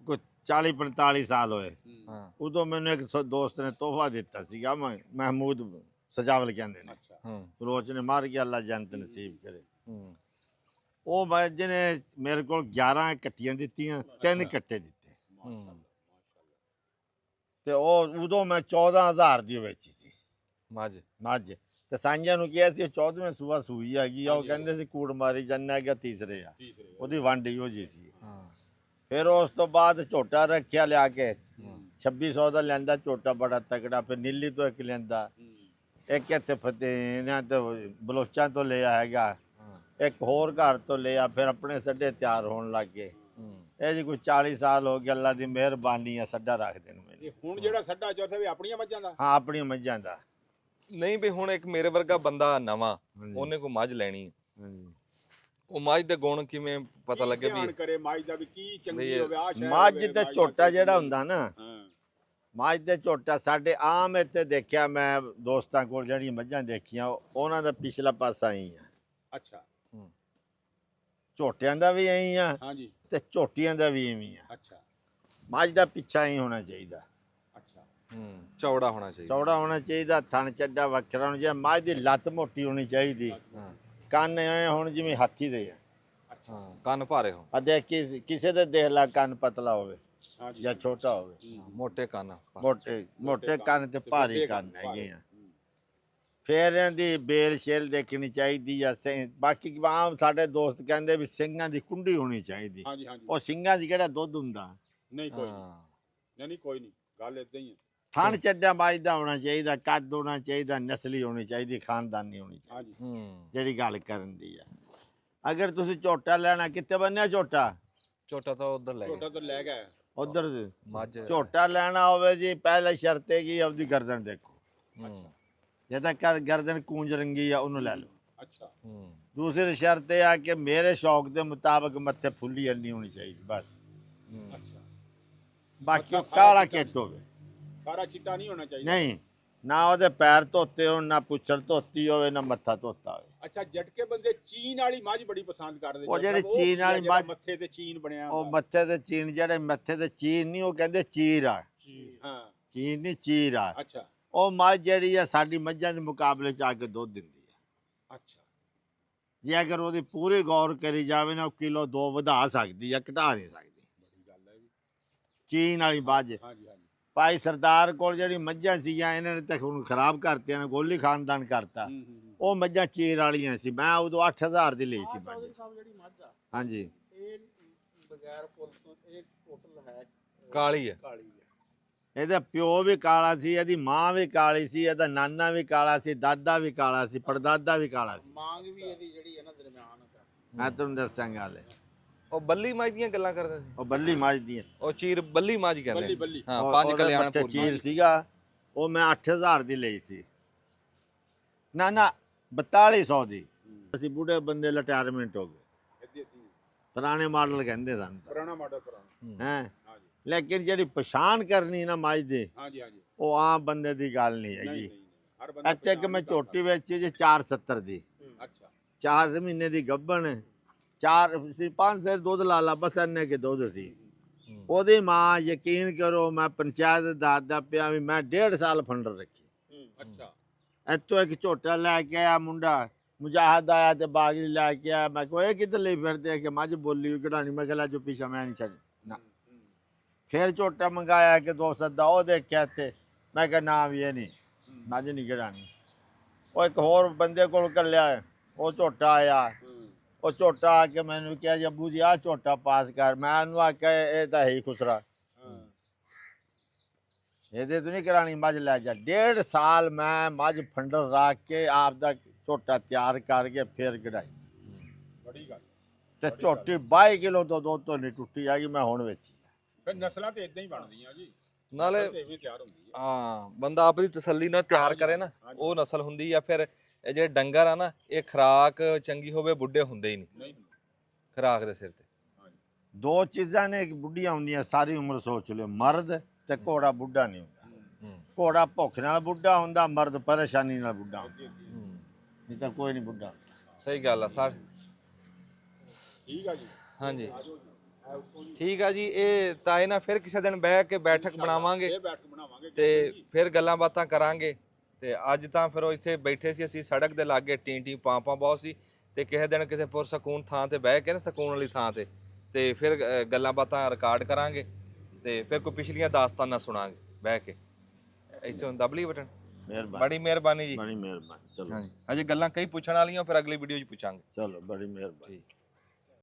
ਕੋਈ 40-45 ਸਾਲ ਹੋਏ, ਹਾਂ ਉਦੋਂ ਮੈਨੂੰ ਇੱਕ ਦੋਸਤ ਨੇ ਤੋਹਫਾ ਦਿੱਤਾ ਸੀਗਾ, ਮਹਿਮੂਦ ਸਜਾਵਲ ਕਹਿੰਦੇ ਨੇ, ਬਲੋਚ ਨੇ ਮਾਰ ਕੇ ਅੱਲਾ ਜੰਨਤ ਨਸੀਬ ਕਰੇ। ਉਹ ਮੱਝ ਨੇ ਮੇਰੇ ਕੋਲ 11 ਕੱਟੀਆਂ ਦਿੱਤੀਆਂ, 3 ਕੱਟੇ ਦਿੱਤੇ, ਤੇ ਉਹ ਉਦੋਂ ਮੈਂ 14,000 ਦੀ ਵੇਚੀ ਸੀ ਮੱਝ। ਤੇ ਸਾਂਝਾਂ ਨੂੰ ਕਿਹਾ ਸੀ 14ਵੇਂ ਸੂਆ ਸੂਈ ਹੈਗੀ ਆ, ਉਹ ਕਹਿੰਦੇ ਸੀ ਕੂੜ ਮਾਰੀ ਜੰਨਾ ਗਿਆ ਤੀਸਰੇ ਆ, ਉਹਦੀ ਵੰਡ ਇਹੋ ਜੀ ਸੀ। ਫਿਰ ਉਸ ਤੋਂ ਬਾਅਦ ਝੋਟਾ ਰੱਖਿਆ ਲਿਆ ਕੇ 2600 ਦਾ ਲੈਂਦਾ ਝੋਟਾ, ਬੜਾ ਤਕੜਾ। ਫਿਰ ਨੀਲੀ ਤੋਂ ਇੱਕ ਲੈਂਦਾ, ਇੱਕ ਇੱਥੇ ਫਤਿਹ ਇਹਨਾਂ ਤੋਂ ਬਲੋਚਾਂ ਤੋਂ ਲਿਆ ਹੈਗਾ, ਇੱਕ ਹੋਰ ਘਰ ਤੋਂ ਲਿਆ, ਫਿਰ ਆਪਣੇ ਸੱਡੇ ਤਿਆਰ ਹੋਣ ਲੱਗ ਗਏ। ਇਹ ਜੀ ਕੋਈ 40 ਸਾਲ ਹੋ ਗਏ, ਅੱਲਾ ਦੀ ਮਿਹਰਬਾਨੀ ਆ, ਸੱਡਾ ਰੱਖਦੇ ਨੂੰ ਮੈਨੂੰ। ਹੁਣ ਜਿਹੜਾ ਸੱਡਾ ਚੌਥਾ ਵੀ ਆਪਣੀਆਂ ਮੱਝਾਂ ਦਾ? ਹਾਂ, ਆਪਣੀਆਂ ਮੱਝਾਂ ਦਾ। ਨਹੀਂ ਵੀ ਹੁਣ ਇੱਕ ਮੇਰੇ ਵਰਗਾ ਬੰਦਾ ਨਵਾਂ, ਉਹਨੇ ਕੋਈ ਮੱਝ ਲੈਣੀ, ਉਹ ਮੱਝ ਦੇ ਗੁਣ ਕਿਵੇਂ ਪਤਾ ਲੱਗੇ ਵੀ ਕਰੇ ਮੱਝ ਦਾ ਵੀ ਕੀ ਚੰਗੀ ਹੋਵੇ? ਆ ਸ਼ਾਇਦ ਮੱਝ ਤੇ ਝੋਟਾ ਜਿਹੜਾ ਹੁੰਦਾ ਨਾ, ਮੱਝ ਦੇ ਝੋਟਾ ਸਾਡੇ ਆਮ ਇੱਥੇ ਦੇਖਿਆ ਮੈਂ ਦੋਸਤਾਂ ਕੋਲ ਜਿਹੜੀਆਂ ਮੱਝਾਂ ਦੇਖੀਆਂ, ਉਹਨਾਂ ਦਾ ਪਿਛਲਾ ਪਾਸਾ ਹੀ ਆ। ਅੱਛਾ, ਝੋਟਿਆਂ ਦਾ ਵੀ ਐਂ ਆ, ਹਾਂਜੀ, ਤੇ ਝੋਟੀਆਂ ਦਾ ਵੀ ਐਵੇਂ ਆ। ਅੱਛਾ, ਮੱਝ ਦਾ ਪਿੱਛਾ ਹੀ ਹੋਣਾ ਚਾਹੀਦਾ, ਅੱਛਾ, ਚੌੜਾ ਹੋਣਾ ਚਾਹੀਦਾ, ਚੌੜਾ ਹੋਣਾ ਚਾਹੀਦਾ, ਥਣ ਚੱਡਾ ਵੱਖਰਾ ਹੋਣਾ ਚਾਹੀਦਾ। ਮੱਝ ਦੀ ਲੱਤ ਮੋਟੀ ਹੋਣੀ ਚਾਹੀਦੀ, ਕੰਨ ਐ ਹੁਣ ਜਿਵੇਂ ਹਾਥੀ ਦੇ ਆ, ਕੰਨ ਭਾਰੇ ਹੋ। ਆ ਦੇਖ ਕਿਸੇ ਦੇ ਦੇਖ ਲਾ ਕੰਨ ਪਤਲਾ ਹੋਵੇ ਜਾਂ ਛੋਟਾ ਹੋਵੇ, ਮੋਟੇ ਕੰਨ, ਮੋਟੇ ਕੰਨ ਤੇ ਭਾਰੀ ਕੰਨ ਹੈਗੇ ਆ। ਫਿਰ ਇਹਦੀ ਬੇਲ ਸ਼ੇਲ ਦੇਖਣੀ ਚਾਹੀਦੀ ਆ। ਬਾਕੀ ਆਮ ਸਾਡੇ ਦੋਸਤ ਕਹਿੰਦੇ ਵੀ ਸਿੰਘਾਂ ਦੀ ਕੁੰਡੀ ਹੋਣੀ ਚਾਹੀਦੀ। ਹਾਂਜੀ ਹਾਂਜੀ, ਉਹ ਸਿੰਘਾਂ 'ਚ ਕਿਹੜਾ ਦੁੱਧ ਹੁੰਦਾ? ਨਹੀਂ ਕੋਈ ਨਹੀਂ ਕੋਈ ਨਹੀਂ, ਗੱਲ ਇਦਾਂ ਹੀ ਹੈ। ਥਣ ਚੱਡਾ ਮੱਝ ਦਾ ਹੋਣਾ ਚਾਹੀਦਾ, ਕੱਦ ਹੋਣਾ ਚਾਹੀਦਾ, ਨਸਲੀ ਹੋਣੀ ਚਾਹੀਦੀ, ਖਾਨਦਾਨੀ ਹੋਣੀ ਚਾਹੀਦੀ, ਜਿਹੜੀ ਗੱਲ ਕਰਨ ਦੀ ਆ। ਅਗਰ ਤੁਸੀਂ ਝੋਟਾ ਲੈਣਾ, ਕਿੱਥੇ ਬੰਨਿਆ ਝੋਟਾ? ਝੋਟਾ ਤਾਂ ਉਧਰ ਲੈ ਝੋਟਾ ਤਾਂ ਲੈ ਗਿਆ ਉਧਰ। ਮੱਝ ਝੋਟਾ ਲੈਣਾ ਹੋਵੇ ਜੀ, ਪਹਿਲਾ ਸ਼ਰਤ ਹੈ ਕਿ ਆਪਦੀ ਗਰਦਨ ਦੇਖੋ, ਜੇ ਤਾਂ ਗਰਦਨ ਕੂੰਜ ਰੰਗੀ ਆ ਉਹਨੂੰ ਲੈ ਲਓ। ਅੱਛਾ, ਦੂਸਰੀ ਸ਼ਰਤ ਇਹ ਆ ਕਿ ਮੇਰੇ ਸ਼ੌਕ ਦੇ ਮੁਤਾਬਕ ਮੱਥੇ ਫੁੱਲੀ ਨਹੀਂ ਹੋਣੀ ਚਾਹੀਦੀ ਬਸ। ਅੱਛਾ, ਬਾਕੀ ਕਾਲਾ ਕਿੱਟ ਹੋਵੇ, ਸਾਰਾ ਚਿੱਟਾ ਨਹੀਂ ਹੋਣਾ ਚਾਹੀਦਾ। ਨਹੀਂ, ਨਾ ਉਹਦੇ ਪੈਰ ਧੋਤੇ ਹੋਣ, ਨਾ ਪੁੱਛੜ ਧੋਤੀ ਹੋਵੇ, ਨਾ ਮੱਥਾ ਧੋਤਾ ਹੋਵੇ। ਅੱਛਾ, ਜਟਕੇ ਬੰਦੇ ਚੀਨ ਵਾਲੀ ਮੱਝ ਬੜੀ ਪਸੰਦ ਕਰਦੇ। ਉਹ ਜਿਹੜੀ ਚੀਨ ਵਾਲੀ ਮੱਝ, ਮੱਥੇ ਤੇ ਚੀਨ ਬਣਿਆ, ਉਹ ਮੱਥੇ ਤੇ ਚੀਨ, ਜਿਹੜੇ ਮੱਥੇ ਤੇ ਚੀਨ ਨਹੀਂ, ਉਹ ਕਹਿੰਦੇ ਚੀਰ ਆ। ਹਾਂ, ਚੀਨ ਨਹੀਂ, ਚੀਰ ਆ। ਅੱਛਾ, ਉਹ ਮੱਝ ਜਿਹੜੀ ਆ ਸਾਡੀ ਮੱਝਾਂ ਦੇ ਮੁਕਾਬਲੇ 'ਚ ਆ ਕੇ ਦੁੱਧ ਦਿੰਦੀ ਆ। ਅੱਛਾ, ਜੇ ਅਗਰ ਉਹਦੀ ਪੂਰੀ ਗੌਰ ਕਰੀ ਜਾਵੇ ਨਾ, ਉਹ ਕਿਲੋ 2 ਵਧਾ ਸਕਦੀ ਆ, ਘਟਾ ਨਹੀਂ ਸਕਦੀ। ਬੜੀ ਗੱਲ ਹੈ ਜੀ। ਚੀਨ ਵਾਲੀ ਮੱਝ। ਹਾਂਜੀ ਹਾਂਜੀ, ਭਾਈ ਸਰਦਾਰ ਕੋਲ ਜਿਹੜੀ ਮੱਝਾਂ ਸੀਗੀਆਂ, ਇਹਨਾਂ ਨੇ ਤਾਂ ਹੁਣ ਖਰਾਬ ਕਰਤੀਆਂ ਨੇ, ਗੋਲੀ ਖਾਨਦਾਨ ਕਰਤਾ। ਉਹ ਮੱਝਾਂ ਚੀਰ ਵਾਲੀਆਂ ਸੀ। ਮੈਂ ਉਦੋਂ 8000 ਦੀ ਲਈ ਸੀ ਮੱਝ। ਜਿਹੜੀ ਮੱਝ ਆ ਹਾਂਜੀ, ਇਹ ਬਗੈਰ ਫੁੱਲ ਤੋਂ ਇਹ ਟੋਟਲ ਹੈ ਕਾਲੀ ਹੈ। ਕਾਲੀ ਹੈ। ਇਹਦਾ ਪਿਓ ਵੀ ਕਾਲਾ ਸੀ, ਇਹਦੀ ਮਾਂ ਵੀ ਕਾਲੀ ਸੀ, ਇਹਦਾ ਨਾਨਾ ਵੀ ਕਾਲਾ ਸੀ, ਦਾਦਾ ਵੀ ਕਾਲਾ ਸੀ, ਪੜਦਾਦਾ ਵੀ ਕਾਲਾ ਸੀ। ਮਾਂਗ ਵੀ ਇਹਦੀ ਜਿਹੜੀ ਹੈ ਨਾ ਦਰਮਿਆਨ ਹੈ। ਮੈਂ ਤੁਹਾਨੂੰ ਦੱਸਾਂਗਾ ਹਾਲੇ। ਉਹ ਬੱਲੀ ਮੱਝ ਦੀਆਂ ਗੱਲਾਂ ਕਰਦੇ ਸੀ, ਉਹ ਬੱਲੀ ਮੱਝ ਦੀਆਂ, ਉਹ ਚੀਰ ਬੱਲੀ ਮੱਝ ਕਹਿੰਦੇ ਬੱਲੀ ਬੱਲੀ। ਹਾਂ, 5 ਕਲਿਆਣਪੁਰ ਚੀਰ ਸੀਗਾ, ਉਹ ਮੈਂ 8000 ਦੀ ਲਈ ਸੀ। ਨਾ ਨਾ, 4200 ਦੀ। ਅਸੀਂ ਬੁੱਢੇ ਬੰਦੇ ਰਿਟਾਇਰਮੈਂਟ ਹੋ ਗਏ, ਪੁਰਾਣੇ ਮਾਡਲ ਕਹਿੰਦੇ ਸਾਨੂੰ, ਪੁਰਾਣਾ ਮਾਡਲ ਪੁਰਾਣਾ ਹੈ। ਹਾਂਜੀ, ਲੇਕਿਨ ਜਿਹੜੀ ਪਛਾਣ ਕਰਨੀ ਨਾ ਮੱਝ ਦੀ, ਹਾਂਜੀ ਹਾਂਜੀ, ਉਹ ਆਮ ਬੰਦੇ ਦੀ ਗੱਲ ਨਹੀਂ ਹੈਗੀ। ਹਰ ਬੰਦਾ ਇੱਥੇ ਇੱਕ ਮੈਂ ਝੋਟੀ ਵੇਚੀ ਜੀ 470 ਦੀ, ਅੱਛਾ, 4 ਮਹੀਨੇ ਦੀ ਗੱਭਣ, 5 ਸਿਰ ਦੁੱਧ ਲਾ ਲਾ, ਬਸ ਇੰਨੇ ਕੇ ਦੁੱਧ ਸੀ। ਉਹਦੀ ਮਾਂ, ਯਕੀਨ ਕਰੋ, ਮੈਂ ਪੰਚਾਇਤ ਦੱਸਦਾ ਪਿਆ ਵੀ ਮੈਂ 1.5 ਸਾਲ ਫੰਡਰ ਰੱਖੀ। ਅੱਛਾ, ਇੱਥੋਂ ਇੱਕ ਝੋਟਾ ਲੈ ਕੇ ਆਇਆ ਮੁੰਡਾ, ਮੁਜਾਹਦ ਆਇਆ ਤੇ ਬਾਗਲੀ ਲੈ ਕੇ ਆਇਆ। ਮੈਂ ਕਿਹਾ ਇਹ ਕਿੱਧਰ ਲਈ ਫਿਰਦੇ? ਕਿ ਮੱਝ ਬੋਲੀ ਕਢਾਣੀ। ਮੈਂ ਕਿਹਾ ਜੋ ਪਿੱਛਾ ਮੈਂ ਨਹੀਂ ਛੱਡ ਨਾ। ਫਿਰ ਝੋਟਾ ਮੰਗਾਇਆ ਕਿ 200 ਦਾ, ਉਹ ਦੇਖਿਆ ਇੱਥੇ। ਮੈਂ ਕਿਹਾ ਨਾ ਵੀ ਇਹ ਨਹੀਂ, ਮੱਝ ਨਹੀਂ ਕਢਾਣੀ। ਉਹ ਇੱਕ ਹੋਰ ਬੰਦੇ ਕੋਲ ਘੱਲਿਆ, ਉਹ ਝੋਟਾ ਆਇਆ। ਉਹ ਝੋਟਾ ਆ ਕੇ ਮੈਨੂੰ ਕਿਹਾ ਜੀ ਅੱਬੂ ਜੀ ਆਹ ਝੋਟਾ ਪਾਸ ਕਰ। ਮੈਂ ਉਹਨੂੰ ਆਖਿਆ ਇਹ ਤਾਂ ਹੈ ਹੀ ਖੁਸਰਾ, ਇਹਦੇ ਤੋਂ ਨਹੀਂ ਕਰਾਣੀ, ਮੱਝ ਲੈ ਜਾ। 1.5 ਸਾਲ ਮੈਂ ਮੱਝ ਫੰਡਰ ਰੱਖ ਕੇ ਆਪ ਦਾ ਝੋਟਾ ਤਿਆਰ ਕਰਕੇ ਫਿਰ ਕਢਾਈ। ਬੜੀ ਗੱਲ। ਤੇ ਝੋਟੀ 22 ਕਿਲੋ ਤੋਂ ਦੁੱਧ ਤੋਂ ਨਹੀਂ ਟੁੱਟੀ ਹੈਗੀ, ਮੈਂ ਹੁਣ ਵੇਚੀ। ਫਿਰ ਨਸਲਾਂ ਤੇ ਇਦਾਂ ਹੀ ਬਣਦੀਆਂ ਜੀ, ਨਾਲੇ ਐਵੇਂ ਤਿਆਰ ਹੁੰਦੀ ਹੈ। ਹਾਂ, ਬੰਦਾ ਆਪਣੀ ਤਸੱਲੀ ਨਾਲ ਤਿਆਰ ਕਰੇ ਨਾ, ਉਹ ਨਸਲ ਹੁੰਦੀ ਆ। ਫਿਰ ਇਹ ਜਿਹੜੇ ਡੰਗਰ ਆ ਨਾ, ਇਹ ਖੁਰਾਕ ਚੰਗੀ ਹੋਵੇ ਬੁੱਢੇ ਹੁੰਦੇ ਹੀ ਨਹੀਂ, ਖੁਰਾਕ ਦੇ ਸਿਰ ਤੇ। 2 ਚੀਜ਼ਾਂ ਨੇ ਬੁੱਢੀਆਂ ਹੁੰਦੀਆਂ ਸਾਰੀ ਉਮਰ, ਸੋਚ ਲਿਓ, ਮਰਦ ਤੇ ਘੋੜਾ ਬੁੱਢਾ ਨਹੀਂ ਹੁੰਦਾ। ਘੋੜਾ ਭੁੱਖ ਨਾਲ ਬੁੱਢਾ ਹੁੰਦਾ, ਮਰਦ ਪਰੇਸ਼ਾਨੀ ਨਾਲ ਬੁੱਢਾ ਹੁੰਦਾ, ਨਹੀਂ ਤਾਂ ਕੋਈ ਨਹੀਂ ਬੁੱਢਾ। ਸਹੀ ਗੱਲ ਆ ਸਰ। ਠੀਕ ਆ ਜੀ। ਹਾਂਜੀ ਠੀਕ ਆ ਜੀ। ਇਹ ਤਾਏ ਨਾਲ ਫਿਰ ਕਿਸੇ ਦਿਨ ਬਹਿ ਕੇ ਬੈਠਕ ਬਣਾਵਾਂਗੇ ਇਹ ਬੈਠਕ ਬਣਾਵਾਂਗੇ ਤੇ ਫਿਰ ਗੱਲਾਂ ਬਾਤਾਂ ਕਰਾਂਗੇ। ਤੇ ਅੱਜ ਤਾਂ ਫਿਰ ਉਹ ਇੱਥੇ ਬੈਠੇ ਸੀ ਅਸੀਂ ਸੜਕ ਦੇ ਲਾਗੇ, ਟੀ ਪਾਂ ਬਹੁਤ ਸੀ, ਤੇ ਕਿਸੇ ਦਿਨ ਕਿਸੇ ਪੁਰਸਕੂਨ ਥਾਂ ਤੇ ਬਹਿ ਕੇ ਨਾ, ਸਕੂਨ ਵਾਲੀ ਥਾਂ ਤੇ ਫਿਰ ਗੱਲਾਂ ਬਾਤਾਂ ਰਿਕਾਰਡ ਕਰਾਂਗੇ ਤੇ ਫਿਰ ਕੋਈ ਪਿਛਲੀਆਂ ਦਾਸਤਾਨਾਂ ਸੁਣਾਂਗੇ ਬਹਿ ਕੇ। ਇੱਥੋਂ ਦਬਲੀ ਬਟਨ। ਮਿਹਰਬਾਨੀ, ਬੜੀ ਮਿਹਰਬਾਨੀ ਜੀ। ਬੜੀ ਮਿਹਰਬਾਨੀ। ਚਲੋ ਹਾਂਜੀ, ਅਜੇ ਗੱਲਾਂ ਕਈ ਪੁੱਛਣ ਵਾਲੀਆਂ, ਫਿਰ ਅਗਲੀ ਵੀਡੀਓ 'ਚ ਪੁੱਛਾਂਗੇ। ਚਲੋ, ਬੜੀ ਮਿਹਰਬਾਨੀ। ਠੀਕ।